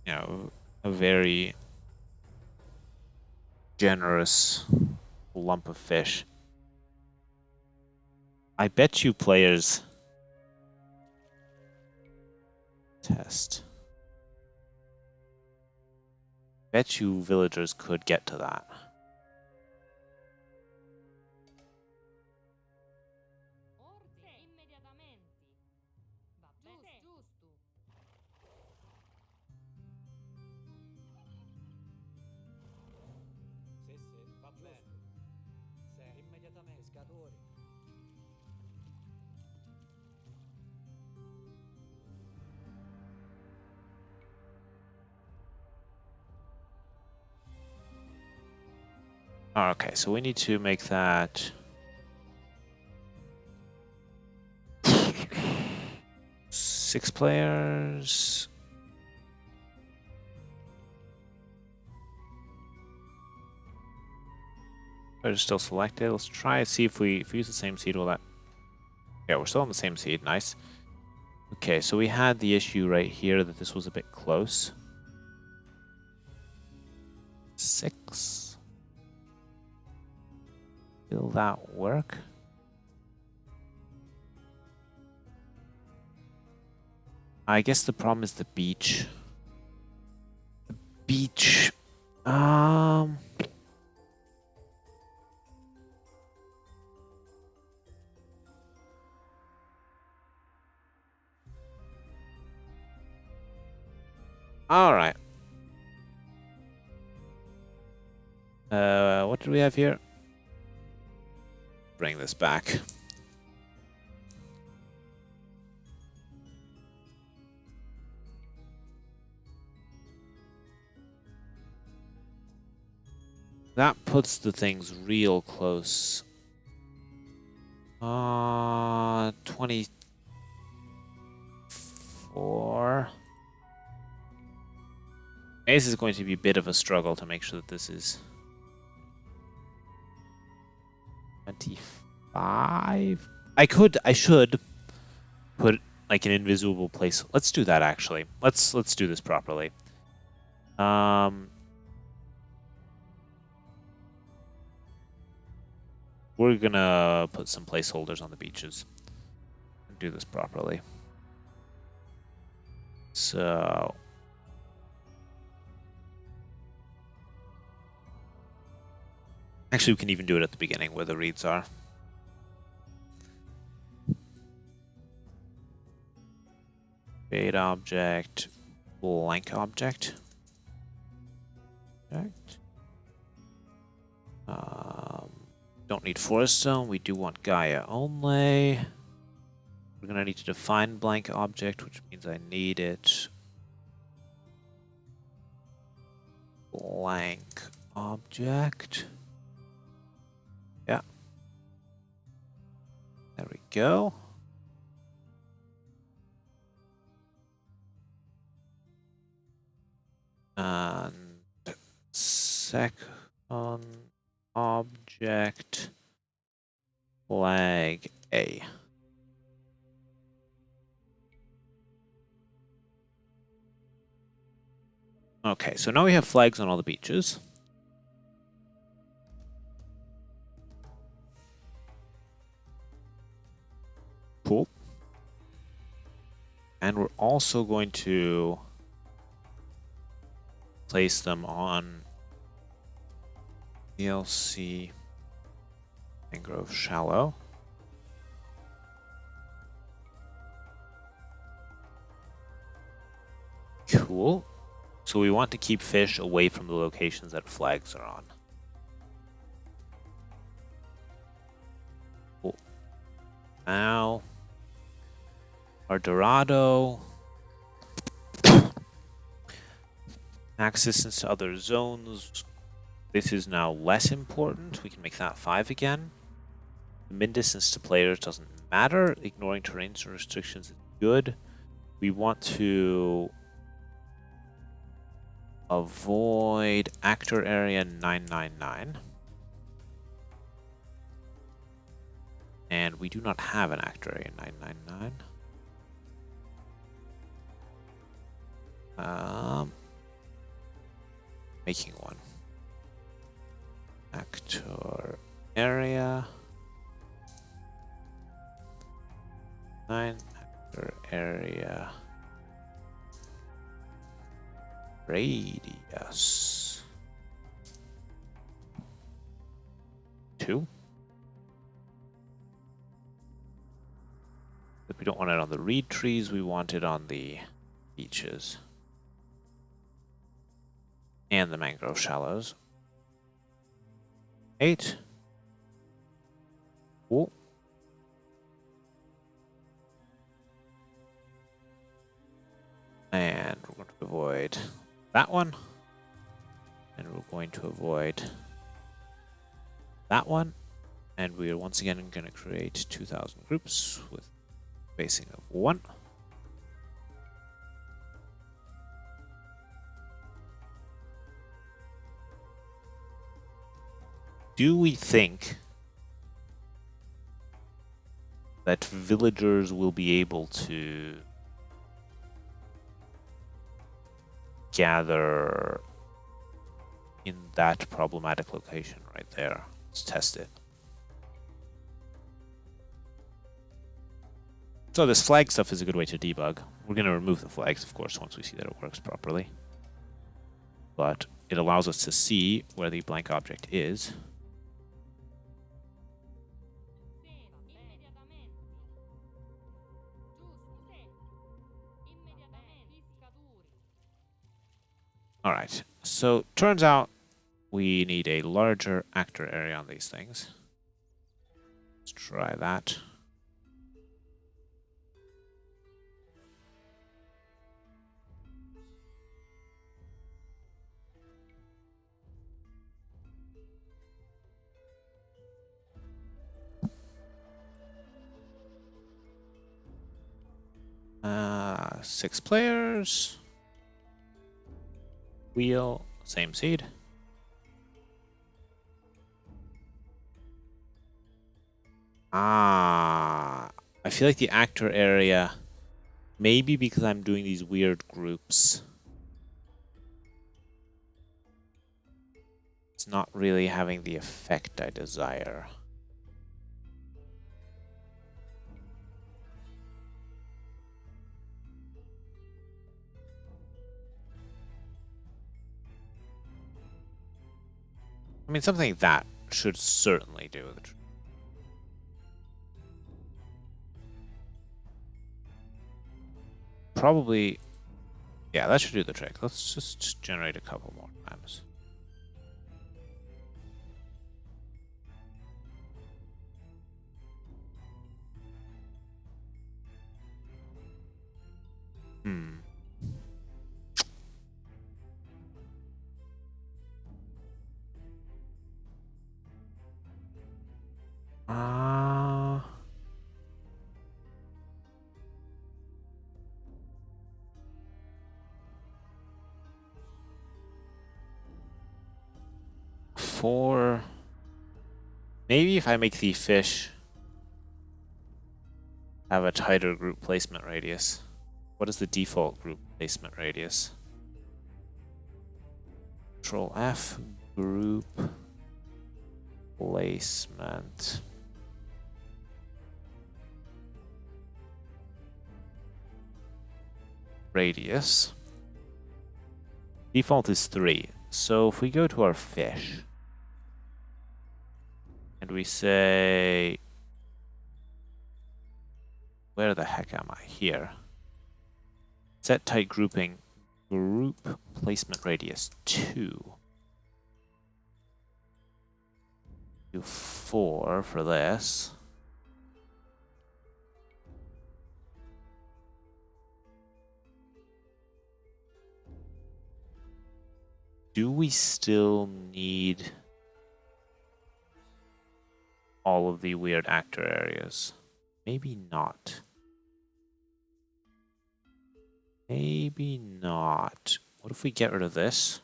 You know, a very generous lump of fish. I bet you players test. Bet you villagers could get to that. Okay, so we need to make that 6 players. Players still selected. Let's try and see if we use the same seed. Will that? Yeah, we're still on the same seed. Nice. Okay, so we had the issue right here that this was a bit close. 6. Will that work? I guess the problem is the beach. The beach. All right. What do we have here? Bring this back. That puts the things real close. 24. This is going to be a bit of a struggle to make sure that this is 25. I should put like an invisible place. Let's do that actually. Let's do this properly. We're gonna put some placeholders on the beaches and do this properly. So Actually, we can even do it at the beginning where the reads are. Create object, blank object. Don't need forest zone. We do want Gaia only. We're going to need to define blank object, which means I need it blank object. Yeah. There we go. And second object flag A. Okay, so now we have flags on all the beaches. Cool. And we're also going to place them on DLC Mangrove Shallow. Cool. So we want to keep fish away from the locations that flags are on. Cool. Now, our Dorado. Max distance to other zones. This is now less important. We can make that 5 again. The min distance to players doesn't matter. Ignoring terrains and restrictions is good. We want to avoid actor area 999. And we do not have an actor area 999. Making one. Actor area 9, actor area radius 2. But we don't want it on the reed trees, we want it on the beaches and the mangrove shallows. 8. Cool. And we're going to avoid that one. And we're going to avoid that one. And we are once again going to create 2,000 groups with spacing of 1. Do we think that villagers will be able to gather in that problematic location right there? Let's test it. So this flag stuff is a good way to debug. We're going to remove the flags, of course, once we see that it works properly. But it allows us to see where the blank object is. All right, so turns out we need a larger actor area on these things. Let's try that. Six players. Wheel, same seed. I feel like the actor area, maybe because I'm doing these weird groups, it's not really having the effect I desire. I mean, something like that should certainly do the trick. Probably, yeah, that should do the trick. Let's just generate a couple more times. Hmm. For maybe if I make the fish have a tighter group placement radius. What is the default group placement radius? Control F, group placement. Radius. Default is 3. So if we go to our fish and we say, where the heck am I? Here. Set tight grouping, group placement radius 2. Do 4 for this. Do we still need all of the weird actor areas? Maybe not. Maybe not. What if we get rid of this?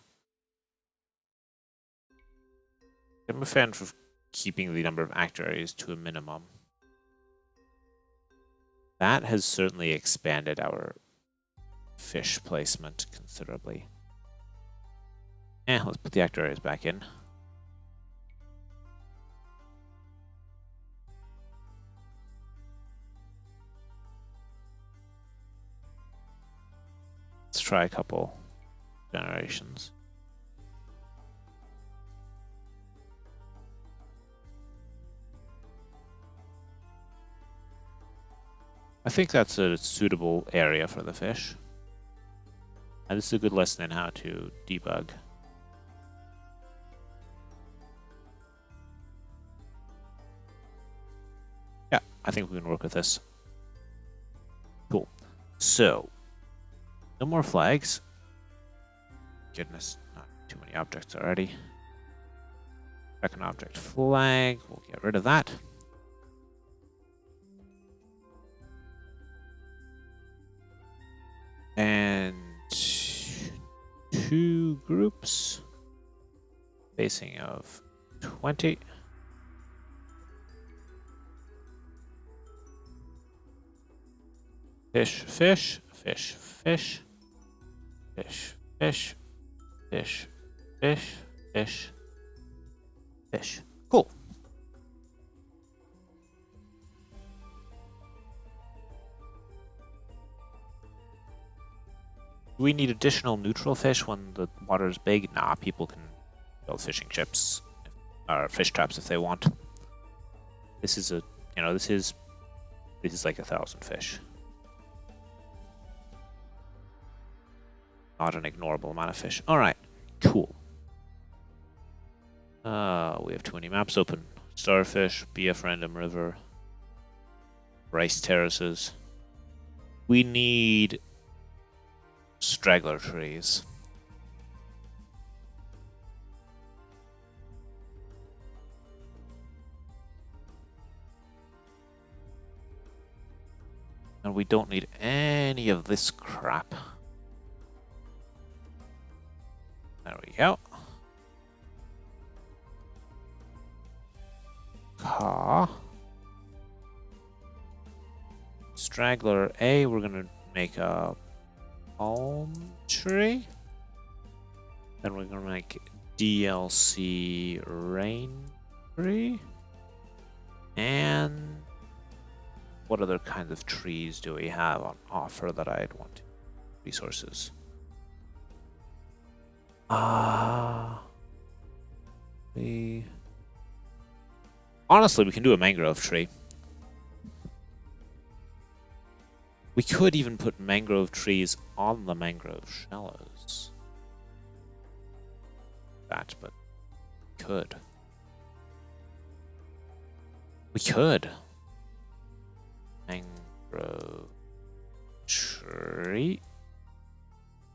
I'm a fan of keeping the number of actor areas to a minimum. That has certainly expanded our fish placement considerably. Let's put the actor areas back in. Let's try a couple generations. I think that's a suitable area for the fish. And this is a good lesson in how to debug. Yeah, I think we can work with this. Cool. So, no more flags. Goodness, not too many objects already. Second object flag, we'll get rid of that. And 2 groups, spacing of 20. Fish, fish, fish, fish, fish, fish, fish, fish, fish, fish. Cool. Do we need additional neutral fish when the water is big? Nah, people can build fishing chips or fish traps if they want. This is a, this is like 1,000 fish. Not an ignorable amount of fish. All right, cool. We have too many maps open. Starfish, BF Random River, rice terraces. We need straggler trees. And we don't need any of this crap. There we go. Car. Straggler A, we're gonna make a palm tree. Then we're gonna make DLC rain tree. And what other kinds of trees do we have on offer that I'd want? Resources. Honestly, we can do a mangrove tree. We could even put mangrove trees on the mangrove shallows. That, but could. We could. Mangrove tree.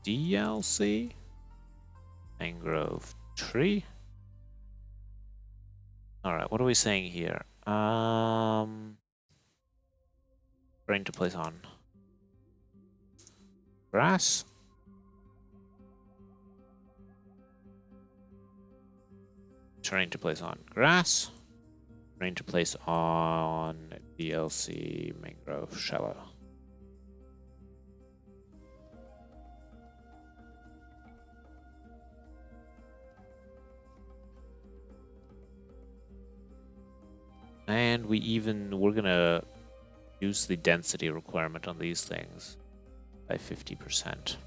DLC. Mangrove tree. Alright, what are we saying here? Trying to place on grass. Trying to place on grass. Trying to place on DLC mangrove shallow. And we're gonna use the density requirement on these things by 50%.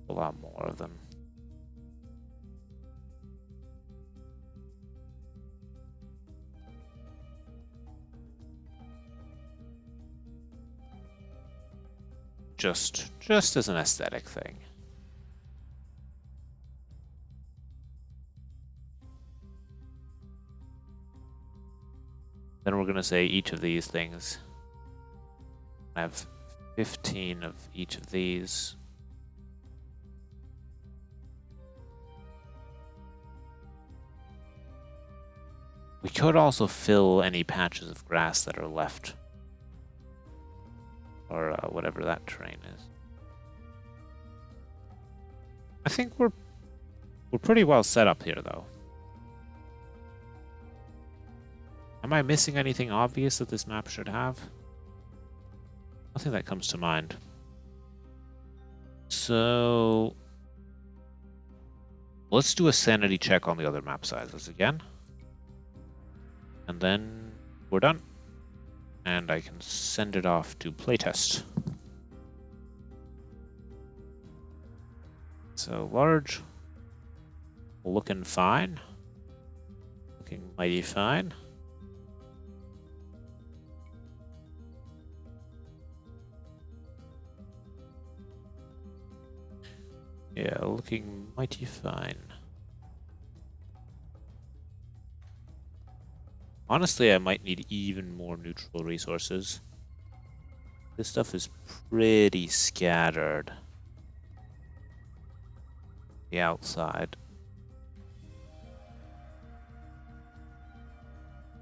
A lot more of them. Just as an aesthetic thing. Then we're gonna say each of these things. I have 15 of each of these. We could also fill any patches of grass that are left. Or whatever that terrain is. I think we're pretty well set up here, though. Am I missing anything obvious that this map should have? Nothing that comes to mind. So let's do a sanity check on the other map sizes again. And then we're done. And I can send it off to playtest. So large. Looking fine. Looking mighty fine. Yeah, looking mighty fine. Honestly, I might need even more neutral resources. This stuff is pretty scattered. The outside.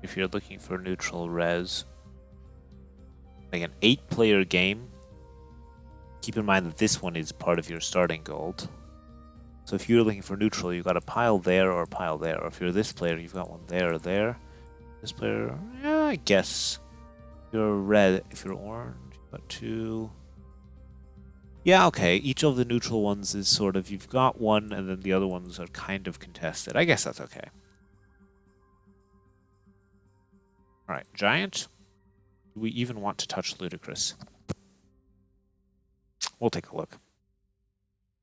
If you're looking for neutral res, like an 8-player game, keep in mind that this one is part of your starting gold. So if you're looking for neutral, you've got a pile there or a pile there. Or if you're this player, you've got one there or there. This player, yeah, I guess. If you're red, if you're orange, you've got 2. Yeah, okay. Each of the neutral ones is sort of, you've got one, and then the other ones are kind of contested. I guess that's okay. Alright, Giant. Do we even want to touch Ludicrous? We'll take a look.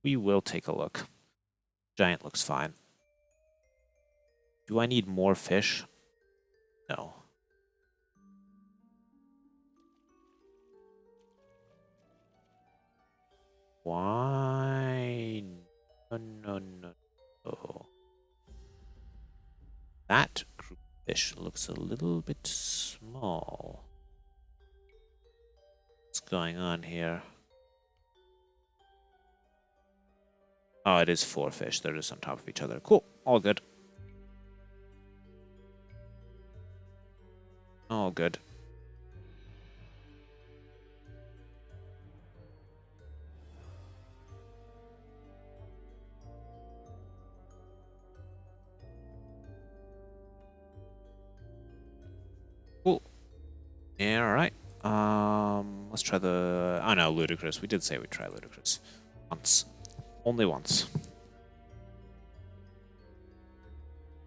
We will take a look. Giant looks fine. Do I need more fish? No. Why? No. That group of fish looks a little bit small. What's going on here? Oh, it is 4 fish. They're just on top of each other. Cool. All good. All good. Cool. Yeah, alright. Let's try the... Oh no, Ludicrous. We did say we'd try Ludicrous. Once. Only once.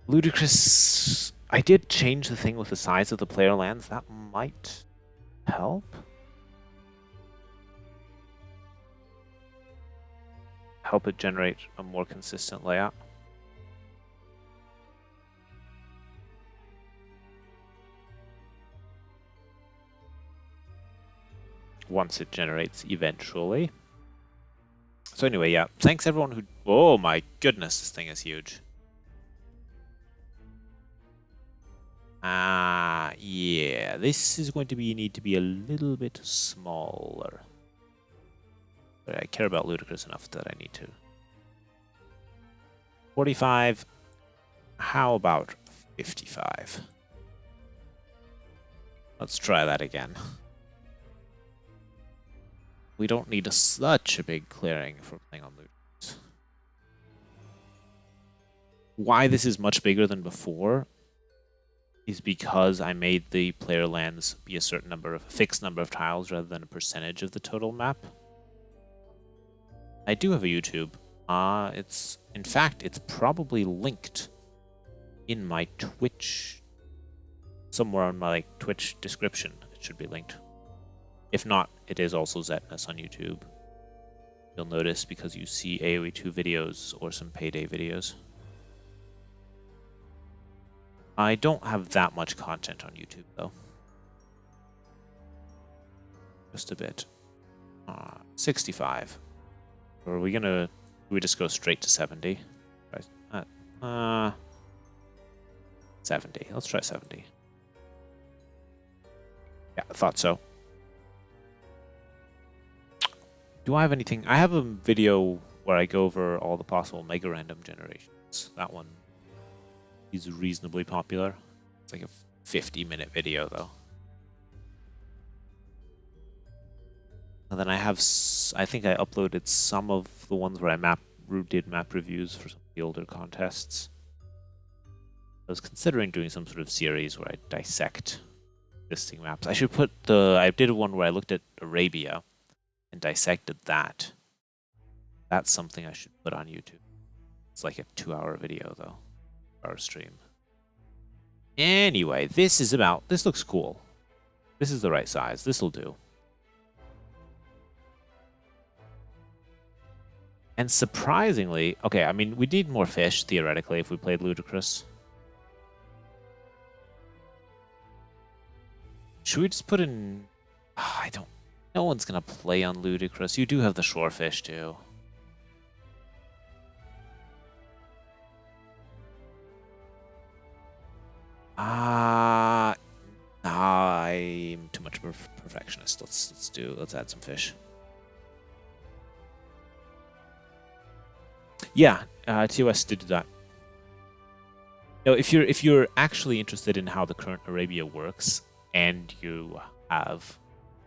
Ludicrous... I did change the thing with the size of the player lands. That might help. Help it generate a more consistent layout. once it generates eventually. So anyway, yeah, thanks everyone who... Oh my goodness, this thing is huge. Yeah, this is going to need to be a little bit smaller. But I care about Ludicrous enough that I need to. 45. How about 55? Let's try that again. We don't need such a big clearing for playing on Ludicrous. Why this is much bigger than before is because I made the player lands be a certain number of fixed number of tiles rather than a percentage of the total map. I do have a YouTube. In fact, it's probably linked in my Twitch, somewhere on my Twitch description. It should be linked. If not, it is also Zetness on YouTube. You'll notice because you see AoE2 videos or some Payday videos. I don't have that much content on YouTube though. Just a bit. 65. Or are we gonna... Do we just go straight to 70? 70. Let's try 70. Yeah, I thought so. Do I have anything? I have a video where I go over all the possible mega random generations. That one is reasonably popular. It's like a 50-minute video though. And then I have, I think I uploaded some of the ones where I did map reviews for some of the older contests. I was considering doing some sort of series where I dissect existing maps. I should put I did one where I looked at Arabia and dissected that. That's something I should put on YouTube. It's like a 2-hour video though, our stream. Anyway, this looks cool. This is the right size. This'll do. And surprisingly, okay, I mean, we need more fish, theoretically, if we played Ludicrous. Should we just put in... I don't... No one's gonna play on Ludicrous. You do have the shorefish, too. I'm too much of a perfectionist. Let's add some fish. Yeah, TOS did do that. No, if you're actually interested in how the current Arabia works and you have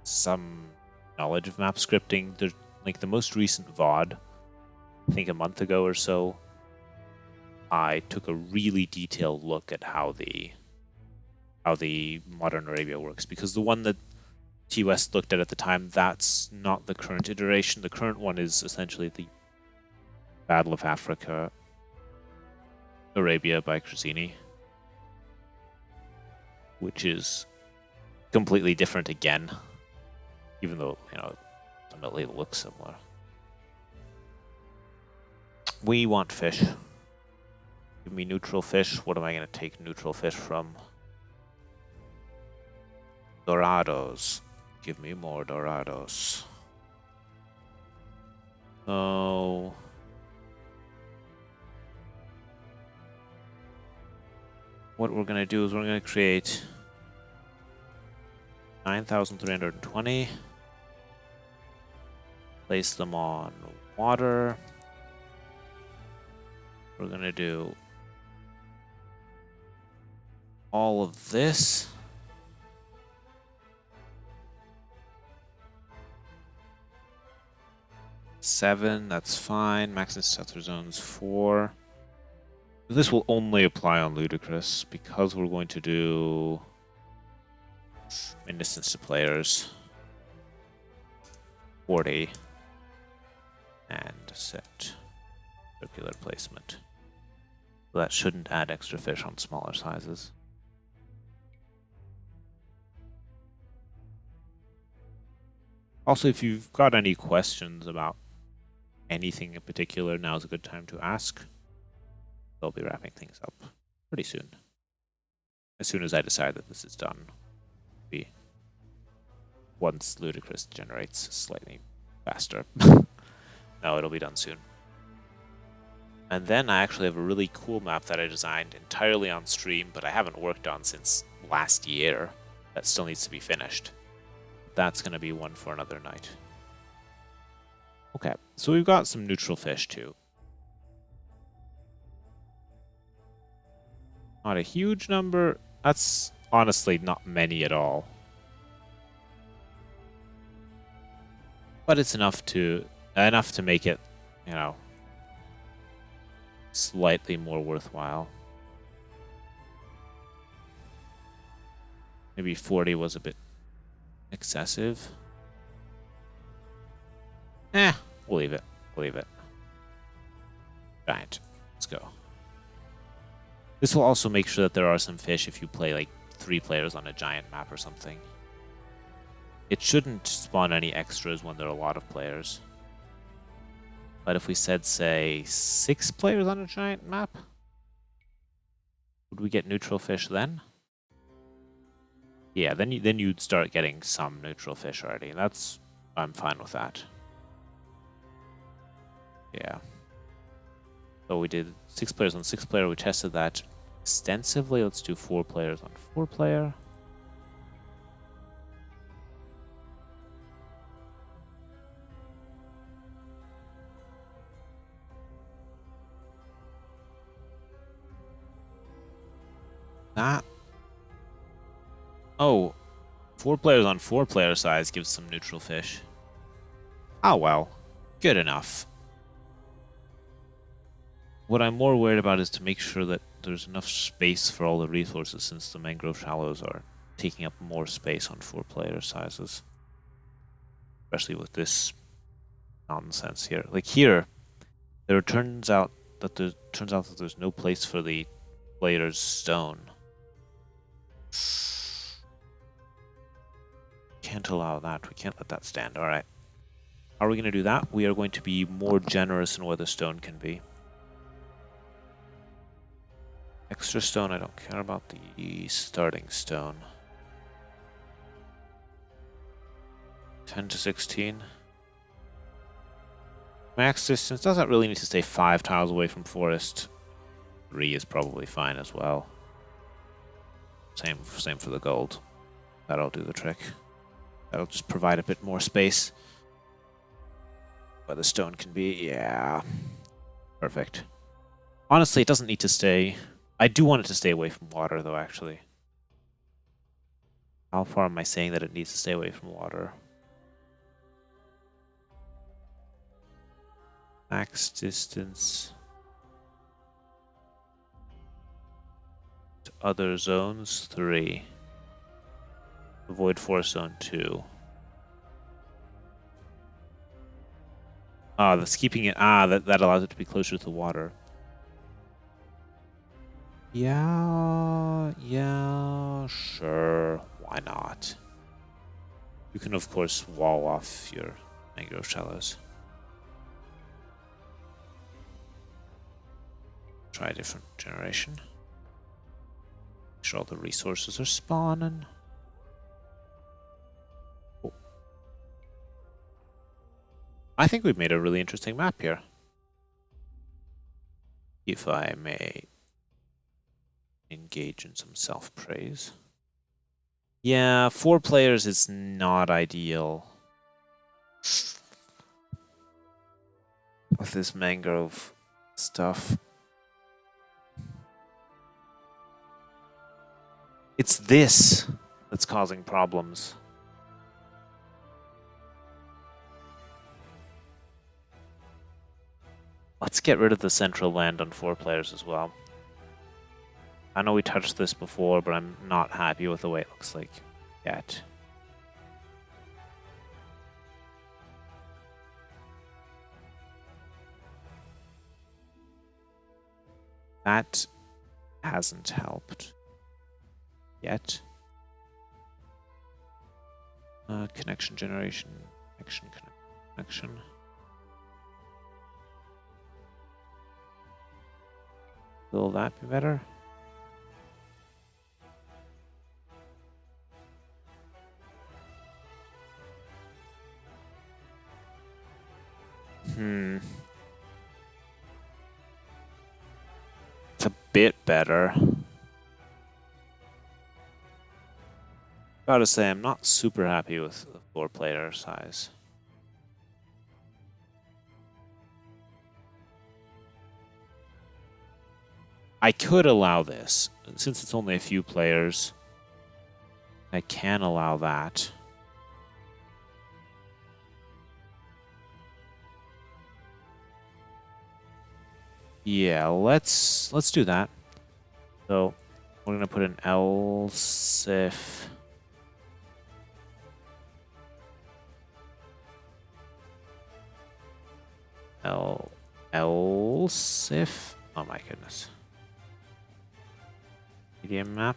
some knowledge of map scripting, there's like the most recent VOD, I think a month ago or so, I took a really detailed look at how the modern Arabia works, because the one that TOS looked at the time, that's not the current iteration. The current one is essentially the Battle of Africa, Arabia by Crasini, which is completely different again, even though, you know, ultimately it looks similar. We want fish. Give me neutral fish. What am I going to take neutral fish from? Dorados. Give me more Dorados. Oh... What we're going to do is we're going to create 9,320. Place them on water. We're going to do all of this. Seven, that's fine. Max and Setzer zones 4. This will only apply on Ludicrous because we're going to do distance to players 40 and set circular placement. So that shouldn't add extra fish on smaller sizes. Also, if you've got any questions about anything in particular, now's a good time to ask. I'll be wrapping things up pretty soon. As soon as I decide that this is done, once Ludicrous generates slightly faster. No, it'll be done soon. And then I actually have a really cool map that I designed entirely on stream, but I haven't worked on since last year. That still needs to be finished. That's going to be one for another night. Okay, so we've got some neutral fish too. Not a huge number. That's honestly not many at all. But it's enough to make it, you know, slightly more worthwhile. Maybe 40 was a bit excessive. We'll leave it. We'll leave it. Giant. Let's go. This will also make sure that there are some fish if you play like 3 players on a giant map or something. It shouldn't spawn any extras when there are a lot of players. But if we said, say, 6 players on a giant map, would we get neutral fish then? Yeah, then you'd start getting some neutral fish already. I'm fine with that. Yeah. So we did 6 players on 6 player. We tested that extensively. Let's do 4 players on 4 player. That. Oh, 4 players on 4 player size gives some neutral fish. Oh well, good enough. What I'm more worried about is to make sure that there's enough space for all the resources, since the mangrove shallows are taking up more space on 4 player sizes. Especially with this nonsense here. Like here, there turns out that there's no place for the player's stone. Can't allow that. We can't let that stand. Alright. How are we going to do that? We are going to be more generous in where the stone can be. Extra stone, I don't care about the starting stone. 10 to 16. Max distance doesn't really need to stay 5 tiles away from forest. 3 is probably fine as well. Same for the gold. That'll do the trick. That'll just provide a bit more space. Where the stone can be, yeah. Perfect. Honestly, it doesn't need to stay. I do want it to stay away from water, though, actually. How far am I saying that it needs to stay away from water? Max distance to other zones, 3. Avoid forest zone, 2. That's keeping it. That allows it to be closer to the water. Yeah, sure. Why not? You can, of course, wall off your mangrove shallows. Try a different generation. Make sure all the resources are spawning. Oh. I think we've made a really interesting map here. If I may engage in some self-praise. Yeah, 4 players is not ideal. With this mangrove stuff. It's this that's causing problems. Let's get rid of the central land on 4 players as well. I know we touched this before, but I'm not happy with the way it looks like yet. That hasn't helped yet. Connection generation. Connection. Will that be better? It's a bit better. Gotta say, I'm not super happy with the 4-player size. I could allow this. Since it's only a few players, I can allow that. Yeah, let's do that. So we're gonna put an else if else if, oh my goodness. Medium map.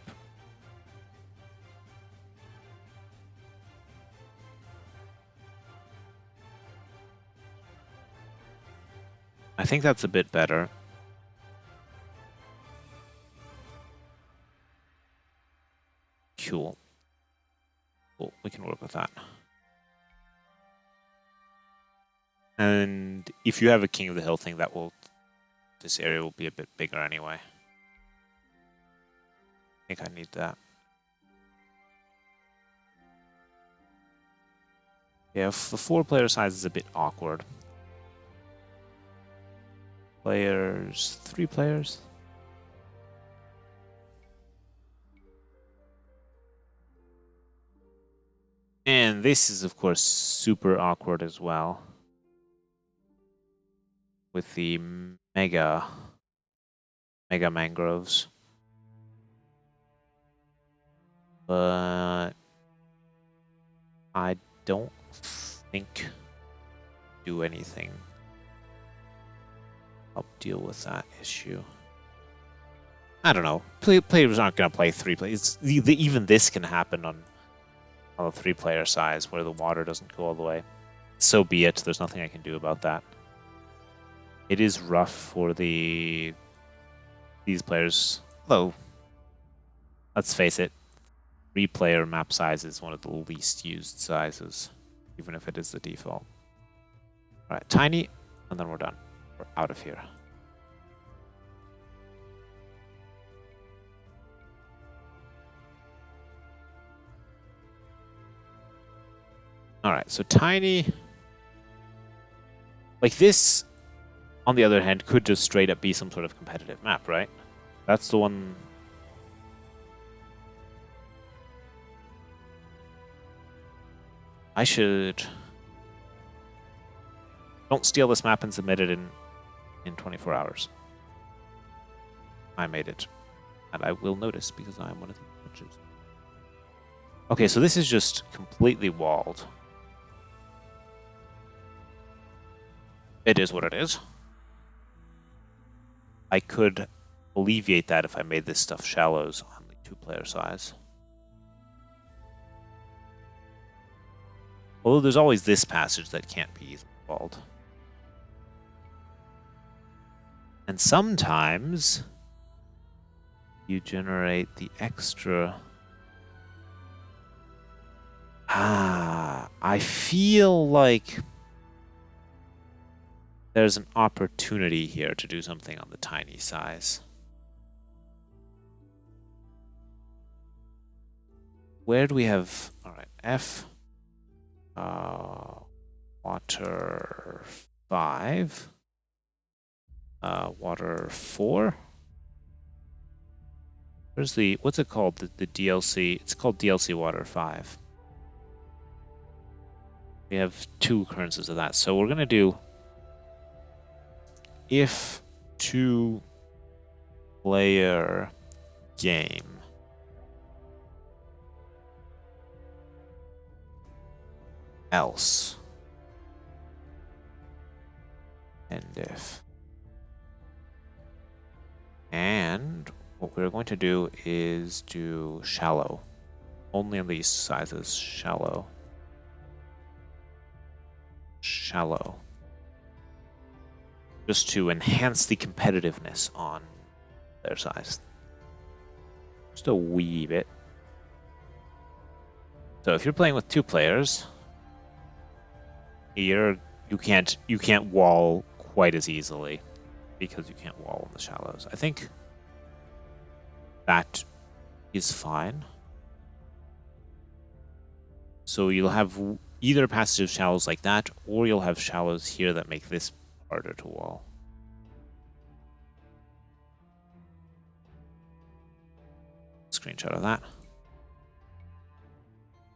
I think that's a bit better. Cool. Cool, we can work with that. And if you have a King of the Hill thing, this area will be a bit bigger anyway. I think I need that. Yeah, the 4-player size is a bit awkward. 3 players. And this is, of course, super awkward as well. With the mega mangroves. But I don't think do anything. I'll deal with that issue. I don't know. Players aren't going to play 3 players. Even this can happen on a 3-player size where the water doesn't go all the way. So be it. There's nothing I can do about that. It is rough for these players. Though, let's face it, 3-player map size is one of the least used sizes, even if it is the default. All right, tiny, and then we're done. We're out of here. All right, so tiny. Like this, on the other hand, could just straight up be some sort of competitive map, right? That's the one. I should. Don't steal this map and submit it in 24 hours. I made it. And I will notice because I am one of the judges. Okay, so this is just completely walled. It is what it is. I could alleviate that if I made this stuff shallows on the 2-player size. Although there's always this passage that can't be easily walled. And sometimes you generate the extra. I feel like there's an opportunity here to do something on the tiny size. Where do we have? All right, F. Water 5. Water 4. Where's the, what's it called? The DLC. It's called DLC Water 5. We have 2 occurrences of that. So we're going to do if 2-player game. Else. And if. And what we're going to do is do shallow. Only on these sizes, shallow. Shallow. Just to enhance the competitiveness on their size. Just a wee bit. So if you're playing with 2 players, you can't wall quite as easily because you can't wall in the shallows. I think that is fine. So you'll have either passive shallows like that, or you'll have shallows here that make this harder to wall. Screenshot of that.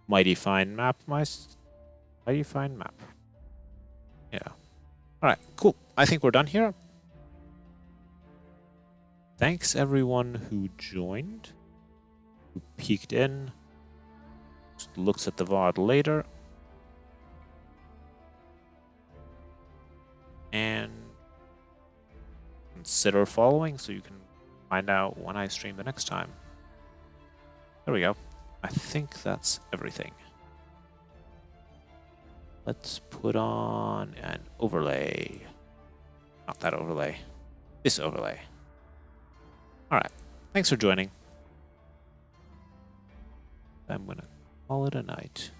Mighty fine map, mighty fine map. Yeah. Alright, cool. I think we're done here. Thanks everyone who joined, who peeked in, looks at the VOD later, and consider following so you can find out when I stream the next time. There we go. I think that's everything. Let's put on an overlay. Not that overlay. This overlay. Alright. Thanks for joining. I'm gonna call it a night.